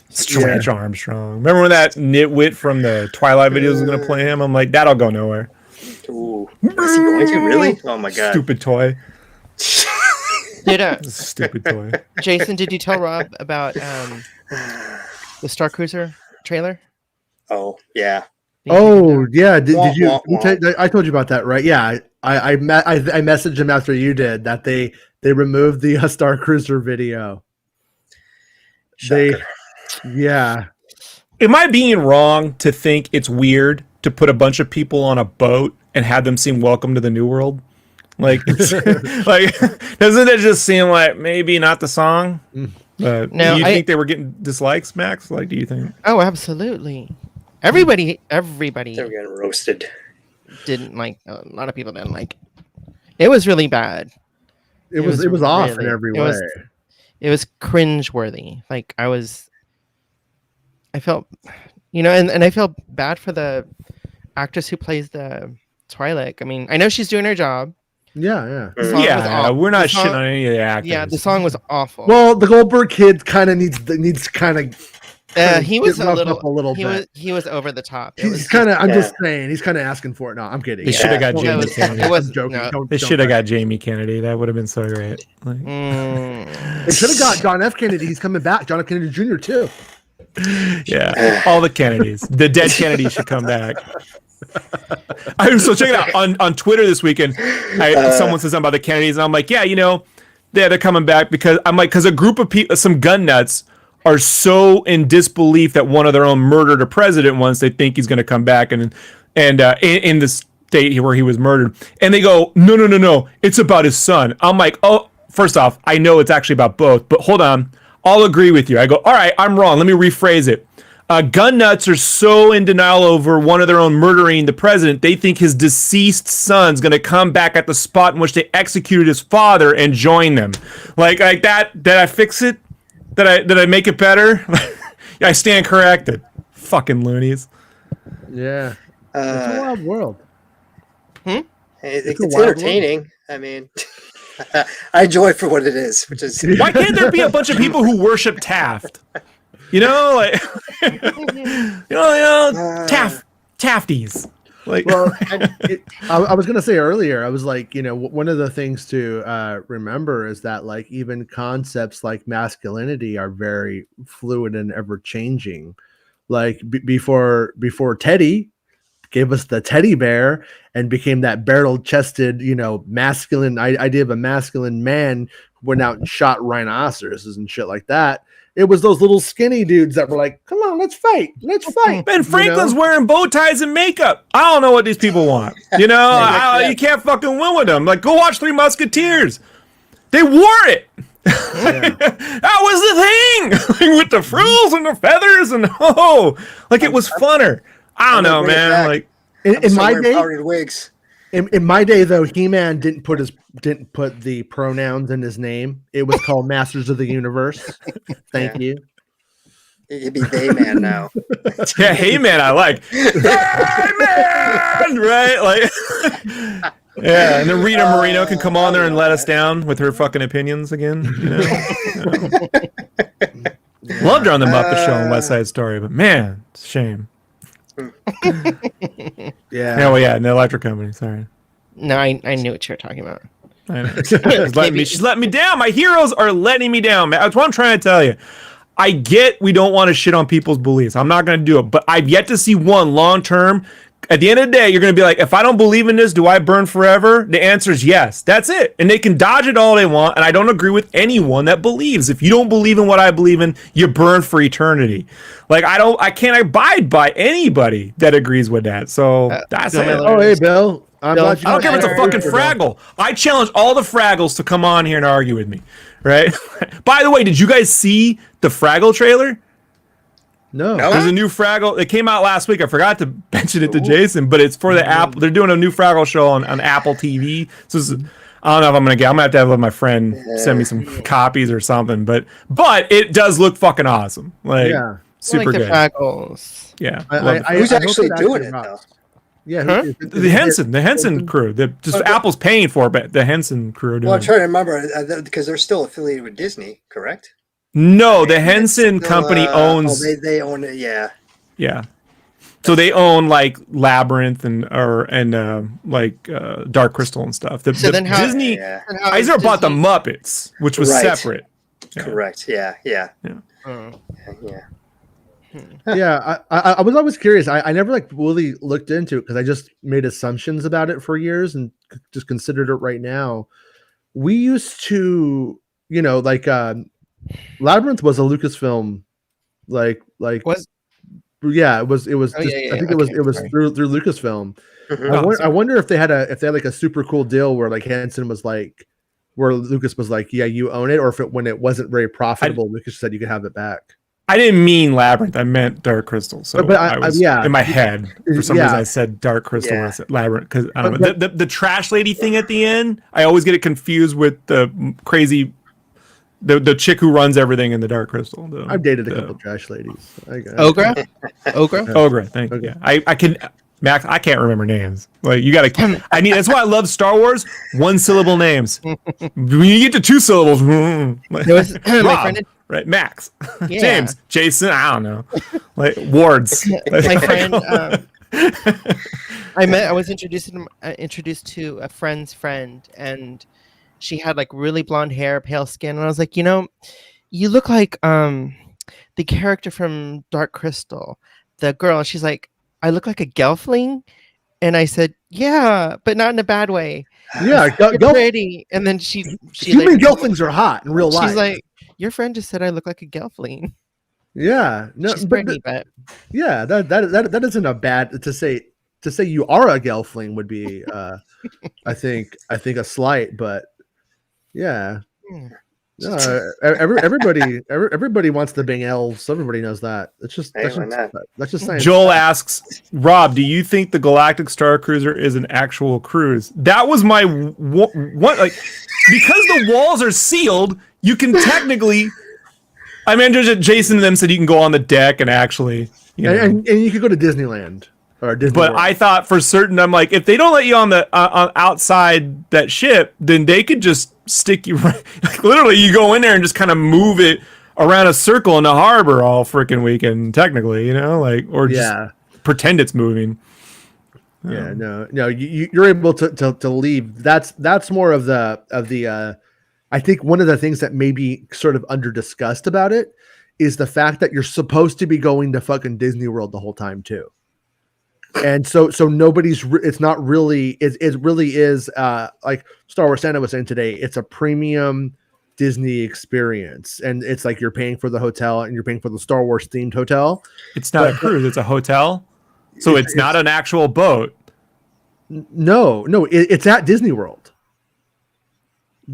Stretch Armstrong. Remember when that nitwit from the Twilight videos was gonna play him? I'm like, that'll go nowhere.
Ooh, is he going to really? Oh my god!
Stupid toy.
Stupid toy. Jason, did you tell Rob about the Star Cruiser trailer?
Oh yeah.
Oh yeah, did you? I told you about that, right? Yeah, I messaged him after you did that they removed the Star Cruiser video.
Shocker.
Am I being wrong to think it's weird to put a bunch of people on a boat and have them sing "Welcome to the New World"? Like, doesn't it just seem like maybe not the song? But do you think they were getting dislikes, Max? Like, do you think?
Oh, absolutely. Everybody
they were getting roasted.
Didn't like. A lot of people didn't like it. It was really bad.
It was off in every way.
It was cringeworthy. Like I felt, and I feel bad for the actress who plays the Twi'lek. I mean, I know she's doing her job.
Yeah.
We're not shitting on any of the actors.
Yeah, the song was awful.
Well, the Goldberg kid kind of needs kind of.
He was a little bit. He was over the top.
He's kind of. I'm just saying. He's kind of asking for it. No, I'm kidding.
They should have got Jamie Kennedy.
It was
joking.
No.
They should have got Jamie Kennedy. That would have been so great.
They should have got John F. Kennedy. He's coming back. John F. Kennedy Jr. too.
Yeah, all the Kennedys. The dead Kennedys should come back. So check it out on Twitter this weekend. Someone says something about the Kennedys, and I'm like, they're coming back because a group of people, some gun nuts, are so in disbelief that one of their own murdered a president once. They think he's going to come back and in the state where he was murdered, and they go, no, it's about his son. I'm like, oh, first off, I know it's actually about both, but hold on. I'll agree with you. I go, all right, I'm wrong. Let me rephrase it. Gun nuts are so in denial over one of their own murdering the president, they think his deceased son's going to come back at the spot in which they executed his father and join them. Like that. Did I fix it? Did I make it better? I stand corrected. Fucking loonies.
Yeah. It's a wild world.
It's entertaining. World. I mean, I enjoy it for what it is, which is
why can't there be a bunch of people who worship Taft? You know, like Tafties. Like,
well, I was gonna say earlier, I was like, one of the things to remember is that like even concepts like masculinity are very fluid and ever changing. Like before Teddy gave us the teddy bear and became that barrel-chested, masculine idea of a masculine man who went out and shot rhinoceroses and shit like that. It was those little skinny dudes that were like, come on, let's fight.
Ben Franklin's wearing bow ties and makeup. I don't know what these people want. You can't fucking win with them. Like, go watch Three Musketeers. They wore it. Yeah. That was the thing. With the frills and the feathers and it was funner. I don't know, man. Like
in my day,
powdered wigs.
In my day, though, He-Man didn't put the pronouns in his name. It was called Masters of the Universe. Thank you.
It'd be they man now.
Yeah, hey man, I like. Hey man, right? Like, yeah, and then Rita Moreno can come on there and let us down with her fucking opinions again. Loved her on the Muppet Show and West Side Story, but man, it's a shame.
Yeah.
In the electric company. Sorry.
No, I knew what you were talking about.
I know. She's letting me down. My heroes are letting me down, man. That's what I'm trying to tell you. I get we don't want to shit on people's beliefs. I'm not going to do it, but I've yet to see one long term. At the end of the day, you're going to be like, if I don't believe in this, do I burn forever? The answer is yes. That's it. And they can dodge it all they want. And I don't agree with anyone that believes. If you don't believe in what I believe in, you burn for eternity. Like, I can't abide by anybody that agrees with that. So that's it.
Oh, hey, Bill. I don't
care if it's a fucking Fraggle. I challenge all the Fraggles to come on here and argue with me. Right? By the way, did you guys see the Fraggle trailer?
No.
There's a new Fraggle. It came out last week. I forgot to mention it to Jason, but it's for the Apple. They're doing a new Fraggle show on Apple TV. So I don't know if I'm going to have to have my friend send me some copies or something. But it does look fucking awesome. Like, super good.
Fraggles.
Yeah.
Who's actually doing it, though?
Yeah,
the Henson crew. Apple's paying for it, but the Henson crew.
Well, I'm trying to remember because they're still affiliated with Disney, correct?
No, the Henson company owns.
They own it. Yeah.
Yeah. So they own like Labyrinth and Dark Crystal and stuff.
Then how,
Disney.
Yeah.
Eisner bought the Muppets, which was separate.
Yeah. Correct. Yeah.
Yeah, I was always curious. I never really looked into it because I just made assumptions about it for years and just considered it right now. We used to, Labyrinth was a Lucasfilm, it was. I think it was through Lucasfilm. Mm-hmm. I wonder if they had a super cool deal where Henson was where Lucas was like, yeah, you own it, or if when it wasn't very profitable, Lucas said you could have it back.
I didn't mean Labyrinth. I meant Dark Crystal. So I was in my head for some reason I said Dark Crystal. I said Labyrinth because I don't know the trash lady thing at the end. I always get it confused with the crazy. The chick who runs everything in the Dark Crystal.
I've dated a couple trash ladies.
Ogre.
Thank you. Yeah. I can. Max, I can't remember names. Like you gotta. That's why I love Star Wars. 1 syllable names. When you get to 2 syllables,
my friend.
Right, Max, James, Jason. I don't know, wards.
My friend. I was introduced to a friend's friend, and she had really blonde hair, pale skin, and I was like, you look like the character from Dark Crystal, the girl. And she's like, I look like a gelfling, and I said, yeah, but not in a bad way.
Yeah,
you're pretty. And then she
human gelflings are hot in real life.
She's like, your friend just said I look like a gelfling.
Yeah, no,
she's pretty, but
yeah, that isn't a bad to say you are a gelfling would be I think a slight, but yeah. Everybody wants the Bing elves. Everybody knows that. That's just science.
Joel asks, Rob, do you think the Galactic Star Cruiser is an actual cruise? That was my what like because the walls are sealed. You can technically. I mean, Jason and them said you can go on the deck and actually,
and you could go to Disneyland.
But I thought for certain, I'm like, if they don't let you on the outside that ship, then they could just stick you right. Like, literally, you go in there and just kind of move it around a circle in the harbor all freaking weekend, technically, or just pretend it's moving.
Yeah, no, you're able to leave. That's more of the. I think one of the things that may be sort of under discussed about it is the fact that you're supposed to be going to fucking Disney World the whole time too. And so nobody's. It's not really. It really is. Like Star Wars Santa was saying today. It's a premium Disney experience, and it's like you're paying for the hotel and you're paying for the Star Wars themed hotel.
It's not a cruise. It's a hotel. So it's not an actual boat.
No, it's at Disney World.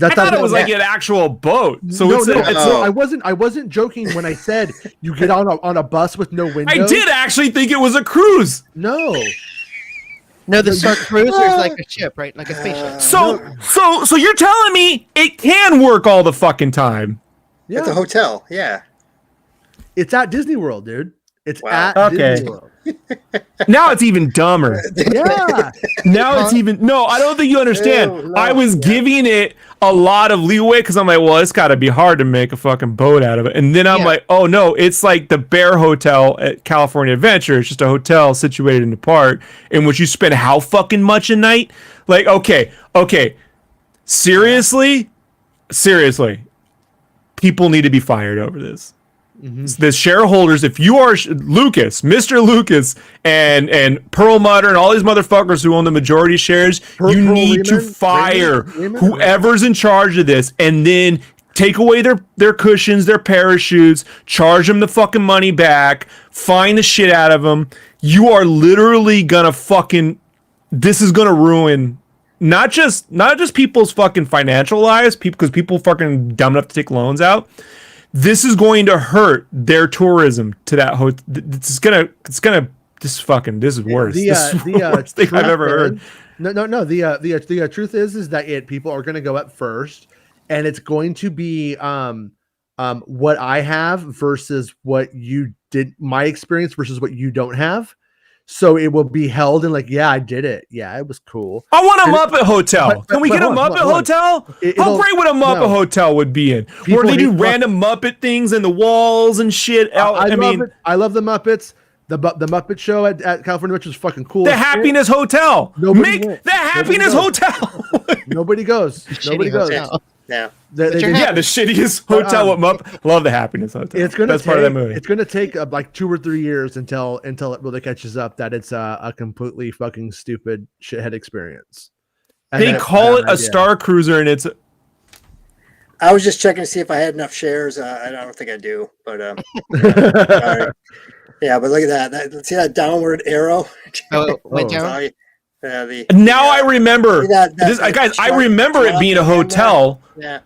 I thought it was like an actual boat. So
I wasn't joking when I said you get on a bus with no windows.
I did actually think it was a cruise.
No,
the Star Cruiser is like a ship, right? Like a spaceship.
So you're telling me it can work all the fucking time?
Yeah. It's a hotel. Yeah.
It's at Disney World, dude. It's at Disney World.
Now it's even dumber.
Yeah.
Now it's even I don't think you understand. I was giving it a lot of leeway because I'm like, well, it's got to be hard to make a fucking boat out of it. And then I'm like, oh no, it's like the Bear Hotel at California Adventure. It's just a hotel situated in the park in which you spend how fucking much a night? Like, okay. Seriously, people need to be fired over this. Mm-hmm. The shareholders, if you are Mr. Lucas and Perlmutter and all these motherfuckers who own the majority shares, you need to fire whoever's in charge of this and then take away their cushions, their parachutes, charge them the fucking money back, fine the shit out of them. You are literally gonna this is gonna ruin not just people's fucking financial lives, because people fucking dumb enough to take loans out. This is going to hurt their tourism to that hotel. This is worse. This is the worst thing I've ever heard.
No. The truth is that people are going to go up first, and it's going to be what I have versus what you did. My experience versus what you don't have. So it will be held in like, yeah, I did it. Yeah, it was cool.
I want a Muppet Hotel. Can we get a Muppet Hotel? How great would a Muppet Hotel would be in? Where they do random Muppet things in the walls and shit.
I love the Muppets. The Muppet Show at California Adventure is fucking cool.
The Happiness Hotel. Make the Happiness Hotel.
Nobody goes. Nobody goes.
Yeah.
The shittiest hotel with Muppet. Love the Happiness Hotel. That's part of that movie.
It's gonna take like 2 or 3 years until it really catches up that it's a completely fucking stupid shithead experience.
And they call it a Star Cruiser, and it's.
I was just checking to see if I had enough shares. I don't think I do, but yeah. But look at that. See that downward arrow?
Went down.
Now I remember, guys. I remember it being a hotel.
Yeah.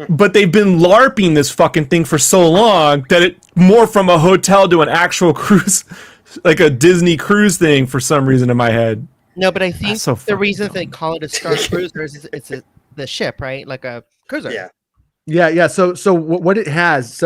But they've been LARPing this fucking thing for so long that it more from a hotel to an actual cruise, like a Disney cruise thing for some reason in my head.
No, but I think the reason they call it a Star Cruiser is it's the ship, right? Like a cruiser.
Yeah. So what it has,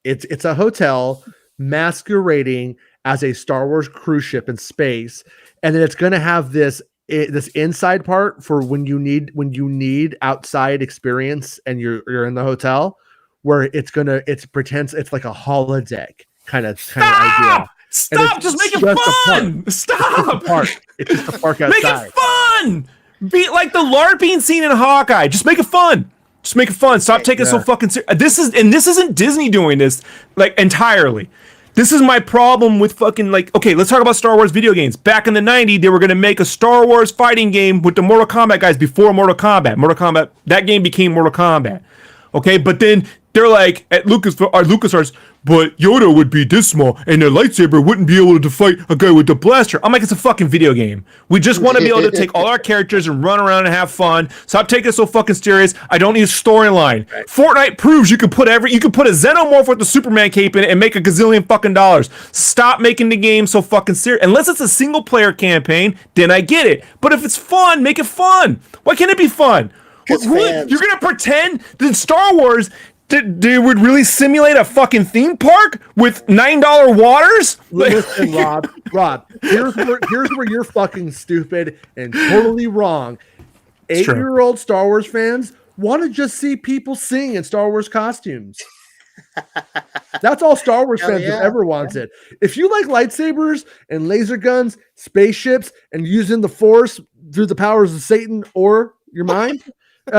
it's a hotel masquerading as a Star Wars cruise ship in space. And then it's going to have this inside part for when you need outside experience and you're in the hotel, where it pretends it's like a holodeck kind of idea.
Stop! Just make it fun. Stop!
It's just a park outside.
Make it fun. Be like the LARPing scene in Hawkeye. Just make it fun. Stop taking it so fucking serious. This isn't Disney doing this like entirely. This is my problem with fucking okay, let's talk about Star Wars video games. Back in the 90s, they were going to make a Star Wars fighting game with the Mortal Kombat guys before Mortal Kombat. That game became Mortal Kombat. Okay, but then they're like, at LucasArts,
but Yoda would be this small, and a lightsaber wouldn't be able to fight a guy with a blaster. I'm like, it's a fucking video game. We just want to be able to take all our characters and run around and have fun. Stop taking it so fucking serious. I don't need a storyline. Right. Fortnite proves you can put a xenomorph with the Superman cape in it and make a gazillion fucking dollars. Stop making the game so fucking serious. Unless it's a single player campaign, then I get it. But if it's fun, make it fun. Why can't it be fun? You're gonna pretend that Star Wars they would really simulate a fucking theme park with $9 waters?
Listen, Rob, here's where you're fucking stupid and totally wrong. 8-year-old Star Wars fans want to just see people sing in Star Wars costumes. That's all Star Wars fans have ever wanted. If you like lightsabers and laser guns, spaceships, and using the Force through the powers of Satan or your mind,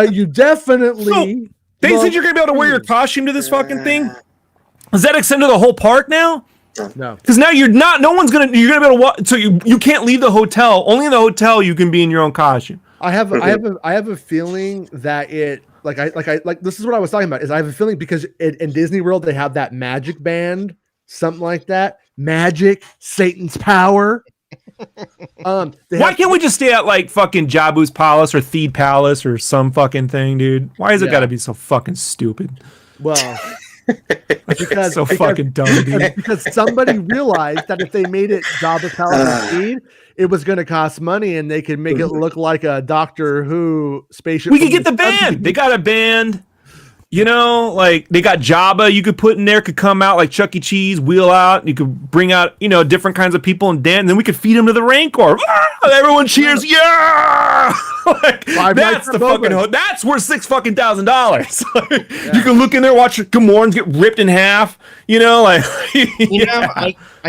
you definitely...
They said you're going to be able to wear your costume to this fucking thing? Does that extend to the whole park now?
No.
Because now you're going to be able to walk. So you can't leave the hotel. Only in the hotel you can be in your own costume.
I have a feeling that it like this is what I was talking about is I have a feeling because in Disney World they have that magic band, something like that. Magic, Satan's power.
Why can't we just stay at like fucking Jabu's Palace or Theed Palace or some fucking thing, dude? Why is it got to be so fucking stupid?
Well,
because fucking dumb, dude.
Because somebody realized that if they made it Jabu's Palace and Theed, it was going to cost money, and they could make it look like a Doctor Who spaceship.
We could get the band. They got a band. You know, like they got Jabba you could put in there, could come out like Chuck E. Cheese, wheel out. You could bring out, different kinds of people and dance. And then we could feed them to the Rancor. Everyone cheers. Yeah. That's the fucking that's worth $6,000. You can look in there, watch Gamorreans get ripped in half.
I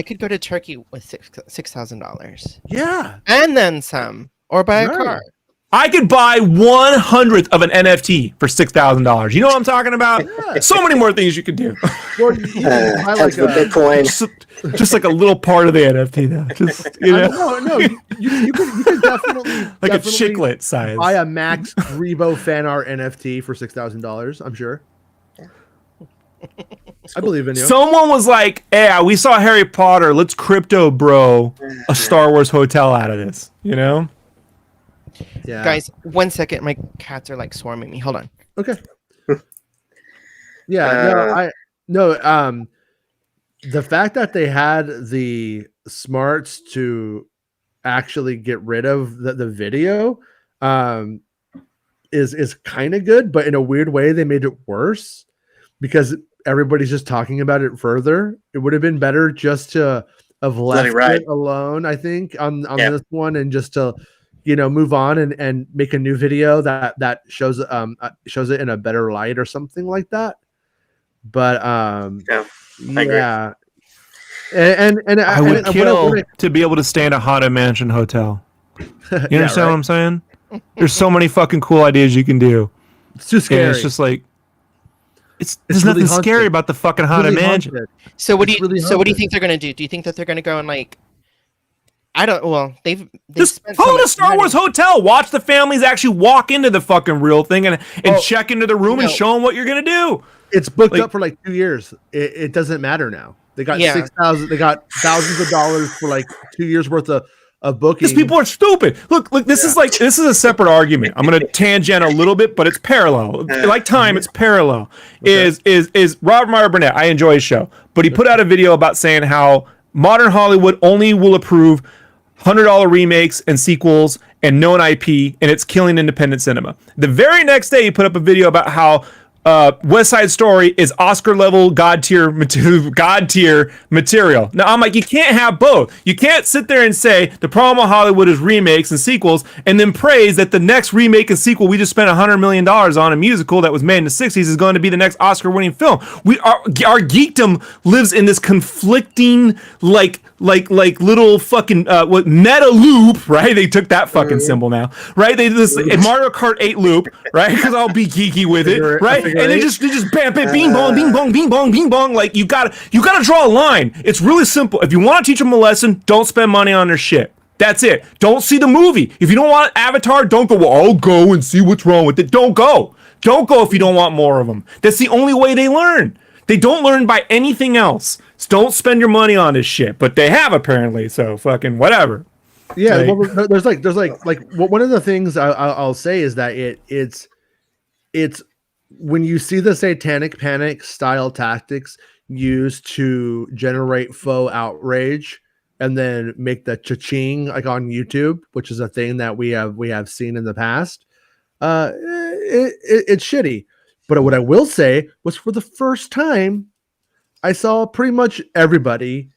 could go to Turkey with $6,000.
Yeah.
And then some. Or buy a car.
I could buy 1/100th of an NFT for $6,000. You know what I'm talking about? Yeah. So many more things you could do.
Or you can buy like
Bitcoin.
Just like a little part of the NFT, though. Just
No. You could definitely
like a chiclet size.
Buy a Max Rebo fan art NFT for $6,000. I'm sure. I believe in you.
Someone was like, "Yeah, we saw Harry Potter. Let's crypto bro a Star Wars hotel out of this."
Yeah.
Guys, 1 second. My cats are like swarming me. Hold on.
Okay. The fact that they had the smarts to actually get rid of the video is kind of good, but in a weird way they made it worse because everybody's just talking about it further. It would have been better just to have left it alone, I think, on this one, and just to move on and make a new video that shows it in a better light or something like that. But I agree. And
I would kill to be able to stay in a haunted mansion hotel. You understand what I'm saying? There's so many fucking cool ideas you can do.
It's too scary.
And it's just like there's nothing
really
scary about the fucking haunted mansion.
So what do you think they're gonna do? Do you think that they're gonna go and like? I don't. Well, they've
just go to Star Wars hotel. Watch the families actually walk into the fucking real thing and check into the room and show them what you're gonna do.
It's booked up for like 2 years. It doesn't matter now. They got 6,000. They got thousands of dollars for like 2 years worth of booking.
Because people are stupid. Look. This is a separate argument. I'm gonna tangent a little bit, but it's parallel. Like time, it's parallel. Okay. Is Robert Meyer Burnett? I enjoy his show, but he put out a video about saying how modern Hollywood only will approve $100 remakes and sequels and known IP, and it's killing independent cinema. The very next day, he put up a video about how West Side Story is Oscar level god tier material. Now I'm like, you can't have both. You can't sit there and say the problem with Hollywood is remakes and sequels, and then praise that the next remake and sequel we just spent $100 million on, a musical that was made in the '60s, is going to be the next Oscar winning film. Our geekdom lives in this conflicting like little fucking meta loop, right? They took that fucking symbol now, right? They this Mario Kart 8 loop, right? Because I'll be geeky with it, right? And they just bam, bing bong, bing bong, bing bong, bing bong. Like you gotta draw a line. It's really simple. If you want to teach them a lesson, don't spend money on their shit. That's it. Don't see the movie. If you don't want Avatar, don't go. Well, I'll go and see what's wrong with it. Don't go. Don't go if you don't want more of them. That's the only way they learn.
They don't learn by anything else. So don't spend your money on this shit, but they have apparently. So fucking whatever.
Yeah, well, there's one of the things I'll say is that it's when you see the satanic panic style tactics used to generate faux outrage and then make the cha-ching like on YouTube, which is a thing that we have seen in the past. It's shitty. But what I will say was, for the first time, I saw pretty much everybody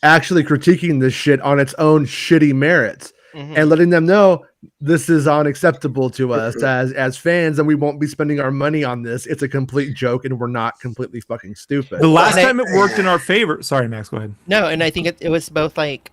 actually critiquing this shit on its own shitty merits and letting them know this is unacceptable to us as fans, and we won't be spending our money on this. It's a complete joke, and we're not completely fucking stupid.
The last time it worked in our favor. Sorry, Max, go ahead.
No, and I think it was both like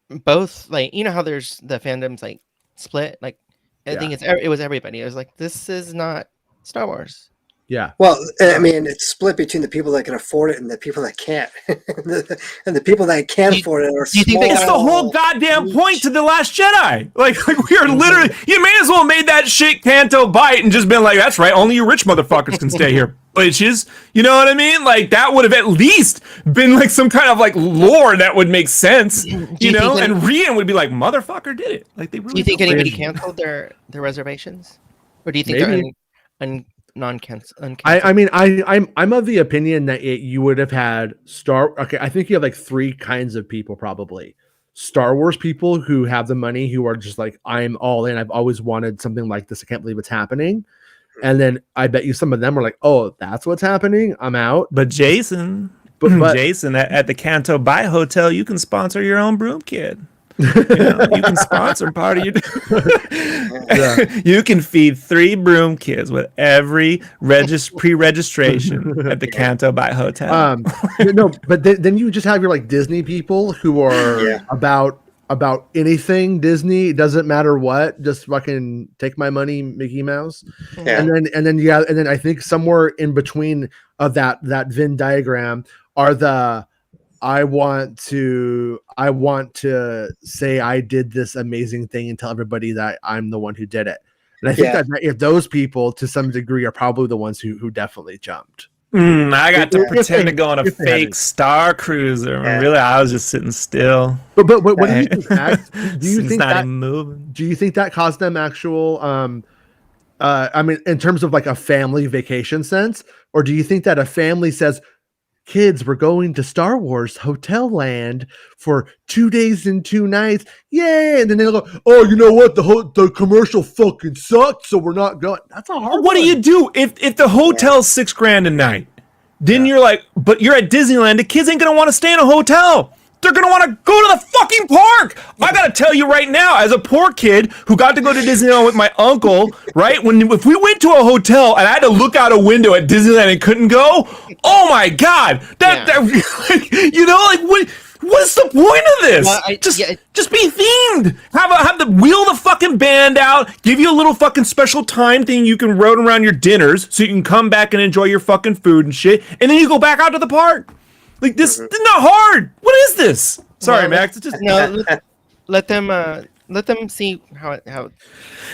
you know how there's the fandoms like split. Like I think it was everybody. It was like, this is not Star Wars.
Yeah.
Well, I mean, it's split between the people that can afford it and the people that can't. And the people that can't afford it are small.
It's the whole goddamn point to The Last Jedi. Like we are literally, you may as well have made that shit Canto Bite and just been like, that's right, only you rich motherfuckers can stay here, bitches. You know what I mean? Like, that would have at least been like some kind of like lore that would make sense, you know? And Rian would be like, motherfucker did it. Like, they really.
Do you think anybody canceled their reservations? Or do you think they're non-cancel?
I mean, I'm of the opinion that you would have had I think you have like three kinds of people probably. Star Wars people who have the money, who are just like, I'm all in. I've always wanted something like this. I can't believe it's happening. And then I bet you some of them are like, oh, that's what's happening. I'm out.
But Jason, Jason, at the Canto Bay Hotel, you can sponsor your own broom kid. You can sponsor part of your. You can feed 3 broom kids with every pre-registration at the Canto Bay Hotel.
No, but then you just have your like Disney people who are about anything Disney. It doesn't matter what, just fucking take my money, Mickey Mouse. Yeah. And then I think somewhere in between of that Venn diagram are the I want to say I did this amazing thing and tell everybody that I'm the one who did it. And I think that if those people to some degree are probably the ones who definitely jumped.
I got to pretend to go on a fake Star Cruiser. Yeah. Really, I was just sitting still.
But what do you think, Max? Do you think
not even moving?
Do you think that caused them actual I mean, in terms of like a family vacation sense, or do you think that a family says, kids, we're going to Star Wars Hotel Land for 2 days and 2 nights. Yay! And then they'll go, oh, you know what? The commercial fucking sucked, so we're not going. That's a hard
What do you do if the hotel's $6,000 a night? Then you're like, but you're at Disneyland. The kids ain't going to want to stay in a hotel. They're going to want to go to the fucking park. I got to tell you right now, as a poor kid who got to go to Disneyland with my uncle, right? If we went to a hotel and I had to look out a window at Disneyland and couldn't go, oh my God. What's the point of this? Well, just be themed. Have the wheel the fucking band out. Give you a little fucking special time thing you can road around your dinners so you can come back and enjoy your fucking food and shit. And then you go back out to the park. Like, this is not hard. What is this? Sorry, Max. It's just
let them see how it
people out.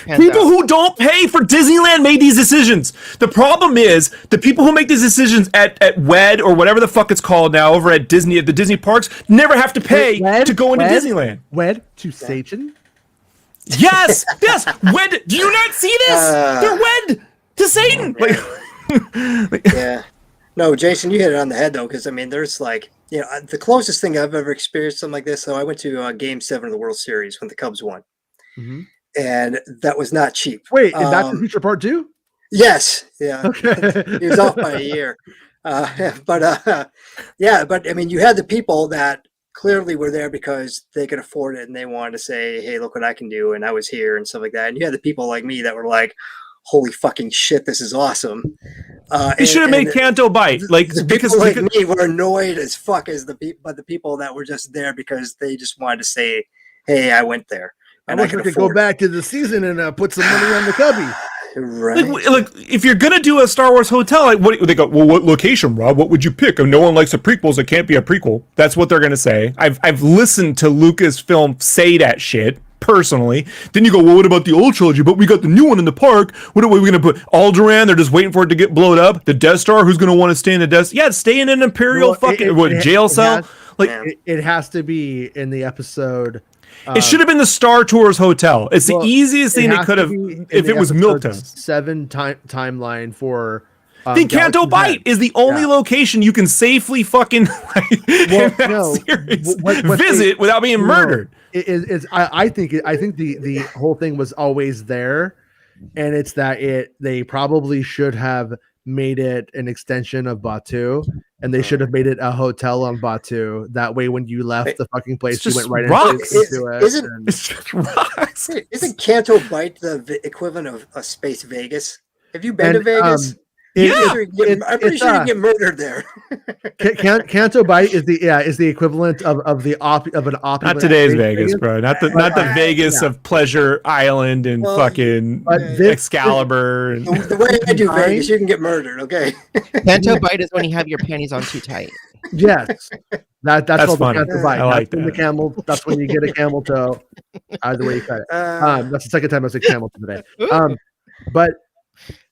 Who don't pay for Disneyland made these decisions. The problem is the people who make these decisions at WED or whatever the fuck it's called now over at Disney, at the Disney parks, never have to pay to go into Disneyland.
WED to Satan?
Yes. WED. Do you not see this? They're WED to Satan.
Yeah. No, Jason, you hit it on the head, though, because, I mean, there's, like, you know, the closest thing I've ever experienced something like this, so I went to Game 7 of the World Series when the Cubs won, and that was not cheap.
Wait, is that the Future Part 2?
Yes. Yeah.
Okay.
He was off by a year. But, I mean, you had the people that clearly were there because they could afford it, and they wanted to say, hey, look what I can do, and I was here, and stuff like that. And you had the people like me that were like, holy fucking shit, this is awesome.
You should have made Canto Bite. Like,
because people like me were annoyed as fuck as the people that were just there because they just wanted to say, hey, I went there.
And I could go back to the season and put some money on the Cubby.
Right.
Like, if you're gonna do a Star Wars hotel, like, what they go? Well, what location, Rob? What would you pick? If no one likes the prequels, it can't be a prequel. That's what they're gonna say. I've listened to Lucasfilm say that shit personally. Then you go, well, what about the old trilogy? But we got the new one in the park. What are we going to put? Alderaan? They're just waiting for it to get blown up. The Death Star? Who's going to want to stay in the Death? Yeah, stay in an Imperial jail cell.
It has to be in the episode.
It should have been the Star Tours hotel. It's the easiest thing they could have if it was Milktoast.
7 timeline for.
The Canto Bight is the only location you can safely fucking visit without being murdered.
I think the whole thing was always there, and it's that they probably should have made it an extension of Batuu, and they should have made it a hotel on Batuu. That way, when you left the fucking place, you went right into it.
It's just rocks. Isn't Canto Bight the equivalent of a Space Vegas? Have you been to Vegas? I'm pretty sure you get murdered there.
Canto Bight is the equivalent of an opulent.
Not today's Vegas, bro. Not the Vegas of Pleasure Island and fucking Excalibur.
The way I do Vegas, you can get murdered. Okay.
Canto Bight is when you have your panties on too tight.
Yes, that's called
funny.
The Canto Bight.
I like that.
The camel. That's when you get a camel toe. Either way you cut it. That's the second time I said camel today. But.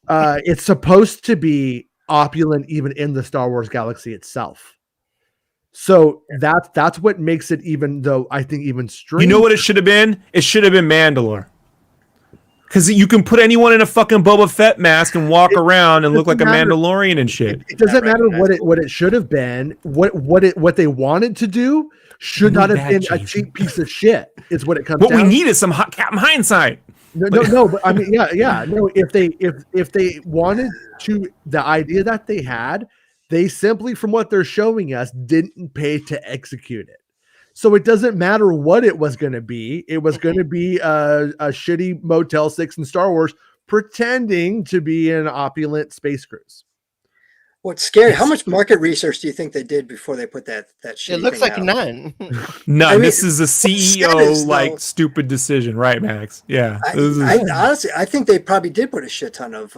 It's supposed to be opulent even in the Star Wars galaxy itself. So that's what makes it even stranger.
You know what it should have been? It should have been Mandalore. Because you can put anyone in a fucking Boba Fett mask and walk around and look like a Mandalorian and shit.
It doesn't matter what it should have been. What they wanted to do should not have been a cheap piece of shit. Is what it comes.
What we need is some Captain Hindsight.
No, but I mean, no. If they wanted to, the idea that they had, they simply, from what they're showing us, didn't pay to execute it. So it doesn't matter what it was going to be. It was going to be a shitty Motel 6 in Star Wars, pretending to be an opulent space cruise.
What's scary? How much market research do you think they did before they put that shit?
It looks like none.
None. I mean, this is a CEO stupid decision, right, Max? Yeah.
Honestly, I think they probably did put a shit ton of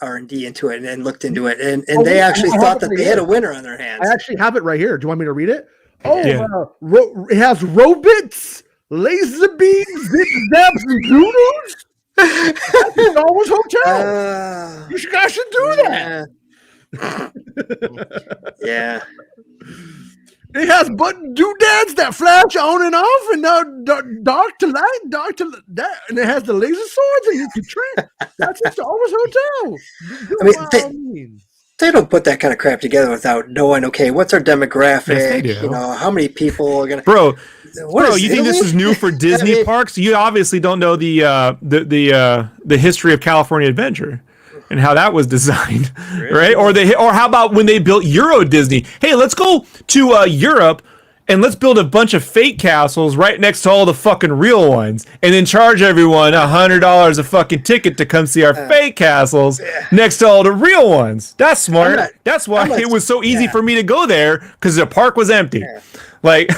R&D into it and looked into it, and they actually thought that they had a winner on their hands.
I actually have it right here. Do you want me to read it? It has robots, laser beams, zip zaps, and doodles. That's the Star Wars hotel. You guys should do that.
Yeah.
It has button doodads that flash on and off, and dark to light, and it has the laser swords, and you can train. That's a Star Wars hotel.
I mean, they don't put that kind of crap together without knowing. Okay, what's our demographic?
Yes, they do.
You know, how many people are gonna?
Bro, you think this is new for Disney parks? You obviously don't know the history of California Adventure. And how that was designed, right? Or how about when they built Euro Disney? Hey, let's go to Europe and let's build a bunch of fake castles right next to all the fucking real ones, and then charge everyone $100 a fucking ticket to come see our fake castles next to all the real ones. That's smart. That's why it was so easy for me to go there, because the park was empty. Like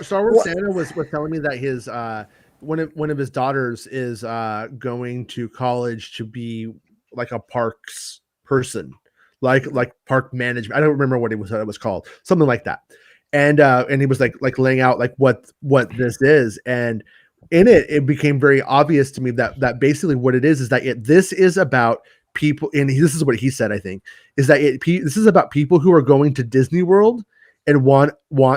Star Wars Santa was telling me that his one of his daughters is going to college to be like a parks person, like park management. I don't remember what it was called, something like that. And he was like laying out like what this is, and in it became very obvious to me that basically what it is that this is about people, and this is what he said, I think, is that this is about people who are going to Disney World and want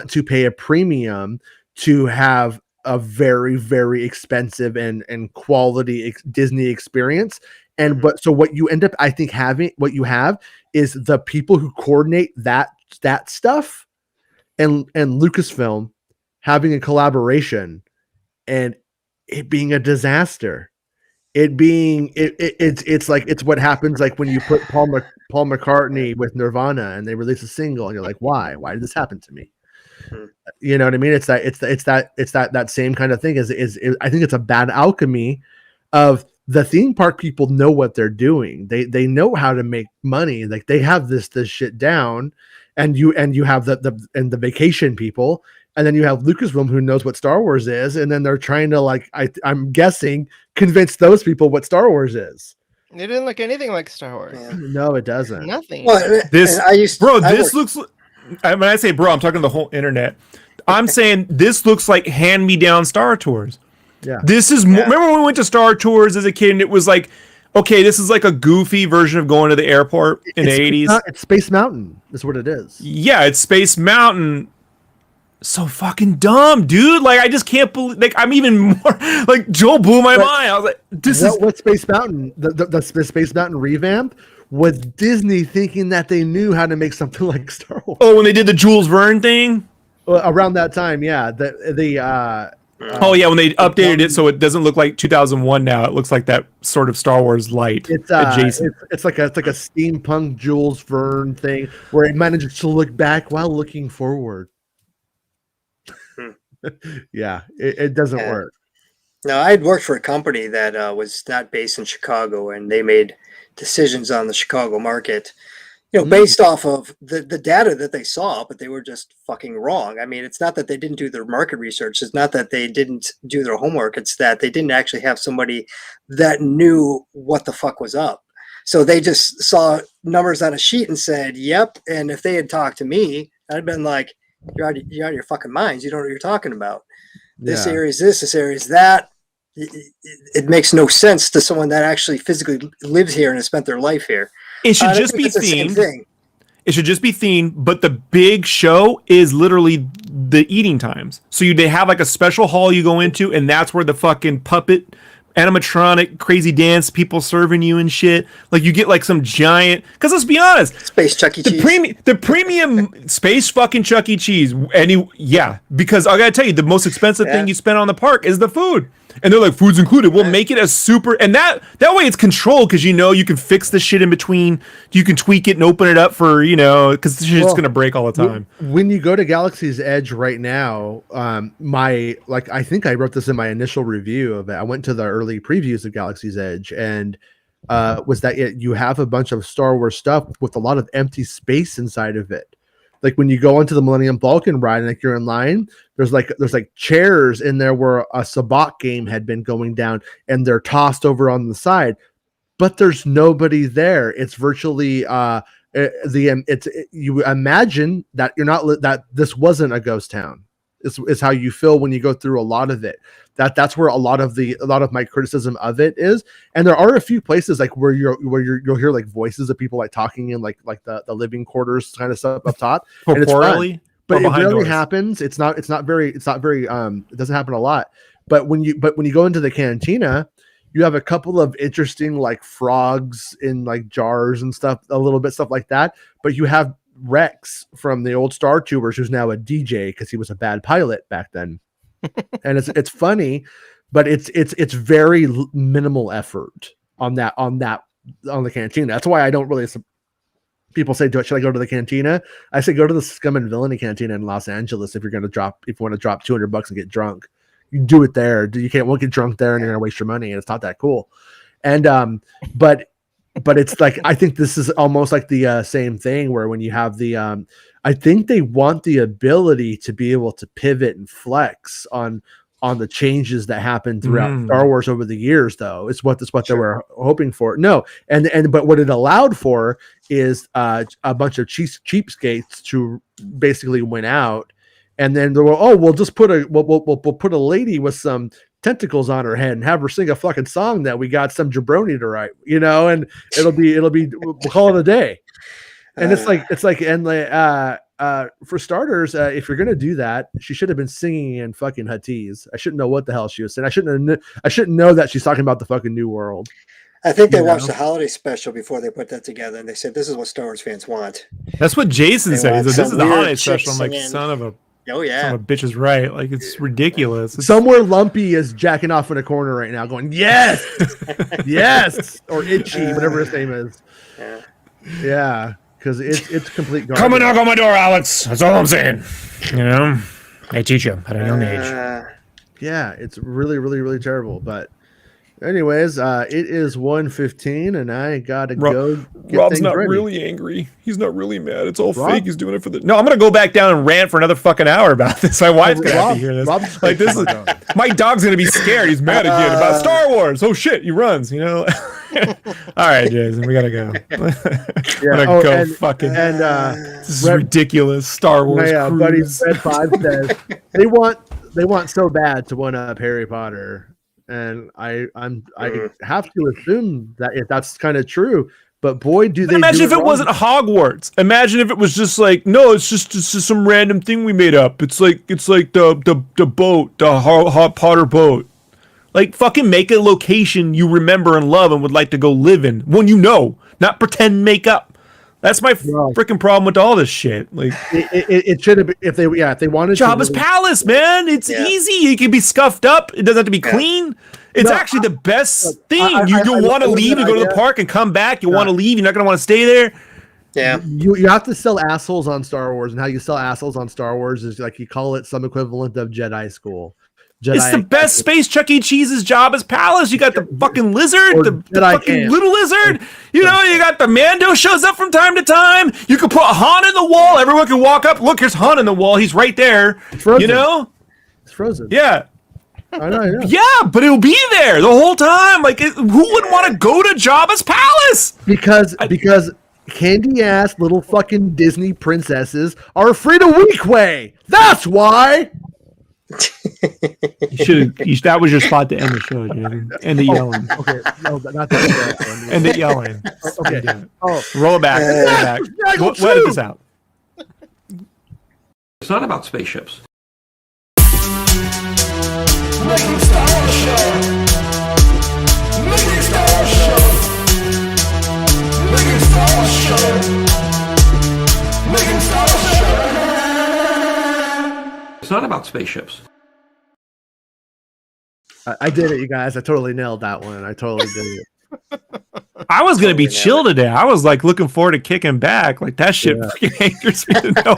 to pay a premium to have a very, very expensive and quality Disney experience. And so what you end up, I think, what you have is the people who coordinate that stuff, and Lucasfilm having a collaboration, and it being a disaster. It's like it's what happens like when you put Paul McCartney with Nirvana and they release a single, and you're like, why did this happen to me? You know what I mean? It's that same kind of thing. Is I think it's a bad alchemy of the theme park people know what they're doing. They know how to make money. Like they have this shit down, and you have the vacation people, and then you have Lucasfilm who knows what Star Wars is, and then they're trying to I'm guessing convince those people what Star Wars is.
It didn't look anything like Star Wars.
Yeah. No, it doesn't.
Nothing.
Well,
looks. When I say bro, I'm talking to the whole internet. I'm saying this looks like hand-me-down Star Tours.
Yeah.
This is remember when we went to Star Tours as a kid and it was like, okay, this is like a goofy version of going to the airport in the 80s.
It's Space Mountain is what it is.
Yeah, it's Space Mountain. So fucking dumb, dude. Like, I just can't believe, like, I'm even more, like, Joel blew my mind. I was like, this is.
What Space Mountain, the Space Mountain revamp was Disney thinking that they knew how to make something like Star Wars.
Oh, when they did the Jules Verne thing?
Around that time, yeah.
Oh yeah, when they updated it so it doesn't look like 2001 now. It looks like that sort of Star Wars light adjacent.
It's like a steampunk Jules Verne thing where it manages to look back while looking forward. Yeah, it doesn't work.
No, I had worked for a company that was not based in Chicago, and they made decisions on the Chicago market, based off of the data that they saw, but they were just fucking wrong. I mean, it's not that they didn't do their market research. It's not that they didn't do their homework. It's that they didn't actually have somebody that knew what the fuck was up. So they just saw numbers on a sheet and said, yep. And if they had talked to me, I'd have been like, you're out of your fucking minds. You don't know what you're talking about. This area is this area is that. It makes no sense to someone that actually physically lives here and has spent their life here.
It should just be themed. It should just be themed, but the big show is literally the eating times. So they have like a special hall you go into, and that's where the fucking puppet animatronic crazy dance people serving you and shit. Like you get like some giant, because let's be honest,
space Chuck E. Cheese.
The premium space fucking Chuck E. Cheese. Because I gotta tell you, the most expensive thing you spend on the park is the food. And they're like, food's included. We'll make it a super, and that way it's controlled because you can fix the shit in between. You can tweak it and open it up for because the shit's gonna break all the time.
When you go to Galaxy's Edge right now, I think I wrote this in my initial review of it. I went to the early previews of Galaxy's Edge, and was that you have a bunch of Star Wars stuff with a lot of empty space inside of it. Like when you go into the Millennium Falcon ride and like you're in line, there's like chairs in there where a Sabacc game had been going down and they're tossed over on the side, but there's nobody there. It's virtually you imagine that that this wasn't a ghost town. Is how you feel when you go through a lot of it. That's where a lot of my criticism of it is. And there are a few places like where you'll hear like voices of people like talking in like the living quarters kind of stuff up top. And it's fun. But it rarely happens. It doesn't happen a lot. But when you go into the cantina, you have a couple of interesting like frogs in like jars and stuff, a little bit stuff like that. But you have Rex from the old Star Troopers, who's now a DJ because he was a bad pilot back then. And it's funny, but it's very minimal effort on the cantina. That's why I don't really. People say, should I go to the cantina? I say go to the Scum and Villainy cantina in Los Angeles if you want to drop $200 and get drunk. You can do it there. You won't get drunk there and you're gonna waste your money, and it's not that cool. And but it's like, I think this is almost like the same thing where when you have the I think they want the ability to be able to pivot and flex on the changes that happened throughout Star Wars over the years, though. It's what they were hoping for. No, but what it allowed for is a bunch of cheapskates to basically win out, and then they were, we'll just put we'll put a lady with some tentacles on her head and have her sing a fucking song that we got some jabroni to write, and it'll be we'll call it a day. And for starters, if you're gonna do that, she should have been singing in fucking Huttese. I shouldn't know what the hell she was saying. I shouldn't know that she's talking about the fucking New World.
I think they watched the holiday special before they put that together, and they said, "This is what Star Wars fans want."
That's what Jason said. He said, "This is the holiday special." I'm like,
son of a
bitch is right. Like, it's ridiculous.
Somewhere Lumpy is jacking off in a corner right now, going, "Yes, yes," or Itchy, whatever his name is. Yeah. Because it's complete garbage.
Come and knock on my door, Alex. That's all I'm saying. I teach you at a young age.
Yeah, it's really, really, really terrible. But anyways, it is 1:15, and I gotta go.
Rob's not really angry. He's not really mad. It's all fake. He's doing it for the. No, I'm gonna go back down and rant for another fucking hour about this. My wife's gonna have to hear this. This is my dog's gonna be scared. He's mad again about Star Wars. Oh shit, he runs. All right, Jason, we gotta go. This is ridiculous. Star Wars.
Buddy Fred 5 says they want so bad to one up Harry Potter. and I have to assume that if that's kind of true. But boy, do they
imagine
do
if it
wrong.
wasn't Hogwarts. Imagine if it was just like, no, it's just some random thing we made up. It's like the boat, the Hot Potter boat. Like, fucking make a location you remember and love and would like to go live in. One you know, not pretend make up. That's my freaking problem with all this shit. Like,
it should have been if they wanted
Jabba's Palace, man. It's easy. It can be scuffed up. It doesn't have to be clean. It's actually the best thing. You want to leave and go to the park and come back. You want to leave. You're not going to want to stay there.
Yeah.
You have to sell assholes on Star Wars, and how you sell assholes on Star Wars is like you call it some equivalent of Jedi School.
It's the best space. Chuck E. Cheese's Jabba's Palace. You got the fucking lizard, the fucking little lizard. You know, you got the Mando shows up from time to time. You can put Han in the wall. Everyone can walk up. Look, here's Han in the wall. He's right there. You know,
it's frozen.
Yeah.
I know.
Yeah, but it'll be there the whole time. Like, who wouldn't want to go to Jabba's Palace?
Because candy ass little fucking Disney princesses are afraid of Weequay. That's why.
That was your spot to end the show, dude. End the yelling.
Okay, no, not that.
End the yelling.
Okay.
Roll it back. Roll it back. We'll edit this out.
It's not about spaceships.
Making Star Wars Show. Making Star Wars Show. Making Star Wars Show. Making Star Wars Show.
It's not about spaceships.
I did it, you guys. I totally nailed that one. I totally did it.
I was gonna be chill today. I was like looking forward to kicking back. Like that shit fucking angers me to no